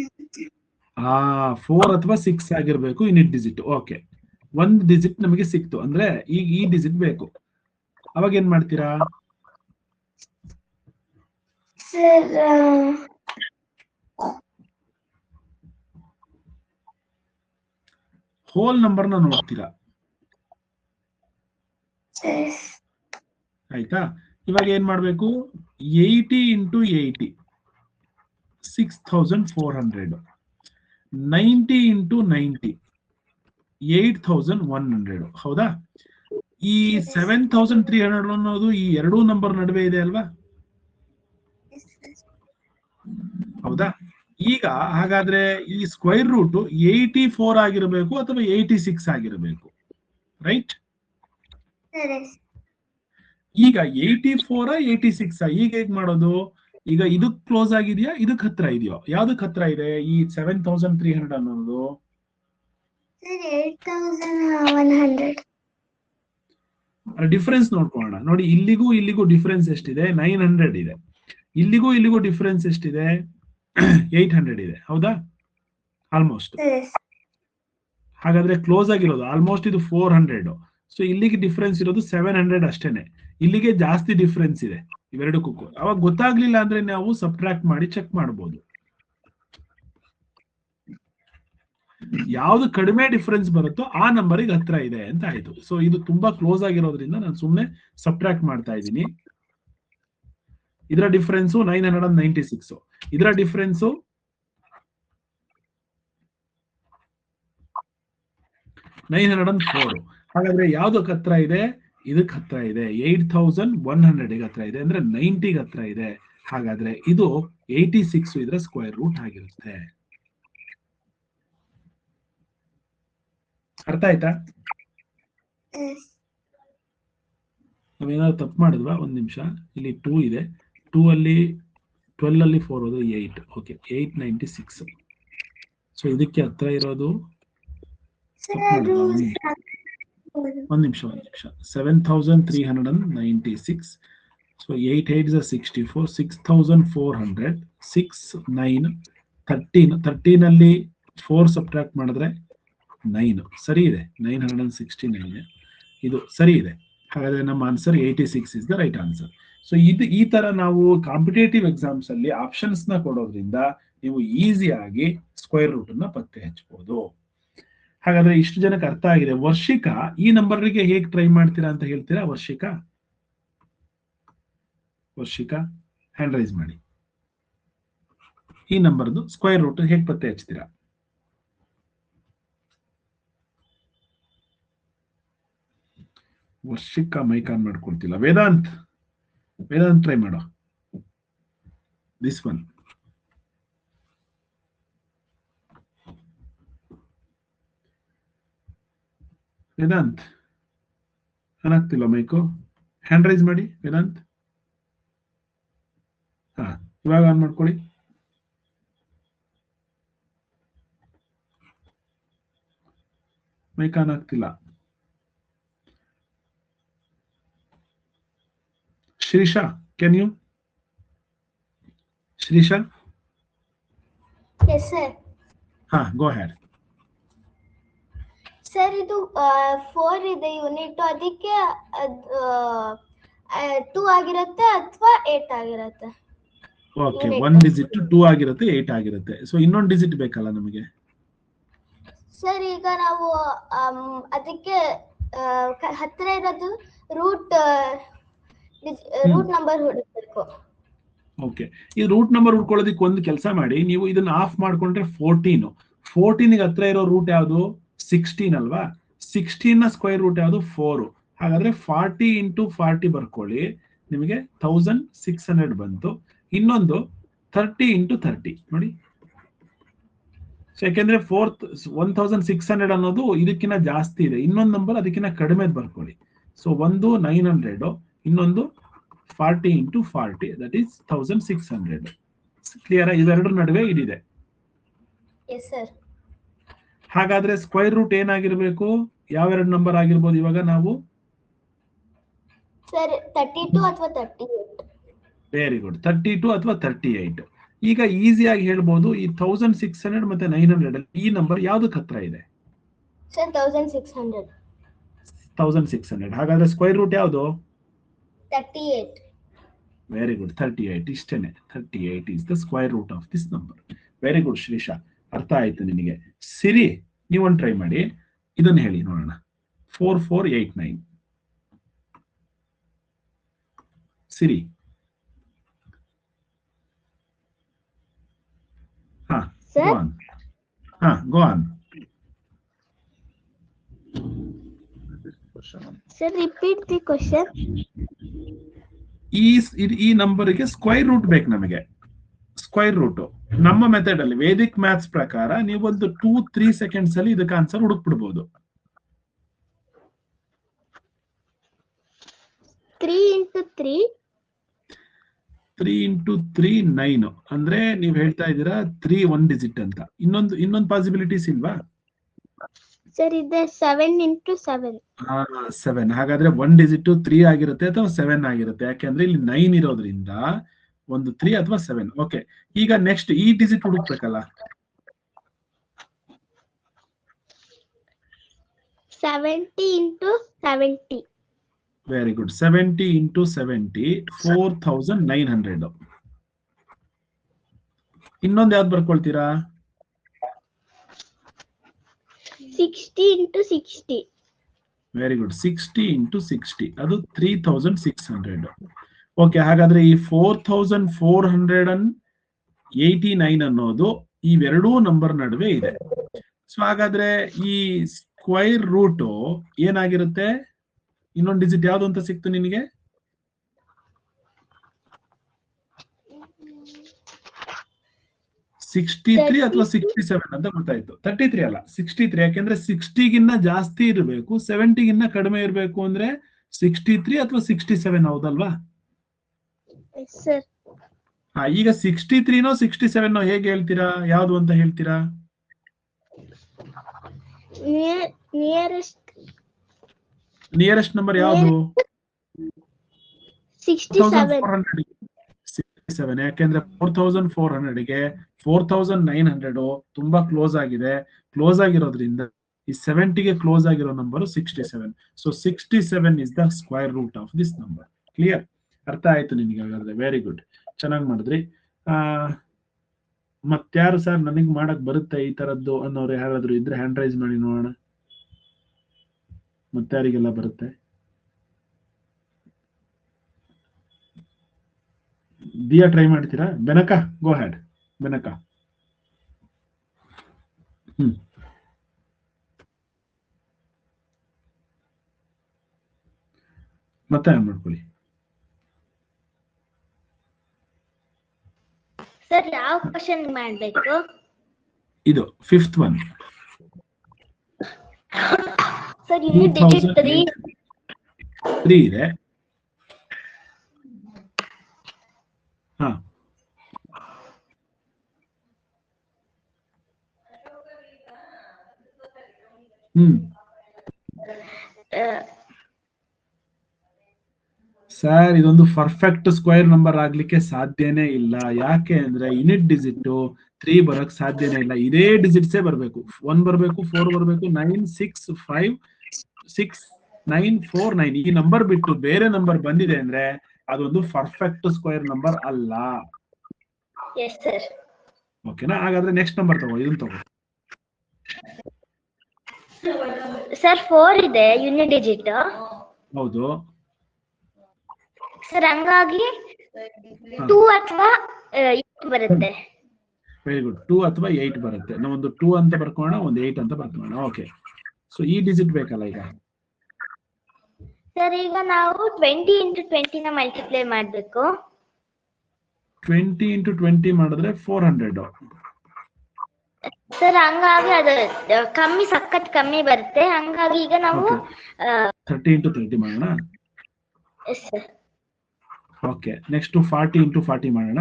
4 ಅಥವಾ 6 ಆಗಿರ್ಬೇಕು ಯೂನಿಟ್ ಡಿಜಿಟ್. ಓಕೆ, ಒಂದು ಡಿಜಿಟ್ ನಮಗೆ ಸಿಕ್ತು ಅಂದ್ರೆ ಈಗ ಈ ಡಿಜಿಟ್ ಬೇಕು. ಅವಾಗ ಏನ್ ಮಾಡ್ತೀರಾ? ಸರ್ ಹೋಲ್ ನಂಬರ್ನ ನೋಡ್ತೀರಾ, ಆಯ್ತಾ? ಇವಾಗ ಏನ್ ಮಾಡ್ಬೇಕು? 80 into 80 6400. 90 into 90 8100. ಹೌದಾ? ಈ 7300 ಅನ್ನೋದು ಈ ಎರಡೂ ನಂಬರ್ ನಡುವೆ ಇದೆ ಅಲ್ವಾ? ಹೌದಾ? ಈಗ ಹಾಗಾದ್ರೆ ಈ ಸ್ಕ್ವೈರ್ ರೂಟ್ 84 ಆಗಿರಬೇಕು ಅಥವಾ 86 ಆಗಿರಬೇಕು, ರೈಟ್? ಈಗ 84 86 ಈಗ ಹೇಗ್ ಮಾಡೋದು? ಈಗ ಇದಕ್ ಕ್ಲೋಸ್ ಆಗಿದೆಯಾ, ಇದಕ್ ಹತ್ರ ಇದೆಯೋ? ಯಾವ್ದಕ್ ಹತ್ರ ಇದೆ ಈ 7300 ಅನ್ನೋದು? 8100. ಡಿಫರೆನ್ಸ್ ನೋಡ್ಕೊಳ್ಳೋಣ. ನೋಡಿ, ಇಲ್ಲಿಗೂ ಡಿಫರೆನ್ಸ್ ಎಷ್ಟಿದೆ? 900 ಇದೆ. ಇಲ್ಲಿಗೂ ಡಿಫರೆನ್ಸ್ ಎಷ್ಟಿದೆ? 800 ಇದೆ. ಹೌದಾ? ಆಲ್ಮೋಸ್ಟ್. ಹಾಗಾದ್ರೆ ಕ್ಲೋಸ್ ಆಗಿರೋದು ಆಲ್ಮೋಸ್ಟ್ ಇದು 400. ಸೊ ಇಲ್ಲಿಗೆ ಡಿಫರೆನ್ಸ್ ಇರೋದು 700 ಅಷ್ಟೇನೆ. ಇಲ್ಲಿಗೆ ಜಾಸ್ತಿ ಡಿಫರೆನ್ಸ್ ಇದೆ. ಇವೆರಡಕ್ಕೂ ಅವಾಗ ಗೊತ್ತಾಗ್ಲಿಲ್ಲ ಅಂದ್ರೆ ನಾವು ಸಬ್ಟ್ರಾಕ್ಟ್ ಮಾಡಿ ಚೆಕ್ ಮಾಡಬಹುದು. ಯಾವ್ದು ಕಡಿಮೆ ಡಿಫರೆನ್ಸ್ ಬರುತ್ತೋ ಆ ನಂಬರಿಗೆ ಹತ್ರ ಇದೆ ಅಂತ ಆಯ್ತು. ಸೊ ಇದು ತುಂಬಾ ಕ್ಲೋಸ್ ಆಗಿರೋದ್ರಿಂದ ನಾನು ಸುಮ್ಮನೆ ಸಬ್ಟ್ರಾಕ್ಟ್ ಮಾಡ್ತಾ ಇದ್ದೀನಿ. ಇದರ ಡಿಫರೆನ್ಸು 996, ಇದರ ಡಿಫರೆನ್ಸು 904. ಹಾಗಾದ್ರೆ ಯಾವ್ದಕ್ಕೆ ಹತ್ರ ಇದೆ? ಇದಕ್ಕೆ ಹತ್ರ ಇದೆ. 8100 ಹತ್ರ ಇದೆ, ಅಂದ್ರೆ 90 ಹತ್ರ ಇದೆ. ಹಾಗಾದ್ರೆ ಇದು 86 ಇದರ ಸ್ಕ್ವೇರ್ ರೂಟ್ ಆಗಿರುತ್ತೆ. ಅರ್ಥ ಆಯ್ತಾ? ನಾವೇನಾದ್ರು ತಪ್ಪು ಮಾಡಿದ್ವಾ? ಒಂದ್ ನಿಮಿಷ. ಇಲ್ಲಿ 2 ಇದೆ, 2 ಅಲ್ಲಿ 12 ಅಲ್ಲಿ 4 ಹೋದ್ರೆ 8. ಓಕೆ, 896. ಸೊ ಇದಕ್ಕೆ ಹತ್ರ ಇರೋದು ಒಂದ್ ನಿಮಿಷ 7396. ಸೊ 8 8 64, 6400, 6 9 13 ಅಲ್ಲಿ 4 ಸಬ್ಟ್ರಾಕ್ಟ್ ಮಾಡಿದ್ರೆ 9. ಸರಿ ಇದೆ, 969. ಇದು ಸರಿ ಇದೆ. ಹಾಗಾದ್ರೆ ನಮ್ಮ answer 86 is the right answer. So ಈ ತರ ನಾವು ಕಾಂಪಿಟೇಟಿವ್ ಎಕ್ಸಾಮ್ಸ್ ಅಲ್ಲಿ ಆಪ್ಷನ್ಸ್ ನ ಕೊಡೋದ್ರಿಂದ ನೀವು ಈಸಿಯಾಗಿ ಸ್ಕ್ವೇರ್ ರೂಟ್ ಅನ್ನ ಪತ್ತೆ ಹಚ್ಚಬಹುದು. ಹಾಗಾದ್ರೆ ಇಷ್ಟು ಜನಕ್ಕೆ ಅರ್ಥ ಆಗಿದೆ. ವರ್ಷಿಕಾ, ಈ ನಂಬರ್ಗೆ ಹೇಗೆ ಟ್ರೈ ಮಾಡ್ತೀರಾ ಅಂತ ಹೇಳ್ತೀರಾ? ವರ್ಷಿಕಾ ಹ್ಯಾಂಡ್ ರೈಸ್ ಮಾಡಿ. ಈ ನಂಬರ್ದು ಸ್ಕ್ವೇರ್ ರೂಟ್ ಹೇಗೆ ಪತ್ತೆ ಹಚ್ತೀರಾ? ವರ್ಷಿಕಾ ಮೈಕ್ ಆನ್ ಮಾಡ್ಕೊಳ್ತಿಲ್ಲ. ವೇದಾಂತ್ ಟ್ರೈ ಮಾಡೋ. This one. ವೇದಾಂತ್ ಆನ್ ಆಗ್ತಿಲ್ಲ ಮೈಕು. ಹ್ಯಾಂಡ್ ರೈಸ್ ಮಾಡಿ ವೇದಾಂತ್. ಹಾ, ಇವಾಗ ಆನ್ ಮಾಡ್ಕೊಳ್ಳಿ. ಮೈಕ್ ಆನ್ ಆಗ್ತಿಲ್ಲ. Shrisha, can you? Shrisha? Yes, sir. Go ahead. Sir, ಇದು 4 ಇದೆ ಯೂನಿಟ್, ಅದಕ್ಕೆ 2 ಆಗಿರುತ್ತೆ ಅಥವಾ 8 ಆಗಿರುತ್ತೆ? ಓಕೆ, 1 ಡಿಜಿಟ್ 2 ಆಗಿರುತ್ತೆ, 8 ಆಗಿರುತ್ತೆ. ಸೊ ಇನ್ನೊಂದು ಡಿಜಿಟ್ ಬೇಕಲ್ಲ ನಮಗೆ. ಸರ್, ಈಗ ನಾವು ಅದಕ್ಕೆ ಹತ್ರ ಇರೋದು ರೂಟ್ ನಂಬರ್ ಹುಡುಕಬೇಕು. ಓಕೆ, ಈ ರೂಟ್ ನಂಬರ್ ಹುಡ್ಕೊಳ್ಳೋದಕ್ಕೆ ಒಂದು ಕೆಲಸ ಮಾಡಿ. ನೀವು ಇದನ್ನ ಆಫ್ ಮಾಡ್ಕೊಂಡ್ರೆ 14 ಹತ್ರ ಇರೋ ರೂಟ್ ಯಾವುದು? 16 ಅಲ್ವಾ? 16 ನ ಸ್ಕ್ವೇರ್ ರೂಟ್ ಯಾವುದು? 4. ಹಾಗಾದ್ರೆ 40 ಇಂಟು 40 ಬರ್ಕೊಳ್ಳಿ, ನಿಮಗೆ 1600 ಬಂತು. ಇನ್ನೊಂದು 30 ಇಂಟು 30 ನೋಡಿ. ಯಾಕೆಂದ್ರೆ 1600 ಅನ್ನೋದು ಇದಕ್ಕಿಂತ ಜಾಸ್ತಿ ಇದೆ. ಇನ್ನೊಂದು ನಂಬರ್ ಅದಕ್ಕಿಂತ ಕಡಿಮೆ ಬರ್ಕೊಳ್ಳಿ. ಸೊ ಒಂದು 900, ಇನ್ನೊಂದು 40 ಇಂಟು 40, ದಟ್ ಈಸ್ 1600. ಕ್ಲಿಯರ್? ಇವೆರಡರ ನಡುವೆ ಇದಿದೆ. ಹಾಗಾದ್ರೆ ಸ್ಕ್ವೇರ್ ರೂಟ್ ಏನಾಗಿರ್ಬೇಕು? ಯಾವೆರಡು ನಂಬರ್ ಆಗಿರ್ಬೋದು ಇವಾಗ ನಾವು? ಸರ್, 32 ಅಥವಾ 38. ವೆರಿ ಗುಡ್, 32 ಅಥವಾ 38. ಈಗ ಈಸಿಯಾಗಿ ಹೇಳ್ಬೋದು, ಈ 1600 ಮತ್ತೆ 900 ಈ ನಂಬರ್ ಯಾವ್ದಕ್ಕೆ ಹತ್ರ ಇದೆ? ಸರ್, 1600. 1600. ಹಾಗಾದ್ರೆ ಸ್ಕ್ವೇರ್ ರೂಟ್ ಯಾವುದು? 38. Very good, 38. ಇಷ್ಟೇನೆ, 38 is the square root of this number. Very good Shreesha, ಅರ್ಥ ಆಯ್ತು ನಿನಗೆ. ಸಿರಿ, ನೀವೊಂದು ಟ್ರೈ ಮಾಡಿ, ಇದನ್ನು ಹೇಳಿ ನೋಡೋಣ. 4489. ಸಿರಿ. go on. Sir, repeat the question. ಈ ನಂಬರ್ಗೆ ಸ್ಕ್ವೇರ್ ರೂಟ್ ಬೇಕು ನಮಗೆ. ಸ್ಕ್ವೇರ್ ರೂಟ್ ನಮ್ಮ ಮೆಥಡ್ ಅಲ್ಲಿ, ವೇದಿಕ್ ಮ್ಯಾಥ್ಸ್ ಪ್ರಕಾರ ನೀವೊಂದು 2-3 ಸೆಕೆಂಡ್ಸ್ ಅಲ್ಲಿ ಇದಕ್ಕೆ ಆನ್ಸರ್ ಹುಡುಕ್ಬಿಡ್ಬೋದು. 3 into 3 9. ಅಂದ್ರೆ ನೀವ್ ಹೇಳ್ತಾ ಇದ್ದೀರಾ 3 1 ಡಿಜಿಟ್ ಅಂತ. ಇನ್ನೊಂದು ಪಾಸಿಬಿಲಿಟೀಸ್ ಇಲ್ವಾ? ಸರ್, ಇದೆ 7 into 7. 7. ಹಾಗಾದ್ರೆ 1 ಡಿಜಿಟ್ 3 ಆಗಿರುತ್ತೆ ಅಥವಾ 7 ಆಗಿರುತ್ತೆ. ಯಾಕೆಂದ್ರೆ ಇಲ್ಲಿ 9 ಇರೋದ್ರಿಂದ ಒಂದು 3 ಅಥವಾ 7. ಓಕೆ, ಈಗ ನೆಕ್ಸ್ಟ್ ಈ ಡಿಜಿಟ್ ಹುಡುಕ್ಬೇಕಲ್ಲ. 70 into 70. Very good. 70 ಇಂಟು 70 4900. ಇನ್ನೊಂದು ಯಾವ್ದು ಬರ್ಕೊಳ್ತೀರಾ? 60 into 60. Very good. 60 ಇಂಟು 60 ಅದು 3600. ಓಕೆ, ಹಾಗಾದ್ರೆ ಈ 4489 ಅನ್ನೋದು ಇವೆರಡೂ ನಂಬರ್ ನಡುವೆ ಇದೆ. ಸೊ ಹಾಗಾದ್ರೆ ಈ ಸ್ಕ್ವೈರ್ ರೂಟ್ ಏನಾಗಿರುತ್ತೆ? ಇನ್ನೊಂದು ಡಿಜಿಟ್ ಯಾವ್ದು ಅಂತ ಸಿಕ್ತು ನಿನಗೆ? 63 ಅಥವಾ 67 ಅಂತ ಗೊತ್ತಾಯ್ತು. 33 ಅಲ್ಲ, 63. ಯಾಕೆಂದ್ರೆ 60ಗಿನ್ನ ಜಾಸ್ತಿ ಇರಬೇಕು, 70ಗಿನ್ನ ಕಡಿಮೆ ಇರಬೇಕು ಅಂದ್ರೆ 63 ಅಥವಾ 67, ಹೌದಲ್ವಾ? Yes, sir. ಈಗ 63ನೋ 67ನೋ ಹೇಗೆ ಹೇಳ್ತೀರಾ? ಯಾವ್ದು ಅಂತ ಹೇಳ್ತೀರಾ? ನಿಯರೆಸ್ಟ್ ನಂಬರ್ ಯಾವುದು? 67. 67. ಯಾಕೆಂದ್ರೆ 4400ಗೆ 4900 ತುಂಬಾ ಕ್ಲೋಸ್ ಆಗಿದೆ. ಕ್ಲೋಸ್ ಆಗಿರೋದ್ರಿಂದ ಈ 70ಗೆ ಕ್ಲೋಸ್ ಆಗಿರೋ number 67. So 67 is the square root of this number. Clear? ಅರ್ಥ ಆಯ್ತು ನಿಮಗೆ? ಹಾಗಾದ್ರೆ ವೆರಿ ಗುಡ್, ಚೆನ್ನಾಗಿ ಮಾಡಿದ್ರಿ. ಮತ್ಯಾರು ಸರ್ ನನಗೆ ಮಾಡಕ್ ಬರುತ್ತೆ ಈ ತರದ್ದು ಅನ್ನೋರು ಯಾರಾದ್ರೂ ಇದ್ರೆ ಹ್ಯಾಂಡ್ ರೈಸ್ ಮಾಡಿ ನೋಡೋಣ. ಮತ್ತಾರಿಗೆಲ್ಲ ಬರುತ್ತೆ? ದಿಯಾ ಟ್ರೈ ಮಾಡ್ತೀರಾ? ಬೆನಕ, ಗೋ ಹ್ಯಾಡ್ ಬೆನಕ. ಮತ್ತೆ ಮಾಡ್ಕೊಳ್ಳಿ. ಸರ್ ಯಾವ ಕ್ವಶನ್ ಮಾಡ್ಬೇಕು? ಇದು 5th one. Sir unit digit 3 ಇದೆ. ಹಾ, ಸರ್ ಇದೊಂದು ಪರ್ಫೆಕ್ಟ್ ಸ್ಕ್ವೇರ್ ನಂಬರ್ ಆಗ್ಲಿಕ್ಕೆ ಸಾಧ್ಯನೇ ಇಲ್ಲ. ಯಾಕೆ ಅಂದ್ರೆ ಯೂನಿಟ್ ಡಿಜಿಟ್ 3 ಬರಕ್ ಸಾಧ್ಯನೇ ಇಲ್ಲ. ಇದೇ ಡಿಜಿಟ್ಸೇ ಬರ್ಬೇಕು. 1 ಬರ್ಬೇಕು, 4 ಬರ್ಬೇಕು, 9, 6, 5, 6, 9, 4, 9 ಈ ನಂಬರ್ ಬಿಟ್ಟು ಬೇರೆ ನಂಬರ್ ಬಂದಿದೆ ಅಂದ್ರೆ ಅದೊಂದು ಪರ್ಫೆಕ್ಟ್ ಸ್ಕ್ವೇರ್ ನಂಬರ್ ಅಲ್ಲ. ಓಕೆನಾ? ಹಾಗಾದ್ರೆ ನೆಕ್ಸ್ಟ್ ನಂಬರ್ ತಗೋ, ಇದನ್ನ ತಗೋ. ಸರ್ 4 ಇದೆ ಯೂನಿಟ್ ಡಿಜಿಟ್. ಹೌದು ಸರ್, ಹಂಗಾಗಿ 2 ಅಥವಾ 8 ಬರುತ್ತೆ. Very good. 2 ಅಥವಾ 8 ಬರುತ್ತೆ. ನಾವೊಂದು 2 ಅಂತ ಬರ್ಕೋಣ, ಒಂದು 8 ಅಂತ ಬರ್ಕೋಣ. ಓಕೆ, ಸೊ ಈ ಡಿಜಿಟ್ ಬೇಕಲ್ಲ ಈಗ. ಸರ್ ಈಗ ನಾವು 20 into 20 ನ ಮಲ್ಟಿಪ್ಲೈ ಮಾಡಬೇಕು. 20 into 20 ಮಾಡಿದ್ರೆ 400. ಸರ್ ಹಂಗಾಗಿ ಅದು ಕಮ್ಮಿ, ಸಖತ್ ಕಮ್ಮಿ ಬರುತ್ತೆ. ಹಂಗಾಗಿ ಈಗ ನಾವು 30 into 30 ಮಾಡೋಣ. Yes sir. Okay, next 40 into 40 ಮಾಡೋಣ.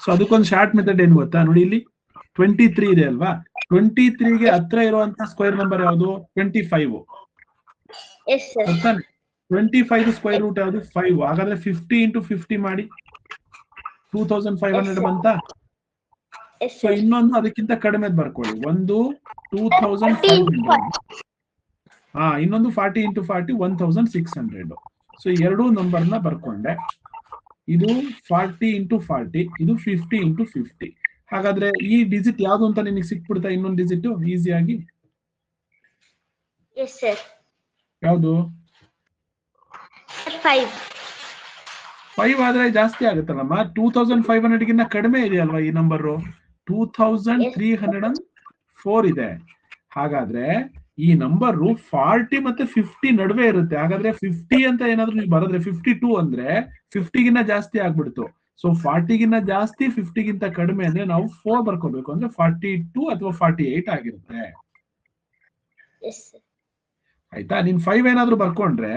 ಸೊ ಅದಕ್ಕೊಂದು ಶಾರ್ಟ್ ಮೆಥಡ್ ಏನು ಗೊತ್ತಾ? ನೋಡಿ, ಇಲ್ಲಿ 23 ಇದೆ ಅಲ್ವಾ? 23ಗೆ ಹತ್ರ ಇರುವಂತ ಸ್ಕ್ವೇರ್ ನಂಬರ್ ಯಾವುದು? 25. 25 ಸ್ಕ್ವೇರ್ ರೂಟ್ ಯಾವುದು? 5. ಹಾಗಾದ್ರೆ 50 into 50 ಮಾಡಿ 2500 ಬಂತ. ಸೊ ಇನ್ನೊಂದು ಅದಕ್ಕಿಂತ ಕಡಿಮೆ ಬರ್ಕೊಳ್ಳಿ, ಒಂದು 2500. ಇನ್ನೊಂದು 40 into 40 1600. ಸೊ ಎರಡೂ ನಂಬರ್ನ ಬರ್ಕೊಂಡೆ. ಇದು 40 into 40, ಇದು 50 into 50. ಹಾಗಾದ್ರೆ ಈ ಡಿಜಿಟ್ ಯಾವ್ದು ಅಂತ ನಿನಗೆ ಸಿಕ್ಬಿಡ್ತಾ? ಇನ್ನೊಂದು ಡಿಜಿಟ್ ಈಸಿಯಾಗಿ ಯಾವುದು? 5 ಆದ್ರೆ ಜಾಸ್ತಿ ಆಗುತ್ತಲ್ಲಮ್ಮ. 2500ಗಿನ್ನ ಕಡಿಮೆ ಇದೆಯಲ್ವಾ ಈ ನಂಬರು? 2304 ಇದೆ. ಹಾಗಾದ್ರೆ ಈ ನಂಬರು 40 ಮತ್ತೆ 50 ನಡುವೆ ಇರುತ್ತೆ. ಹಾಗಾದ್ರೆ 50 ಅಂತ ಏನಾದ್ರು ನೀವು ಬರೆದ್ರೆ 52 ಅಂದ್ರೆ 50ಗಿನ್ನ ಜಾಸ್ತಿ ಆಗ್ಬಿಡ್ತು. ಸೊ 40ಗಿನ್ನ ಜಾಸ್ತಿ, 50ಗಿಂತ ಕಡಿಮೆ ಅಂದ್ರೆ ನಾವು 4 ಬರ್ಕೋಬೇಕು. ಅಂದ್ರೆ 42 ಅಥವಾ 48 ಆಗಿರುತ್ತೆ. ಆಯ್ತಾ? ನೀನ್ 5 ಏನಾದ್ರು ಬರ್ಕೊಂಡ್ರೆ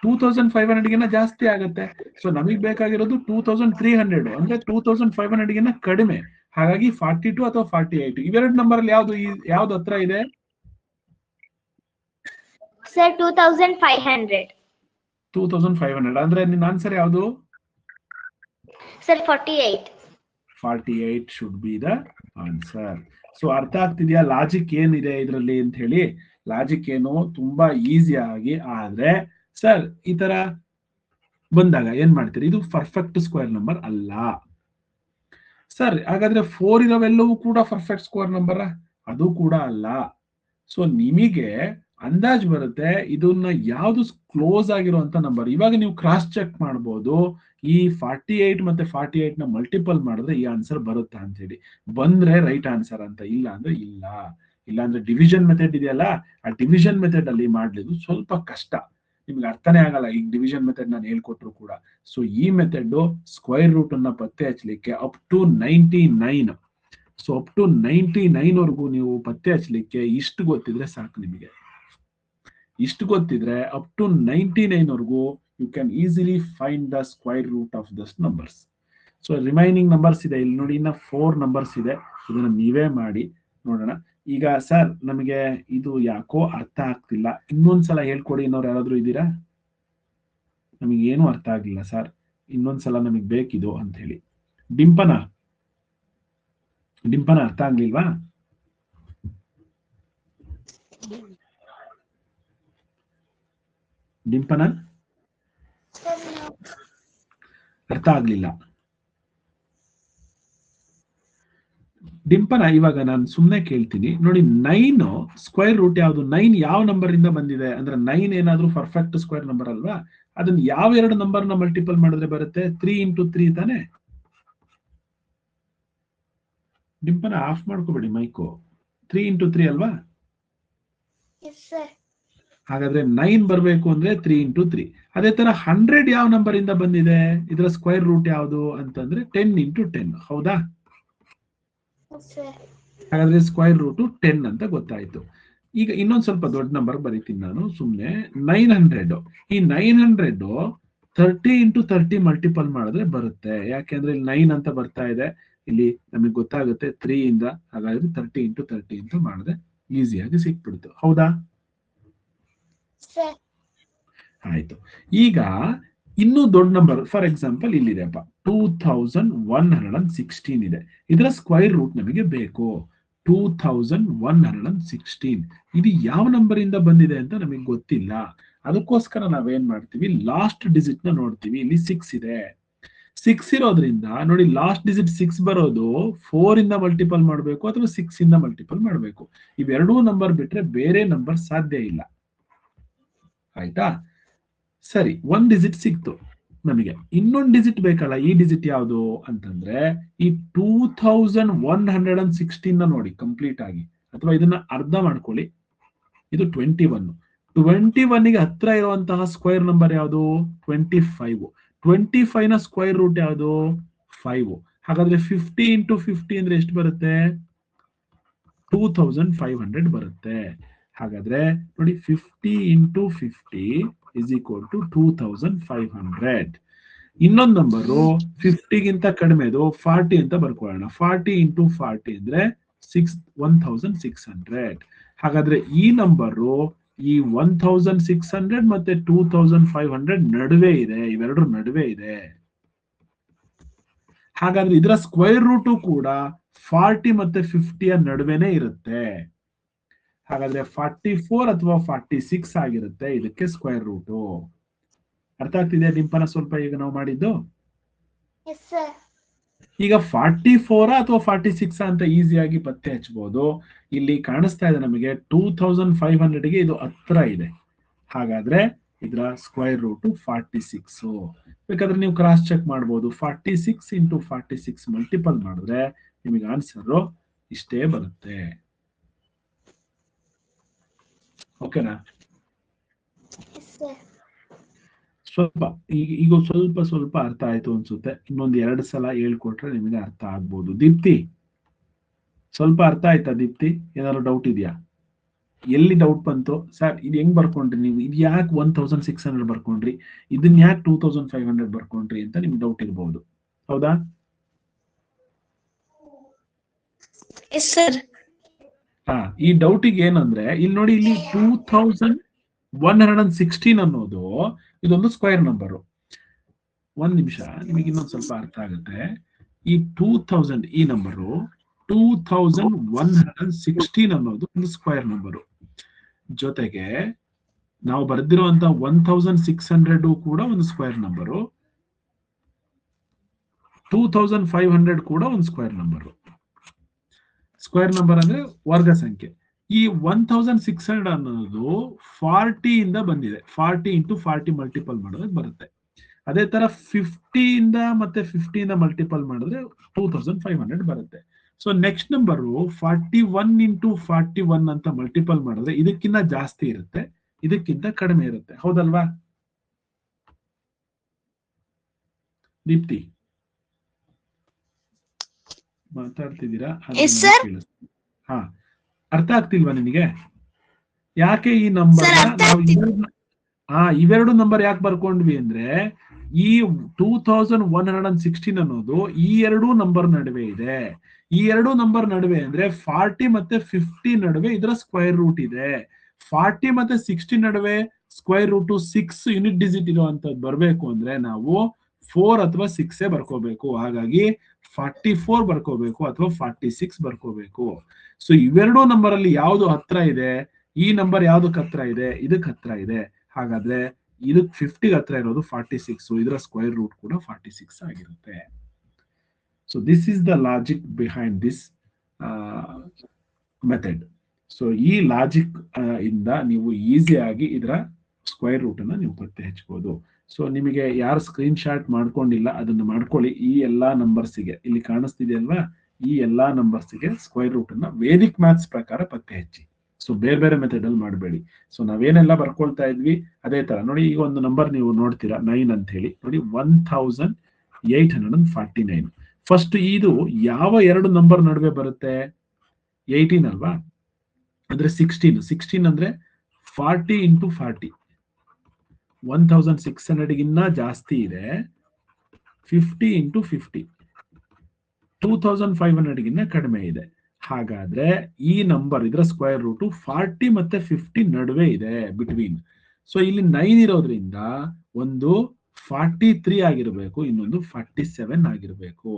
2500ಗಿನ್ನ ಜಾಸ್ತಿ ಆಗುತ್ತೆ. ಸೊ ನಮಗ್ ಬೇಕಾಗಿರೋದು 2300, ಅಂದ್ರೆ 2500ಗಿನ್ನ ಕಡಿಮೆ. ಹಾಗಾಗಿ 42 ಅಥವಾ 48 ಇವೆರಡು ನಂಬರ್ ಅಲ್ಲಿ ಯಾವ್ದು ಹತ್ರ ಇದೆ? ಸರ್ 2500. 2500 ಅಂದ್ರೆ ನಿನ್ನ ಆನ್ಸರ್ ಯಾವುದು? Sir 48. 48 should be the answer. So ಅರ್ಥ ಆಗ್ತಿದ್ಯಾ ಲಾಜಿಕ್ ಏನಿದೆ ಇದರಲ್ಲಿ ಅಂತ ಹೇಳಿ? ಲಾಜಿಕ್ ಏನು ತುಂಬಾ ಈಸಿ ಆಗಿ, ಆದ್ರೆ ಸರ್ ಈ ತರ ಬಂದಾಗ ಏನ್ ಮಾಡ್ತೀರಿ? ಇದು ಪರ್ಫೆಕ್ಟ್ ಸ್ಕ್ವೇರ್ ನಂಬರ್ ಅಲ್ಲ ಸರ್. ಹಾಗಾದ್ರೆ 4 ಇರೋವೆಲ್ಲವೂ ಕೂಡ ಪರ್ಫೆಕ್ಟ್ ಸ್ಕ್ವೇರ್ ನಂಬರ್? ಅದು ಕೂಡ ಅಲ್ಲ. ಸೊ ನಿಮಗೆ ಅಂದಾಜ್ ಬರುತ್ತೆ ಇದನ್ನ ಯಾವ್ದು ಕ್ಲೋಸ್ ಆಗಿರುವಂತ ನಂಬರ್. ಇವಾಗ ನೀವು ಕ್ರಾಸ್ ಚೆಕ್ ಮಾಡ್ಬೋದು, ಈ 48 ಮತ್ತೆ 48 ನ ಮಲ್ಟಿಪಲ್ ಮಾಡಿದ್ರೆ ಈ ಆನ್ಸರ್ ಬರುತ್ತಾ ಅಂತ ಹೇಳಿ. ಬಂದ್ರೆ ರೈಟ್ ಆನ್ಸರ್ ಅಂತ, ಇಲ್ಲ ಅಂದ್ರೆ ಇಲ್ಲ. ಇಲ್ಲ ಅಂದ್ರೆ ಡಿವಿಷನ್ ಮೆಥಡ್ ಇದೆಯಲ್ಲ, ಆ ಡಿವಿಷನ್ ಮೆಥಡ್ ಅಲ್ಲಿ ಮಾಡ್ಲಿದ್ದು ಸ್ವಲ್ಪ ಕಷ್ಟ, ನಿಮ್ಗೆ ಅರ್ಥನೇ ಆಗಲ್ಲ ಈಗ ಡಿವಿಷನ್ ಮೆಥಡ್ ನಾನು ಹೇಳ್ಕೊಟ್ರು ಕೂಡ. ಸೊ ಈ ಮೆಥಡ್ ಸ್ಕ್ವೈರ್ ರೂಟ್ ಅನ್ನ ಪತ್ತೆ ಹಚ್ಚಲಿಕ್ಕೆ up to 99, so up to 99 ವರೆಗೂ ನೀವು ಪತ್ತೆ ಹಚ್ಚಲಿಕ್ಕೆ ಇಷ್ಟು ಗೊತ್ತಿದ್ರೆ ಸಾಕು ನಿಮಗೆ. ಇಷ್ಟು ಗೊತ್ತಿದ್ರೆ ಅಪ್ ಟು 99 ವರೆಗೂ you can easily find the square root of these numbers. So remaining numbers ಇದೆ ಇಲ್ಲಿ ನೋಡಿ, ಇನ್ನ 4 ನಂಬರ್ಸ್ ಇದೆ, ಇದನ್ನ ನೀವೇ ಮಾಡಿ ನೋಡೋಣ. ಈಗ ಸರ್ ನಮಗೆ ಇದು ಯಾಕೋ ಅರ್ಥ ಆಗ್ತಿಲ್ಲ, ಇನ್ನೊಂದ್ಸಲ ಹೇಳ್ಕೊಡಿ ಅನ್ನೋರು ಯಾರಾದ್ರೂ ಇದ್ದೀರಾ? ನಮಗೆ ಏನು ಅರ್ಥ ಆಗ್ಲಿಲ್ಲ ಸರ್, ಇನ್ನೊಂದ್ಸಲ ನಮಗೆ ಬೇಕಿದು ಅಂತ ಹೇಳಿ. ಡಿಂಪನ ಅರ್ಥ ಆಗ್ಲಿಲ್ವಾ? ಡಿಂಪನ ಅರ್ಥ ಆಗ್ಲಿಲ್ಲ. ಡಿಂಪನ ಇವಾಗ ನಾನು ಸುಮ್ಮನೆ ಕೇಳ್ತೀನಿ ನೋಡಿ, 9 ಸ್ಕ್ವೇರ್ ರೂಟ್ ಯಾವುದು? 9 ಯಾವ ನಂಬರ್ ಇಂದ ಬಂದಿದೆ ಅಂದ್ರೆ 9 ಏನಾದ್ರೂ ಪರ್ಫೆಕ್ಟ್ ಸ್ಕ್ವೇರ್ ನಂಬರ್ ಅಲ್ವಾ? ಅದನ್ನ ಯಾವ ಎರಡು ನಂಬರ್ ನ ಮಲ್ಟಿಪಲ್ ಮಾಡಿದ್ರೆ ಬರುತ್ತೆ? 3 ಇಂಟು 3 ತಾನೆ? ಡಿಂಪನ ಆಫ್ ಮಾಡ್ಕೋಬೇಡಿ ಮೈಕು. 3 ಇಂಟು 3 ಅಲ್ವಾ? ಹಾಗಾದ್ರೆ 9 ಬರ್ಬೇಕು ಅಂದ್ರೆ 3 ಇಂಟು 3. ಅದೇ ತರ 100 ಯಾವ ನಂಬರ್ ಇಂದ ಬಂದಿದೆ? ಇದರ ಸ್ಕ್ವೇರ್ ರೂಟ್ ಯಾವುದು ಅಂತಂದ್ರೆ 10 ಇಂಟು 10, ಹೌದಾ? ಹಾಗಾದ್ರೆ ಸ್ಕ್ವೇರ್ ರೂಟ್ 10 ಅಂತ ಗೊತ್ತಾಯ್ತು. ಈಗ ಇನ್ನೊಂದ್ ಸ್ವಲ್ಪ ದೊಡ್ಡ ನಂಬರ್ ಬರೀತೀನಿ ನಾನು ಸುಮ್ನೆ. 900, ಈ 900 30 ಇಂಟು 30 ಮಲ್ಟಿಪಲ್ ಮಾಡಿದ್ರೆ ಬರುತ್ತೆ. ಯಾಕೆಂದ್ರೆ ಇಲ್ಲಿ 9 ಅಂತ ಬರ್ತಾ ಇದೆ, ಇಲ್ಲಿ ನಮಗೆ ಗೊತ್ತಾಗುತ್ತೆ 3 ಇಂದ. ಹಾಗಾದ್ರೆ 30 ಇಂಟು 30 ಅಂತ ಮಾಡಿದ್ರೆ ಈಸಿಯಾಗಿ ಸಿಕ್ಬಿಡ್ತು, ಹೌದಾ? ಆಯ್ತು. ಈಗ ಇನ್ನೂ ದೊಡ್ಡ ನಂಬರ್, ಫಾರ್ ಎಕ್ಸಾಂಪಲ್ ಇಲ್ಲಿದೆಪ್ಪ 2116 ಇದೆ. ಇದರ ಸ್ಕ್ವೈರ್ ರೂಟ್ ನಮಗೆ ಬೇಕು. 2116 ಇದು ಯಾವ ನಂಬರ್ ಇಂದ ಬಂದಿದೆ ಅಂತ ನಮಗೆ ಗೊತ್ತಿಲ್ಲ. ಅದಕ್ಕೋಸ್ಕರ ನಾವೇನ್ ಮಾಡ್ತೀವಿ, ಲಾಸ್ಟ್ ಡಿಜಿಟ್ ನ ನೋಡ್ತೀವಿ. ಇಲ್ಲಿ 6 ಇದೆ. 6 ಇರೋದ್ರಿಂದ ನೋಡಿ, ಲಾಸ್ಟ್ ಡಿಜಿಟ್ 6 ಬರೋದು 4 ಇಂದ ಮಲ್ಟಿಪಲ್ ಮಾಡಬೇಕು ಅಥವಾ 6 ಇಂದ ಮಲ್ಟಿಪಲ್ ಮಾಡಬೇಕು. ಇವೆರಡೂ ನಂಬರ್ ಬಿಟ್ರೆ ಬೇರೆ ನಂಬರ್ ಸಾಧ್ಯ ಇಲ್ಲ, ಆಯ್ತಾ? ಸರಿ, ಒಂದ್ ಡಿಜಿಟ್ ಸಿಕ್ತು ನಮಗೆ, ಇನ್ನೊಂದು ಡಿಜಿಟ್ ಬೇಕಲ್ಲ. ಈ ಡಿಜಿಟ್ ಯಾವುದು ಅಂತಂದ್ರೆ ಈ 2116 ನೋಡಿ ಕಂಪ್ಲೀಟ್ ಆಗಿ, ಅಥವಾ ಇದನ್ನ ಅರ್ಧ ಮಾಡ್ಕೊಳ್ಳಿ. ಇದು 21. 21ಗೆ ಹತ್ರ ಇರುವಂತಹ ಸ್ಕ್ವೇರ್ ನಂಬರ್ ಯಾವುದು? 25. 25 ನ ಸ್ಕ್ವೇರ್ ರೂಟ್ ಯಾವುದು? 5. ಹಾಗಾದ್ರೆ 50 ಇಂಟು 50 ಅಂದ್ರೆ ಎಷ್ಟು ಬರುತ್ತೆ? 2500 ಬರುತ್ತೆ. ಹಾಗಾದ್ರೆ ನೋಡಿ, 50 ಇಂಟು 50 is equal to 2500. ಇನ್ನೊಂದು ನಂಬರು 50ಗಿಂತ ಕಡಿಮೆದು 40 ಅಂತ ಬರ್ಕೊಳ್ಳೋಣ. 40 ಇಂಟು 40 ಅಂದ್ರೆ 1600. ಹಾಗಾದ್ರೆ ಈ ನಂಬರು ಈ 1600 ಮತ್ತೆ 2500 ನಡುವೆ ಇದೆ, ಇವೆರಡರ ನಡುವೆ ಇದೆ. ಹಾಗಾದ್ರೆ ಇದರ ಸ್ಕ್ವೇರ್ ರೂಟು ಕೂಡ 40 ಮತ್ತೆ 50ಯ ನಡುವೆನೆ ಇರುತ್ತೆ. ಹಾಗಾದ್ರೆ 44 ಅಥವಾ 46 ಆಗಿರುತ್ತೆ ಇದಕ್ಕೆ ಸ್ಕ್ವೇರ್ ರೂಟು. ಅರ್ಥ ಆಗ್ತಿದೆ ಡಿಂಪನ ಸ್ವಲ್ಪ ಈಗ ನಾವು ಮಾಡಿದ್ದು? ಈಗ 44 ಅಥವಾ 46 ಅಂತ ಈಸಿಯಾಗಿ ಪತ್ತೆ ಹಚ್ಚಬಹುದು. ಇಲ್ಲಿ ಕಾಣಿಸ್ತಾ ಇದೆ ನಮಗೆ 2500ಗೆ ಇದು ಹತ್ರ ಇದೆ. ಹಾಗಾದ್ರೆ ಇದರ ಸ್ಕ್ವೇರ್ ರೂಟ್ 46. ಬೇಕಾದ್ರೆ ನೀವು ಕ್ರಾಸ್ ಚೆಕ್ ಮಾಡಬಹುದು. 46 ಇಂಟು 46 ಮಲ್ಟಿಪಲ್ ಮಾಡಿದ್ರೆ ನಿಮಗೆ ಆನ್ಸರ್ ಇಷ್ಟೇ ಬರುತ್ತೆ. ಓಕೆನಾ? ಸ್ವಲ್ಪ ಈಗ ಸ್ವಲ್ಪ ಅರ್ಥ ಆಯ್ತು ಅನ್ಸುತ್ತೆ. ಇನ್ನೊಂದು 2 ಸಲ ಹೇಳ್ಕೊಟ್ರೆ ನಿಮಗೆ ಅರ್ಥ ಆಗ್ಬೋದು. ದೀಪ್ತಿ, ಸ್ವಲ್ಪ ಅರ್ಥ ಆಯ್ತಾ ದೀಪ್ತಿ? ಏನಾದ್ರು ಡೌಟ್ ಇದೆಯಾ? ಎಲ್ಲಿ ಡೌಟ್ ಬಂತು? ಸರ್ ಇದು ಹೆಂಗ್ ಬರ್ಕೊಂಡ್ರಿ ನೀವು? ಇದು ಯಾಕೆ 1600 ಬರ್ಕೊಂಡ್ರಿ, ಇದನ್ನ ಯಾಕೆ 2500 ಬರ್ಕೊಂಡ್ರಿ ಅಂತ ನಿಮ್ಗೆ ಡೌಟ್ ಇರಬಹುದು, ಹೌದಾ? ಈ ಡೌಟಿಗೆ ಏನಂದ್ರೆ ಇಲ್ಲಿ ನೋಡಿ, ಇಲ್ಲಿ 2116 ಅನ್ನೋದು ಇದೊಂದು ಸ್ಕ್ವೇರ್ ನಂಬರು. ಒಂದ್ ನಿಮಿಷ, ನಿಮಗೆ ಇನ್ನೊಂದು ಸ್ವಲ್ಪ ಅರ್ಥ ಆಗುತ್ತೆ. ಈ 2000 ಈ ನಂಬರು 2116 ಅನ್ನೋದು ಒಂದು ಸ್ಕ್ವೇರ್ ನಂಬರು. ಜೊತೆಗೆ ನಾವು ಬರೆದಿರುವಂತ 1600 ಕೂಡ ಒಂದು ಸ್ಕ್ವೇರ್ ನಂಬರು, 2500 ಕೂಡ ಒಂದು ಸ್ಕ್ವೇರ್ ನಂಬರು. ಸ್ಕ್ವೇರ್ ನಂಬರ್ ಅಂದ್ರೆ ವರ್ಗ ಸಂಖ್ಯೆ. ಈ 1600 ಅನ್ನೋದು 40 ಇಂದ ಬಂದಿದೆ. 40 ಇಂಟು 40 ಮಲ್ಟಿಪಲ್ ಮಾಡಿದ್ರೆ ಬರುತ್ತೆ. ಅದೇ ತರ 50 ಇಂದ ಮತ್ತೆ 50 ಇಂದ ಮಲ್ಟಿಪಲ್ ಮಾಡಿದ್ರೆ 2500 ಬರುತ್ತೆ. ಸೊ ನೆಕ್ಸ್ಟ್ ನಂಬರು 41 ಇಂಟು 41 ಅಂತ ಮಲ್ಟಿಪಲ್ ಮಾಡಿದ್ರೆ ಇದಕ್ಕಿಂತ ಜಾಸ್ತಿ ಇರುತ್ತೆ, ಇದಕ್ಕಿಂತ ಕಡಿಮೆ ಇರುತ್ತೆ. ಹೌದಲ್ವಾ ದೀಪ್ತಿ? ಮಾತಾಡ್ತಿದ್ದೀರಾ? ಹಾ, ಅರ್ಥ ಆಗ್ತಿಲ್ವಾ ನಿಮಗೆ? ಯಾಕೆ ಈ ನಂಬರ್ ಇವೆರಡು ನಂಬರ್ ಯಾಕೆ ಬರ್ಕೊಂಡ್ವಿ ಅಂದ್ರೆ, ಈ 2116 ಅನ್ನೋದು ಈ ಎರಡೂ ನಂಬರ್ ನಡುವೆ ಇದೆ. ಈ ಎರಡು ನಂಬರ್ ನಡುವೆ ಅಂದ್ರೆ 40 ಮತ್ತೆ 50 ನಡುವೆ ಇದರ ಸ್ಕ್ವೇರ್ ರೂಟ್ ಇದೆ. 40 ಮತ್ತೆ 60 ನಡುವೆ ಸ್ಕ್ವೇರ್ ರೂಟ್ 6 ಯೂನಿಟ್ ಡಿಜಿಟ್ ಇರುವಂತದ್ದು ಬರಬೇಕು ಅಂದ್ರೆ ನಾವು 4 ಅಥವಾ 6 ಬರ್ಕೋಬೇಕು. ಹಾಗಾಗಿ 44 ಬರ್ಕೋಬೇಕು ಅಥವಾ 46 ಬರ್ಕೋಬೇಕು. ಸೊ ಇವೆರಡೂ ನಂಬರ್ ಅಲ್ಲಿ ಯಾವ್ದು ಹತ್ರ ಇದೆ? ಈ ನಂಬರ್ ಯಾವ್ದಕ್ ಹತ್ರ ಇದೆ? ಇದಕ್ ಹತ್ರ ಇದೆ. ಹಾಗಾದ್ರೆ ಇದಕ್ 50 ಹತ್ರ ಇರೋದು 46, ಇದರ ಸ್ಕ್ವೇರ್ ರೂಟ್ ಕೂಡ 46 ಆಗಿರುತ್ತೆ. So this is the logic behind this method. So ಈ ಲಾಜಿಕ್ ಇಂದ ನೀವು ಈಸಿಯಾಗಿ ಇದರ ಸ್ಕ್ವೇರ್ ರೂಟ್ ಅನ್ನ ನೀವು ಪತ್ತೆ ಹಚ್ಚಬಹುದು. ಸೊ ನಿಮಗೆ ಯಾರು ಸ್ಕ್ರೀನ್ ಶಾಟ್ ಮಾಡ್ಕೊಂಡಿಲ್ಲ ಅದನ್ನು ಮಾಡ್ಕೊಳ್ಳಿ. ಈ ಎಲ್ಲಾ ನಂಬರ್ಸ್ಗೆ ಇಲ್ಲಿ ಕಾಣಿಸ್ತಿದೆಯಲ್ವಾ, ಈ ಎಲ್ಲಾ ನಂಬರ್ಸ್ಗೆ ಸ್ಕ್ವೇರ್ ರೂಟ್ ಅನ್ನ ವೇದಿಕ್ ಮ್ಯಾಥ್ಸ್ ಪ್ರಕಾರ ಪತ್ತೆ ಹಚ್ಚಿ. ಸೊ ಬೇರೆ ಬೇರೆ ಮೆಥಡ್ ಅಲ್ಲಿ ಮಾಡಬೇಡಿ. ಸೊ ನಾವೇನೆಲ್ಲ ಬರ್ಕೊಳ್ತಾ ಇದ್ವಿ ಅದೇ ತರ ನೋಡಿ. ಈಗ ಒಂದು ನಂಬರ್ ನೀವು ನೋಡ್ತೀರಾ 9 ಅಂತ ಹೇಳಿ ನೋಡಿ, 1849. ಫಸ್ಟ್ ಇದು ಯಾವ ಎರಡು ನಂಬರ್ ನಡುವೆ ಬರುತ್ತೆ? 18 ಅಲ್ವಾ, ಅಂದ್ರೆ 16 ಅಂದ್ರೆ 40 ಇಂಟು 40, 1600 ಗಿನ್ನ ಜಾಸ್ತಿ ಇದೆ. 50 ಇಂಟು 50, 2500 ಗಿನ್ನ ಕಡಿಮೆ ಇದೆ. ಹಾಗಾದ್ರೆ ಈ ನಂಬರ್ ಇದರ ಸ್ಕ್ವೇರ್ ರೂಟ್ 40 ಮತ್ತೆ 50 ನಡುವೆ ಇದೆ, ಬಿಟ್ವೀನ್. ಸೊ ಇಲ್ಲಿ 9 ಇರೋದ್ರಿಂದ ಒಂದು 43 ಆಗಿರ್ಬೇಕು, ಇನ್ನೊಂದು 47 ಆಗಿರ್ಬೇಕು.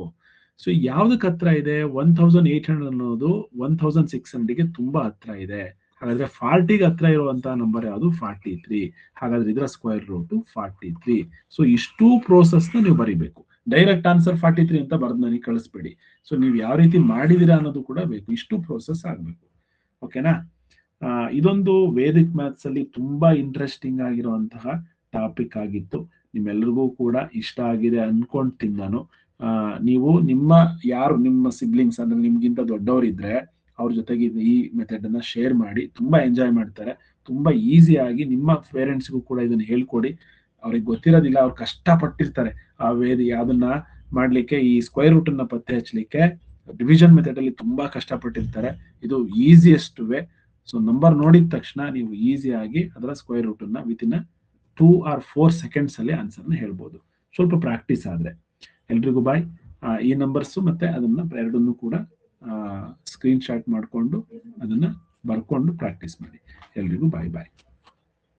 ಸೊ ಯಾವ್ದಕ್ ಹತ್ರ ಇದೆ? 1800 ಅನ್ನೋದು 1600ಗೆ ತುಂಬಾ ಹತ್ರ ಇದೆ. ಹಾಗಾದ್ರೆ 40ಗೆ ಹತ್ರ ಇರುವಂತಹ ನಂಬರ್ ಯಾವುದು? 43. ಹಾಗಾದ್ರೆ ಇದರ ಸ್ಕ್ವೇರ್ ರೂಟ್ 43. ಸೊ ಇಷ್ಟು ಪ್ರೋಸೆಸ್ ನ ನೀವು ಬರಿಬೇಕು. ಡೈರೆಕ್ಟ್ ಆನ್ಸರ್ 43 ಅಂತ ಬರೆದು ನನಗೆ ಕಳಿಸ್ಬೇಡಿ. ಸೊ ನೀವು ಯಾವ ರೀತಿ ಮಾಡಿದಿರಾ ಅನ್ನೋದು ಕೂಡ ಬೇಕು. ಇಷ್ಟು ಪ್ರೋಸೆಸ್ ಆಗ್ಬೇಕು. ಓಕೆನಾ? ಇದೊಂದು ವೇದಿಕ್ ಮ್ಯಾಥ್ಸ್ ಅಲ್ಲಿ ತುಂಬಾ ಇಂಟ್ರೆಸ್ಟಿಂಗ್ ಆಗಿರುವಂತಹ ಟಾಪಿಕ್ ಆಗಿತ್ತು. ನಿಮ್ಮೆಲ್ಲರಿಗೂ ಕೂಡ ಇಷ್ಟ ಆಗಿದೆ ಅನ್ಕೊಂತೀನಿ ನಾನು. ನೀವು ನಿಮ್ಮ ಸಿಬ್ಲಿಂಗ್ಸ್ ಅಂದ್ರೆ ನಿಮ್ಗಿಂತ ದೊಡ್ಡವರಿದ್ರೆ ಅವ್ರ ಜೊತೆಗೆ ಈ ಮೆಥಡ್ ಅನ್ನ ಶೇರ್ ಮಾಡಿ. ತುಂಬಾ ಎಂಜಾಯ್ ಮಾಡ್ತಾರೆ. ತುಂಬಾ ಈಸಿಯಾಗಿ ನಿಮ್ಮ ಪೇರೆಂಟ್ಸ್ಗೂ ಕೂಡ ಇದನ್ನ ಹೇಳ್ಕೊಡಿ. ಅವ್ರಿಗೆ ಗೊತ್ತಿರೋದಿಲ್ಲ, ಅವ್ರು ಕಷ್ಟಪಟ್ಟಿರ್ತಾರೆ ಅದನ್ನ ಮಾಡ್ಲಿಕ್ಕೆ, ಈ ಸ್ಕ್ವೇರ್ ರೂಟ್ ಅನ್ನ ಪತ್ತೆ ಹಚ್ಚಲಿಕ್ಕೆ ಡಿವಿಷನ್ ಮೆಥಡ್ ಅಲ್ಲಿ ತುಂಬಾ ಕಷ್ಟಪಟ್ಟಿರ್ತಾರೆ. ಇದು ಈಸಿಯೆಸ್ಟ್ ವೇ. ಸೊ ನಂಬರ್ ನೋಡಿದ ತಕ್ಷಣ ನೀವು ಈಸಿಯಾಗಿ ಅದರ ಸ್ಕ್ವೇರ್ ರೂಟ್ ಅನ್ನ ವಿತಿನ್ 2 or 4 seconds ಅಲ್ಲಿ ಆನ್ಸರ್ನ ಹೇಳ್ಬೋದು, ಸ್ವಲ್ಪ ಪ್ರಾಕ್ಟೀಸ್ ಆದ್ರೆ. ಎಲ್ರಿಗೂ ಬಾಯ್. ಈ ನಂಬರ್ಸ್ ಮತ್ತೆ ಅದನ್ನ ಎರಡನ್ನೂ ಕೂಡ ಸ್ಕ್ರೀನ್ ಶಾಟ್ ಮಾಡಿಕೊಂಡು ಅದನ್ನ ಬರ್ಕೊಂಡು ಪ್ರಾಕ್ಟೀಸ್ ಮಾಡಿ. ಎಲ್ರಿಗೂ ಬಾಯ್ ಬಾಯ್.